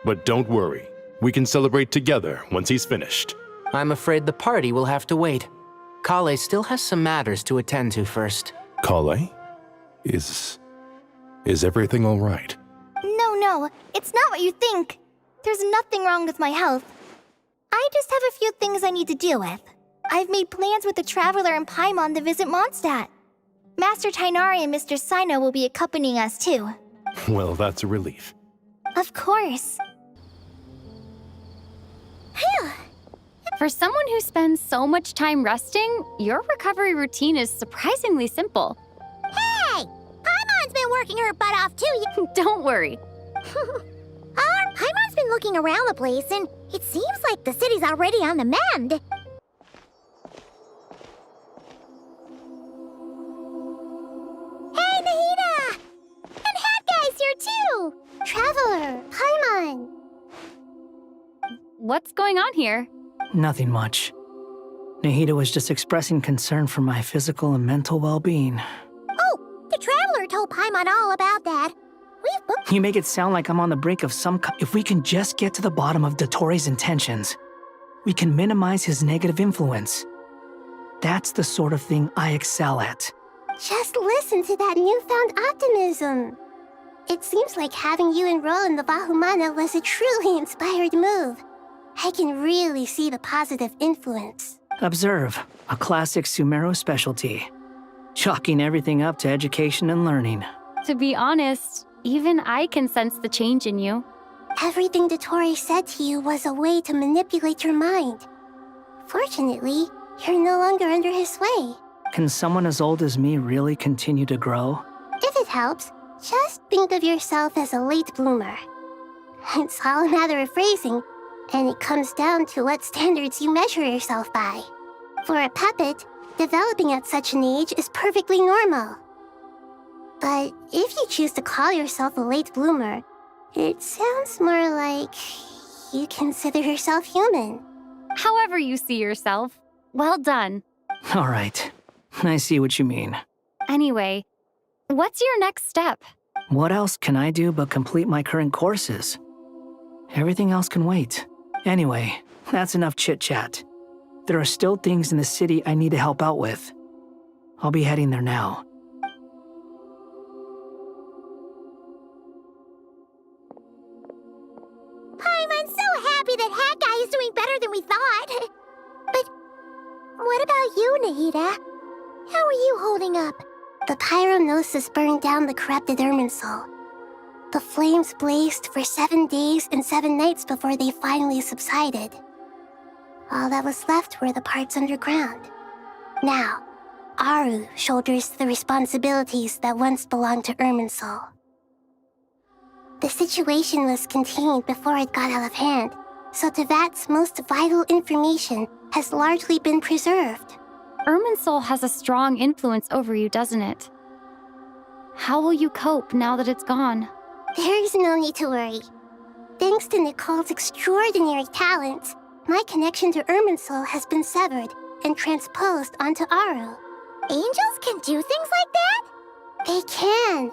But don't worry, we can celebrate together once he's finished.
I'm afraid the party will have to wait. Kale still has some matters to attend to first.
Kale? Is everything all right?
No, it's not what you think. There's nothing wrong with my health. I just have a few things I need to deal with. I've made plans with the Traveler and Paimon to visit Mondstadt. Master Tainari and Mr. Sino will be accompanying us too.
Well, that's a relief.
Of course.
For someone who spends so much time resting, your recovery routine is surprisingly simple.
Hey! Paimon's been working her butt off too.
Don't worry.
Paimon's been looking around the place, and it seems like the city's already on the mend. Hey, Nahida! And Hat Guy's here too! Traveler, Paimon.
What's going on here?
Nothing much. Nahida was just expressing concern for my physical and mental well-being.
Oh, the Traveler told Paimon all about that. We've booked—
You make it sound like I'm on the brink of some If we can just get to the bottom of Dottoro's intentions, we can minimize his negative influence. That's the sort of thing I excel at.
Just listen to that newfound optimism. It seems like having you enroll in the Bahumana was a truly inspired move. I can really see the positive influence.
Observe, a classic Sumero specialty. Chalking everything up to education and learning.
To be honest, even I can sense the change in you.
Everything Dottore said to you was a way to manipulate your mind. Fortunately, you're no longer under his sway.
Can someone as old as me really continue to grow?
If it helps, just think of yourself as a late bloomer. It's all a matter of phrasing, and it comes down to what standards you measure yourself by. For a puppet, developing at such an age is perfectly normal. But if you choose to call yourself a late bloomer, it sounds more like you consider yourself human.
However you see yourself, well done.
All right, I see what you mean.
Anyway, what's your next step?
What else can I do but complete my current courses? Everything else can wait. Anyway, that's enough chit-chat. There are still things in the city I need to help out with. I'll be heading there now.
I'm so happy that Hat Guy is doing better than we thought. But what about you, Nahida? How are you holding up? The pyronosis burned down the corrupted Irminsul. The flames blazed for 7 days and 7 nights before they finally subsided. All that was left were the parts underground. Now, Aru shoulders the responsibilities that once belonged to Irminsul. The situation was contained before it got out of hand, so Tevat's most vital information has largely been preserved.
Irminsul has a strong influence over you, doesn't it? How will you cope now that it's gone?
There is no need to worry. Thanks to Nicole's extraordinary talents, my connection to Irminsul has been severed and transposed onto Aru. Angels can do things like that? They can.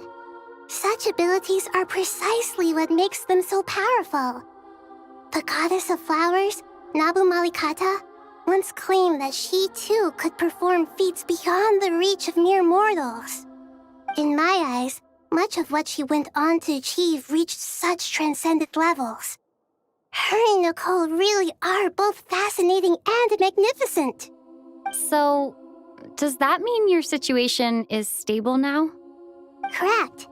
Such abilities are precisely what makes them so powerful. The goddess of flowers, Nabu Malikata, once claimed that she too could perform feats beyond the reach of mere mortals. In my eyes, much of what she went on to achieve reached such transcendent levels. Her and Nicole really are both fascinating and magnificent.
So, does that mean your situation is stable now?
Correct.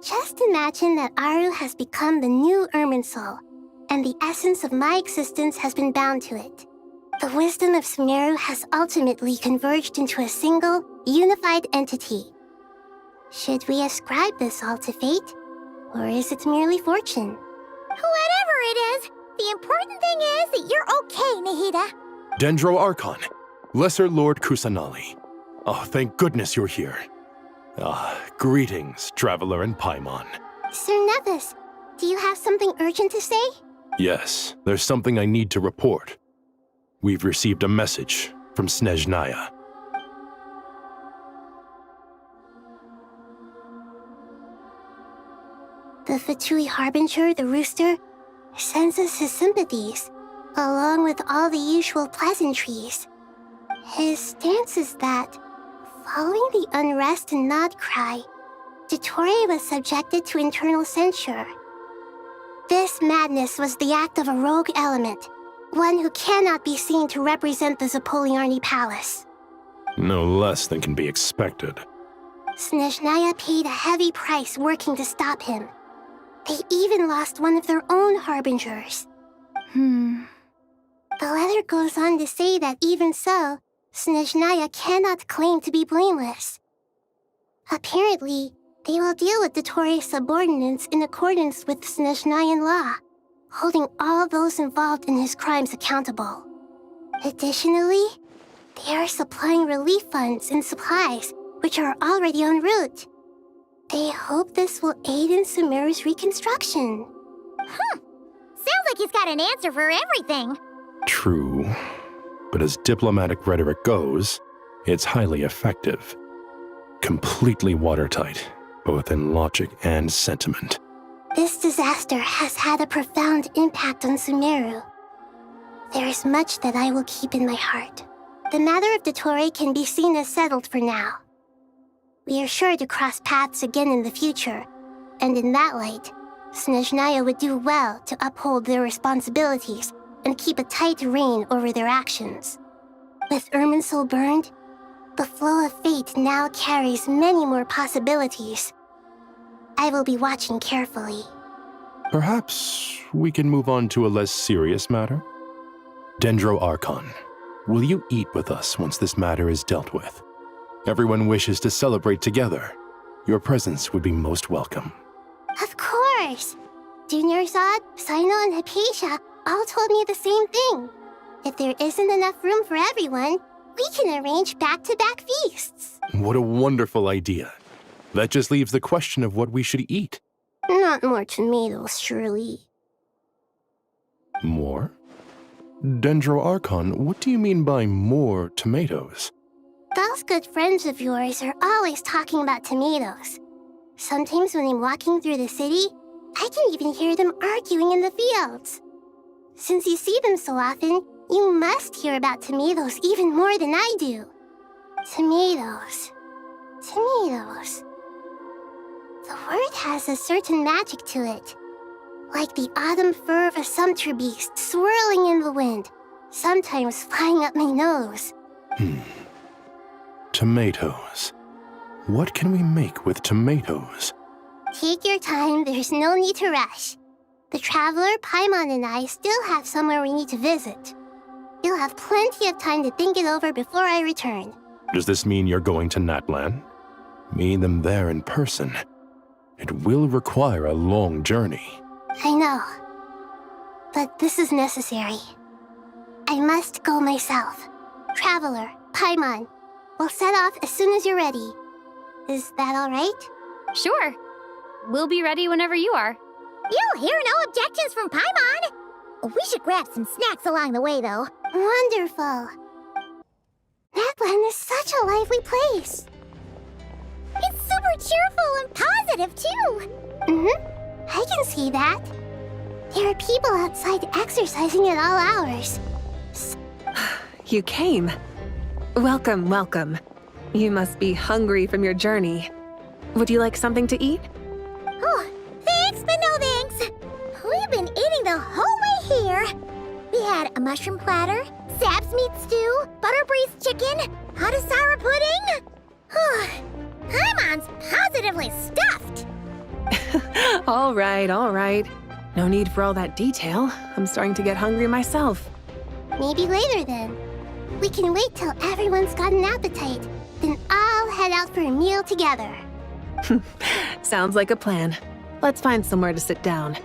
Just imagine that Aru has become the new Irminsul, and the essence of my existence has been bound to it. The wisdom of Sumeru has ultimately converged into a single, unified entity. Should we ascribe this all to fate, or is it merely fortune?
Whatever it is, the important thing is that you're okay, Nahida.
Dendro Archon, Lesser Lord Kusanali. Oh, thank goodness you're here. Greetings, Traveler and Paimon.
Sir Nevis, do you have something urgent to say?
Yes, there's something I need to report. We've received a message from Snezhnaya.
The Fatui Harbinger, the Rooster, sends us his sympathies, along with all the usual pleasantries. His stance is that, following the unrest and Nod Cry, Dottore was subjected to internal censure. This madness was the act of a rogue element, one who cannot be seen to represent the Zapoliarni Palace.
No less than can be expected.
Snezhnaya paid a heavy price working to stop him. They even lost one of their own harbingers. The letter goes on to say that even so, Snezhnaya cannot claim to be blameless. Apparently, they will deal with Dottore's subordinates in accordance with Snezhnayan law, holding all those involved in his crimes accountable. Additionally, they are supplying relief funds and supplies, which are already en route. They hope this will aid in Sumeru's reconstruction.
Sounds like he's got an answer for everything.
True. But as diplomatic rhetoric goes, it's highly effective. Completely watertight, both in logic and sentiment.
This disaster has had a profound impact on Sumeru. There is much that I will keep in my heart. The matter of Dottore can be seen as settled for now. We are sure to cross paths again in the future, and in that light, Snezhnaya would do well to uphold their responsibilities and keep a tight rein over their actions. With Irminsul burned, the flow of fate now carries many more possibilities. I will be watching carefully.
Perhaps we can move on to a less serious matter? Dendro Archon, will you eat with us once this matter is dealt with? Everyone wishes to celebrate together. Your presence would be most welcome.
Of course! Junior Zod, Sino, and Hypatia all told me the same thing. If there isn't enough room for everyone, we can arrange back-to-back feasts.
What a wonderful idea. That just leaves the question of what we should eat.
Not more tomatoes, surely.
More? Dendro Archon, what do you mean by more tomatoes?
Those good friends of yours are always talking about tomatoes. Sometimes when I'm walking through the city, I can even hear them arguing in the fields. Since you see them so often, you must hear about tomatoes even more than I do. Tomatoes. Tomatoes. The word has a certain magic to it. Like the autumn fur of a sumpter beast swirling in the wind, sometimes flying up my nose.
Tomatoes. What can we make with tomatoes?
Take your time, there's no need to rush. The Traveler, Paimon, and I still have somewhere we need to visit. You'll have plenty of time to think it over before I return.
Does this mean you're going to Natlan? Meet them there in person. It will require a long journey.
I know. But this is necessary. I must go myself. Traveler, Paimon, we'll set off as soon as you're ready. Is that all right?
Sure. We'll be ready whenever you are.
You'll hear no objections from Paimon. We should grab some snacks along the way, though.
Wonderful. Natlan is such a lively place.
It's super cheerful and positive, too. I can see that. There are people outside exercising at all hours.
You came. Welcome, welcome. You must be hungry from your journey. Would you like something to eat?
Oh, thanks, but no thanks. We've been eating the whole way here. We had a mushroom platter, Sap's meat stew, butter braised chicken, hot sour pudding. Paimon's positively stuffed.
All right. No need for all that detail. I'm starting to get hungry myself.
Maybe later then. We can wait till everyone's got an appetite, then I'll head out for a meal together.
Sounds like a plan. Let's find somewhere to sit down.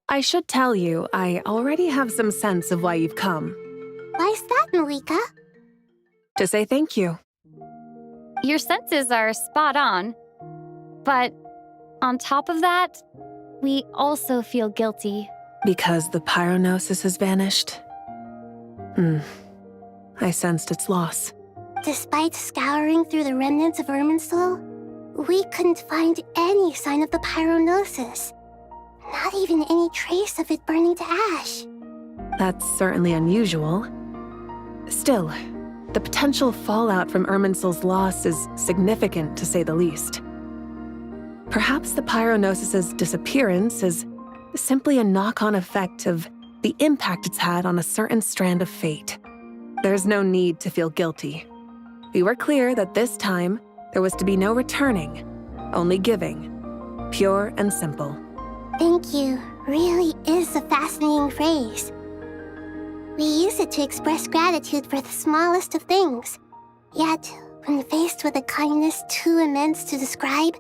I should tell you, I already have some sense of why you've come.
Why's that, Malika?
To say thank you.
Your senses are spot on. But on top of that, we also feel guilty.
Because the pyronosis has vanished? I sensed its loss.
Despite scouring through the remnants of Irminsul, we couldn't find any sign of the pyronosis. Not even any trace of it burning to ash.
That's certainly unusual. Still, the potential fallout from Irminsul's loss is significant, to say the least. Perhaps the pyronosis's disappearance is simply a knock-on effect of the impact it's had on a certain strand of fate. There's no need to feel guilty. We were clear that this time, there was to be no returning, only giving. Pure and simple.
Thank you really is a fascinating phrase. We use it to express gratitude for the smallest of things. Yet, when faced with a kindness too immense to describe,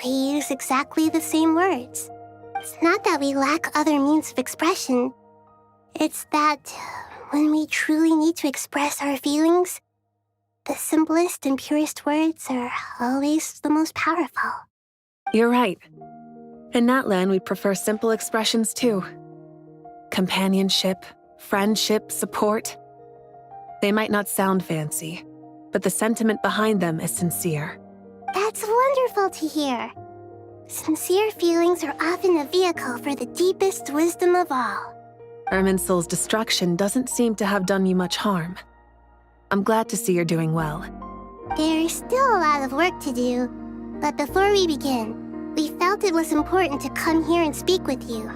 we use exactly the same words. It's not that we lack other means of expression. It's that when we truly need to express our feelings, the simplest and purest words are always the most powerful.
You're right. In Natlan, we prefer simple expressions too. Companionship, friendship, support. They might not sound fancy, but the sentiment behind them is sincere.
That's wonderful to hear. Sincere feelings are often a vehicle for the deepest wisdom of all.
Irminsul's destruction doesn't seem to have done you much harm. I'm glad to see you're doing well.
There's still a lot of work to do, but before we begin, we felt it was important to come here and speak with you.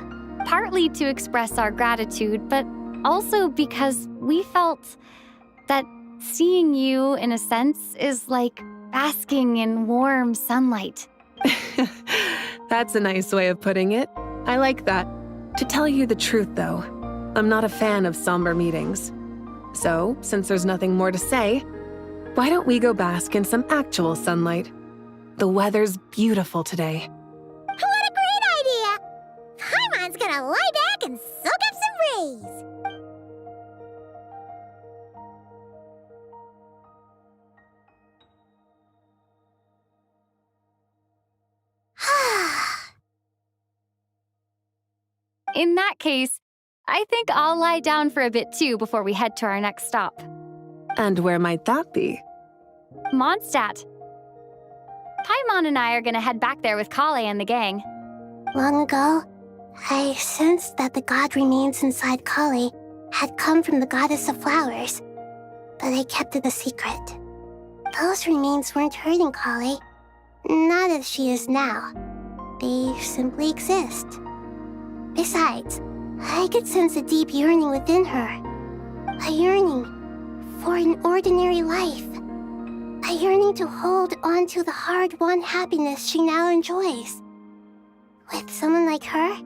Partly to express our gratitude, but also because we felt that seeing you, in a sense, is like basking in warm sunlight.
That's a nice way of putting it. I like that. To tell you the truth, though, I'm not a fan of somber meetings. So, since there's nothing more to say, why don't we go bask in some actual sunlight? The weather's beautiful today.
What a great idea! Paimon's gonna lie back and soak up some rays.
In that case, I think I'll lie down for a bit too before we head to our next stop.
And where might that be?
Mondstadt. Paimon and I are gonna head back there with Kale and the gang.
Long ago, I sensed that the god remains inside Kale had come from the goddess of flowers, but I kept it a secret. Those remains weren't hurting Kale, not as she is now. They simply exist. Besides, I could sense a deep yearning within her. A yearning for an ordinary life. A yearning to hold on to the hard-won happiness she now enjoys. With someone like her,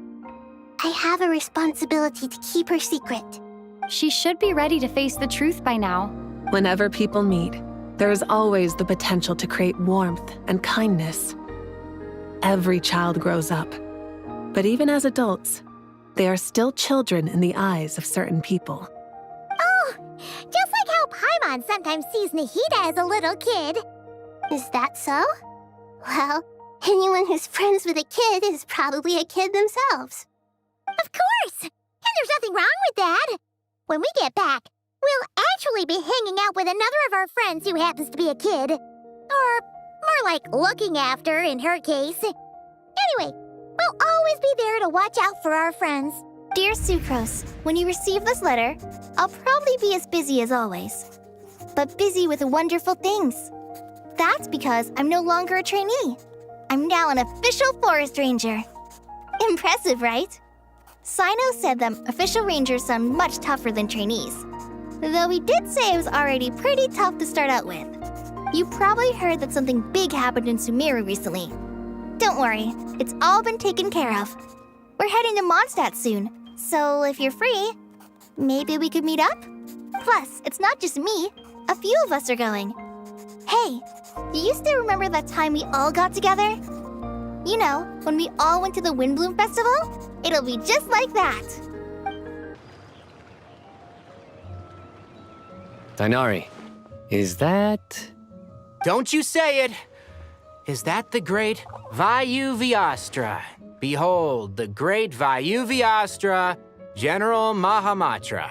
I have a responsibility to keep her secret.
She should be ready to face the truth by now.
Whenever people meet, there is always the potential to create warmth and kindness. Every child grows up. But even as adults, they are still children in the eyes of certain people.
Oh, just like how Paimon sometimes sees Nahida as a little kid. Is that so? Well, anyone who's friends with a kid is probably a kid themselves. Of course! And there's nothing wrong with that. When we get back, we'll actually be hanging out with another of our friends who happens to be a kid. Or
More like looking after in her case. Anyway, we'll always be there to watch out for our friends.
Dear Sucrose, when you receive this letter, I'll probably be as busy as always. But busy with wonderful things. That's because I'm no longer a trainee. I'm now an official forest ranger. Impressive, right? Sino said that official rangers sound much tougher than trainees. Though he did say it was already pretty tough to start out with. You probably heard that something big happened in Sumeru recently. Don't worry, it's all been taken care of. We're heading to Mondstadt soon, so if you're free, maybe we could meet up? Plus, it's not just me. A few of us are going. Hey, do you still remember that time we all got together? You know, when we all went to the Windbloom Festival? It'll be just like that.
Dainari, is that...
Don't you say it! Is that the great Vayu Vyastra? Behold, the great Vayu Vyastra, General Mahamatra.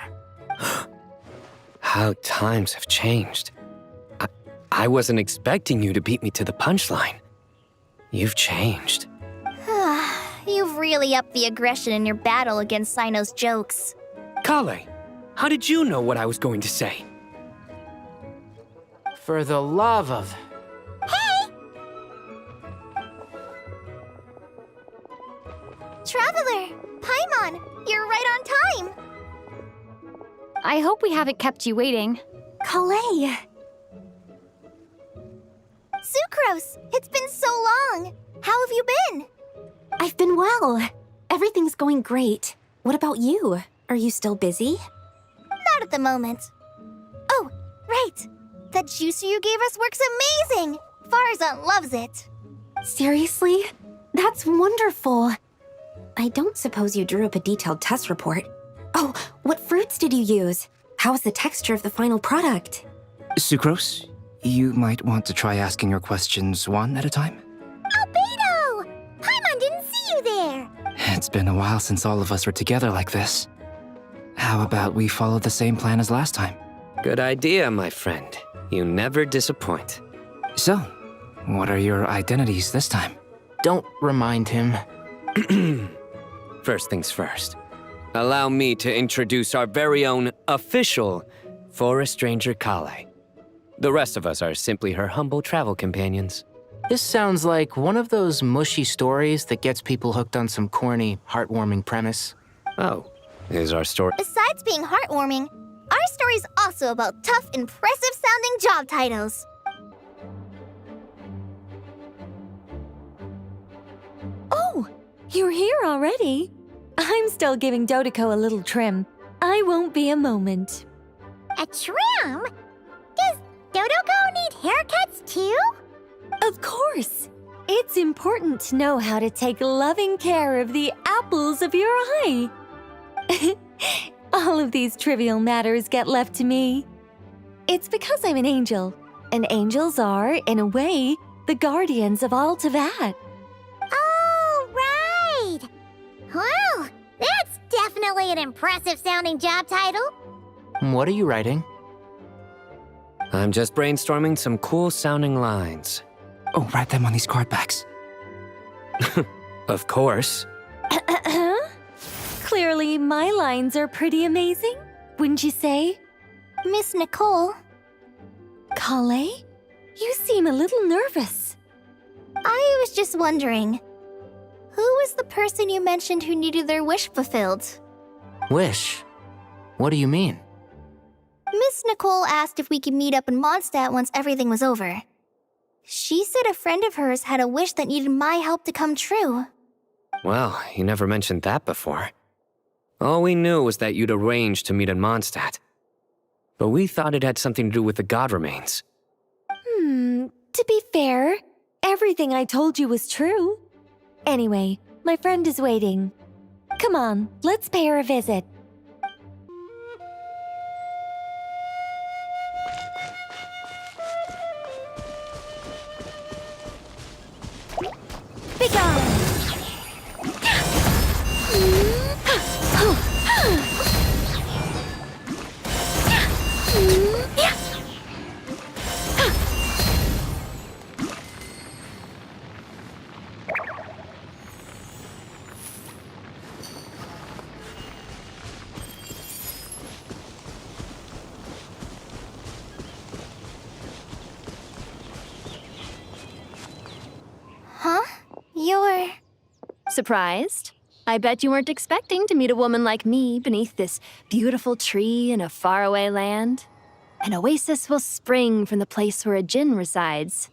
How times have changed. I wasn't expecting you to beat me to the punchline. You've changed.
You've really upped the aggression in your battle against Sino's jokes.
Kale, how did you know what I was going to say?
For the love of...
Hey! Traveler! Paimon! You're right on time!
I hope we haven't kept you waiting.
Kalei! Sucrose! It's been so long! How have you been?
I've been well. Everything's going great. What about you? Are you still busy?
Not at the moment. Oh, right! That juicer you gave us works amazing! Farzan loves it!
Seriously? That's wonderful. I don't suppose you drew up a detailed test report. Oh, what fruits did you use? How was the texture of the final product?
Sucrose, you might want to try asking your questions one at a time.
Albedo! Paimon didn't see you there!
It's been a while since all of us were together like this. How about we follow the same plan as last time?
Good idea, my friend. You never disappoint.
So, what are your identities this time?
Don't remind him.
First things first. Allow me to introduce our very own official Forest Ranger Kale. The rest of us are simply her humble travel companions.
This sounds like one of those mushy stories that gets people hooked on some corny, heartwarming premise.
Oh, is our story...
Besides being heartwarming, our story's also about tough, impressive-sounding job titles.
Oh, you're here already? I'm still giving Dodeko a little trim. I won't be a moment.
A trim? Does Dodoko need haircuts too?
Of course. It's important to know how to take loving care of the apples of your eye. All of these trivial matters get left to me. It's because I'm an angel, and angels are, in a way, the guardians of all Teyvat.
Oh, right! Well, that's definitely an impressive-sounding job title.
What are you writing?
I'm just brainstorming some cool-sounding lines.
Oh, write them on these card backs.
Of course.
Clearly, my lines are pretty amazing, wouldn't you say?
Miss Nicole?
Kale? You seem a little nervous.
I was just wondering, who was the person you mentioned who needed their wish fulfilled?
Wish? What do you mean?
Miss Nicole asked if we could meet up in Mondstadt once everything was over. She said a friend of hers had a wish that needed my help to come true.
Well, you never mentioned that before. All we knew was that you'd arranged to meet in Mondstadt. But we thought it had something to do with the god remains.
To be fair, everything I told you was true. Anyway, my friend is waiting. Come on, let's pay her a visit. Begone!
Surprised? I bet you weren't expecting to meet a woman like me beneath this beautiful tree in a faraway land. An oasis will spring from the place where a djinn resides.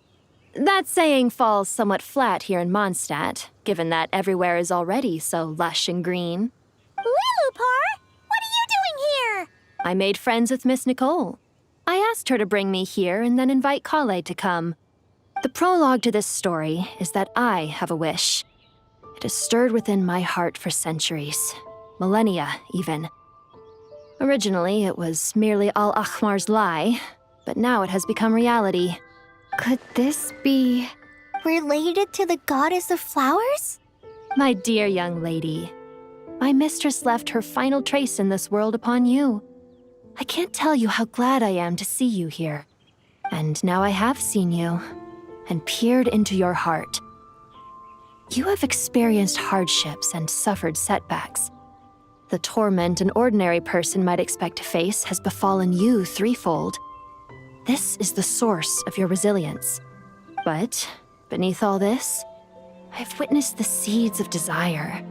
That saying falls somewhat flat here in Mondstadt, given that everywhere is already so lush and green.
Lilupar, what are you doing here?
I made friends with Miss Nicole. I asked her to bring me here and then invite Kale to come. The prologue to this story is that I have a wish. It has stirred within my heart for centuries, millennia even. Originally, it was merely Al-Ahmar's lie, but now it has become reality.
Could this be
related to the goddess of flowers?
My dear young lady, my mistress left her final trace in this world upon you. I can't tell you how glad I am to see you here. And now I have seen you, and peered into your heart. You have experienced hardships and suffered setbacks. The torment an ordinary person might expect to face has befallen you threefold. This is the source of your resilience. But beneath all this, I've witnessed the seeds of desire.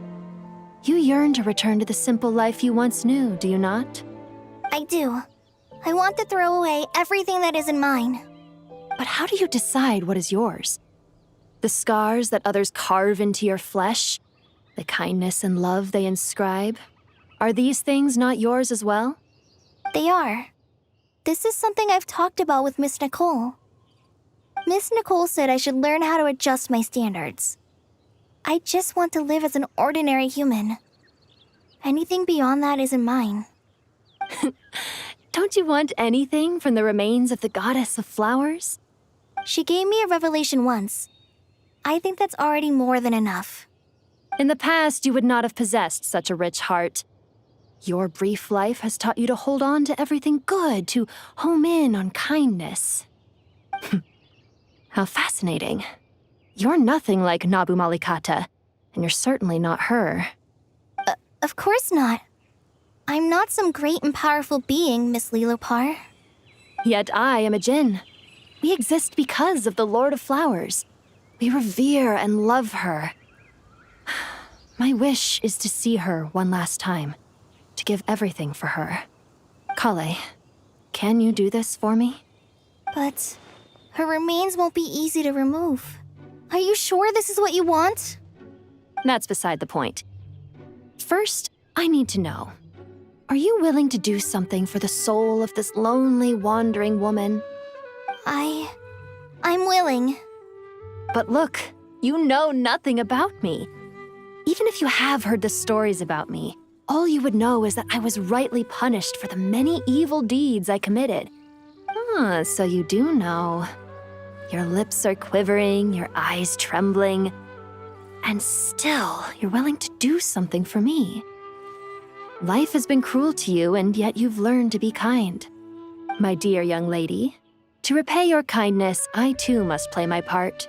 You yearn to return to the simple life you once knew, do you not?
I do. I want to throw away everything that isn't mine.
But how do you decide what is yours? The scars that others carve into your flesh? The kindness and love they inscribe? Are these things not yours as well?
They are. This is something I've talked about with Miss Nicole. Miss Nicole said I should learn how to adjust my standards. I just want to live as an ordinary human. Anything beyond that isn't mine.
Don't you want anything from the remains of the goddess of flowers?
She gave me a revelation once. I think that's already more than enough.
In the past, you would not have possessed such a rich heart. Your brief life has taught you to hold on to everything good, to home in on kindness. How fascinating. You're nothing like Nabu Malikata, and you're certainly not her.
Of course not. I'm not some great and powerful being, Miss Lilupar.
Yet I am a djinn. We exist because of the Lord of Flowers. We revere and love her. My wish is to see her one last time, to give everything for her. Kale, can you do this for me?
But her remains won't be easy to remove. Are you sure this is what you want?
That's beside the point. First, I need to know. Are you willing to do something for the soul of this lonely, wandering woman?
I'm willing.
But look, you know nothing about me. Even if you have heard the stories about me, all you would know is that I was rightly punished for the many evil deeds I committed. Ah, so you do know. Your lips are quivering, your eyes trembling, and still you're willing to do something for me. Life has been cruel to you, and yet you've learned to be kind. My dear young lady, to repay your kindness, I too must play my part.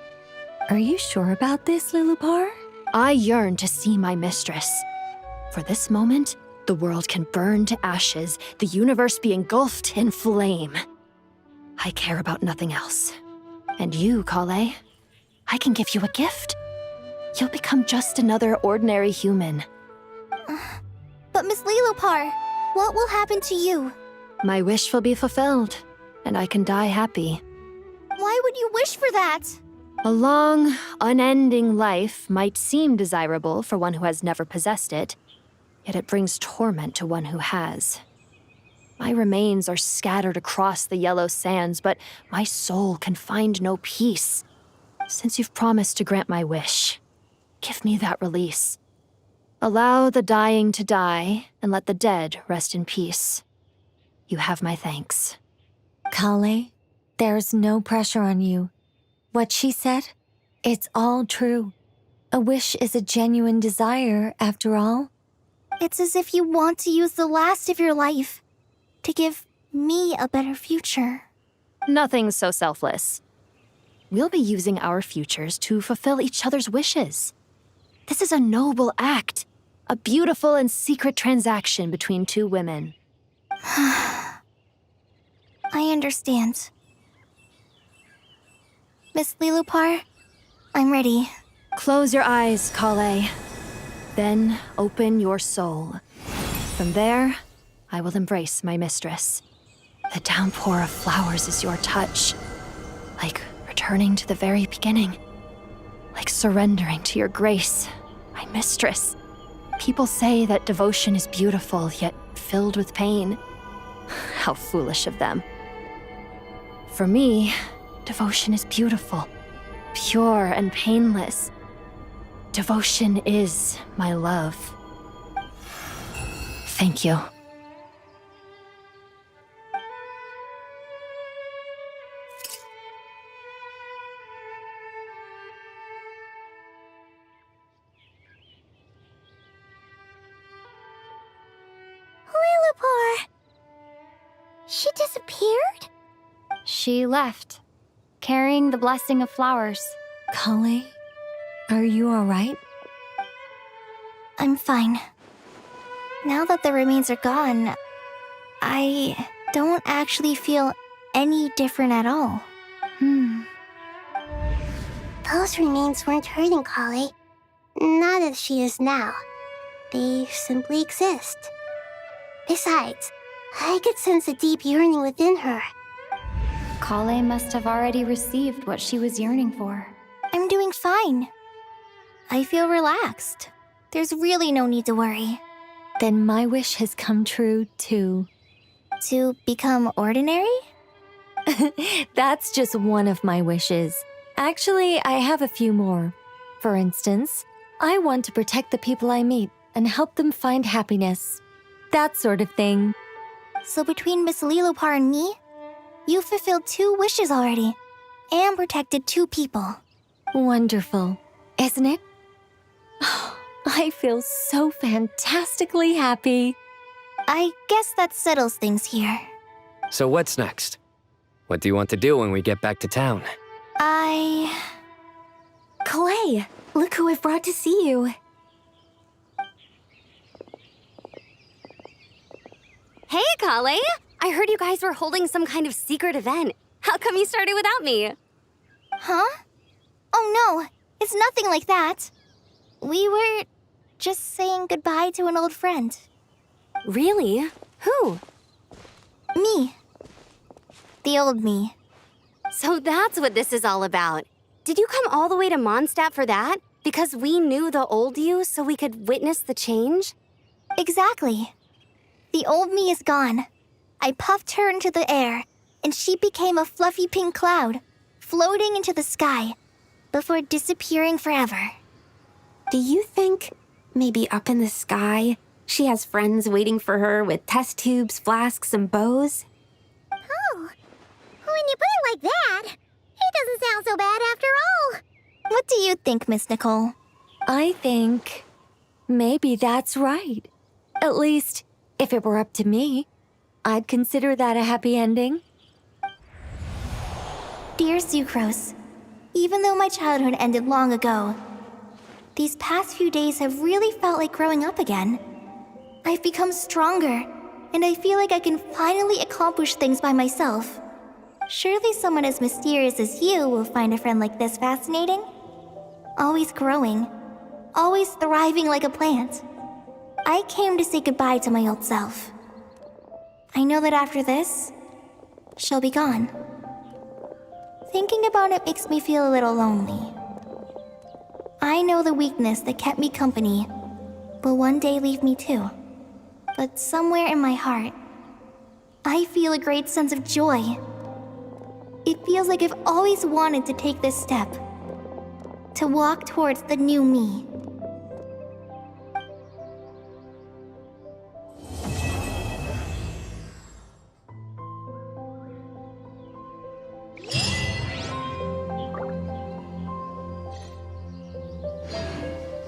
Are you sure about this, Lilupar?
I yearn to see my mistress. For this moment, the world can burn to ashes, the universe be engulfed in flame. I care about nothing else. And you, Kale, I can give you a gift. You'll become just another ordinary human.
But Miss Lilupar, what will happen to you?
My wish will be fulfilled, and I can die happy.
Why would you wish for that?
A long, unending life might seem desirable for one who has never possessed it, yet it brings torment to one who has. My remains are scattered across the yellow sands, but my soul can find no peace. Since you've promised to grant my wish, give me that release. Allow the dying to die, and let the dead rest in peace. You have my thanks.
Kale, there's no pressure on you. What she said, it's all true. A wish is a genuine desire, after all.
It's as if you want to use the last of your life to give me a better future.
Nothing so selfless. We'll be using our futures to fulfill each other's wishes. This is a noble act, a beautiful and secret transaction between two women.
I understand. Miss Lilupar, I'm ready.
Close your eyes, Kale. Then open your soul. From there, I will embrace my mistress. The downpour of flowers is your touch. Like returning to the very beginning. Like surrendering to your grace, my mistress. People say that devotion is beautiful, yet filled with pain. How foolish of them. For me, devotion is beautiful, pure and painless. Devotion is my love. Thank you.
Lillipore! She disappeared?
She left, carrying the blessing of flowers.
Kale, are you alright?
I'm fine. Now that the remains are gone, I don't actually feel any different at all. Those remains weren't hurting Kale. Not as she is now. They simply exist. Besides, I could sense a deep yearning within her.
Kale must have already received what she was yearning for.
I'm doing fine. I feel relaxed. There's really no need to worry.
Then my wish has come true, too.
To become ordinary?
That's just one of my wishes. Actually, I have a few more. For instance, I want to protect the people I meet and help them find happiness. That sort of thing.
So between Miss Lillipore and me, you fulfilled 2 wishes already, and protected 2 people.
Wonderful, isn't it? I feel so fantastically happy.
I guess that settles things here.
So what's next? What do you want to do when we get back to town?
Clay, look who I've brought to see you. Hey, Kale! I heard you guys were holding some kind of secret event. How come you started without me?
Huh? Oh no, it's nothing like that. We were just saying goodbye to an old friend.
Really? Who?
Me. The old me.
So that's what this is all about. Did you come all the way to Mondstadt for that? Because we knew the old you so we could witness the change?
Exactly. The old me is gone. I puffed her into the air, and she became a fluffy pink cloud, floating into the sky, before disappearing forever.
Do you think, maybe up in the sky, she has friends waiting for her with test tubes, flasks, and bows?
Oh, when you put it like that, it doesn't sound so bad after all.
What do you think, Miss Nicole?
I think maybe that's right. At least, if it were up to me, I'd consider that a happy ending.
Dear Sucrose, even though my childhood ended long ago, these past few days have really felt like growing up again. I've become stronger, and I feel like I can finally accomplish things by myself. Surely someone as mysterious as you will find a friend like this fascinating? Always growing, always thriving like a plant. I came to say goodbye to my old self. I know that after this, she'll be gone. Thinking about it makes me feel a little lonely. I know the weakness that kept me company will one day leave me too. But somewhere in my heart, I feel a great sense of joy. It feels like I've always wanted to take this step. To walk towards the new me.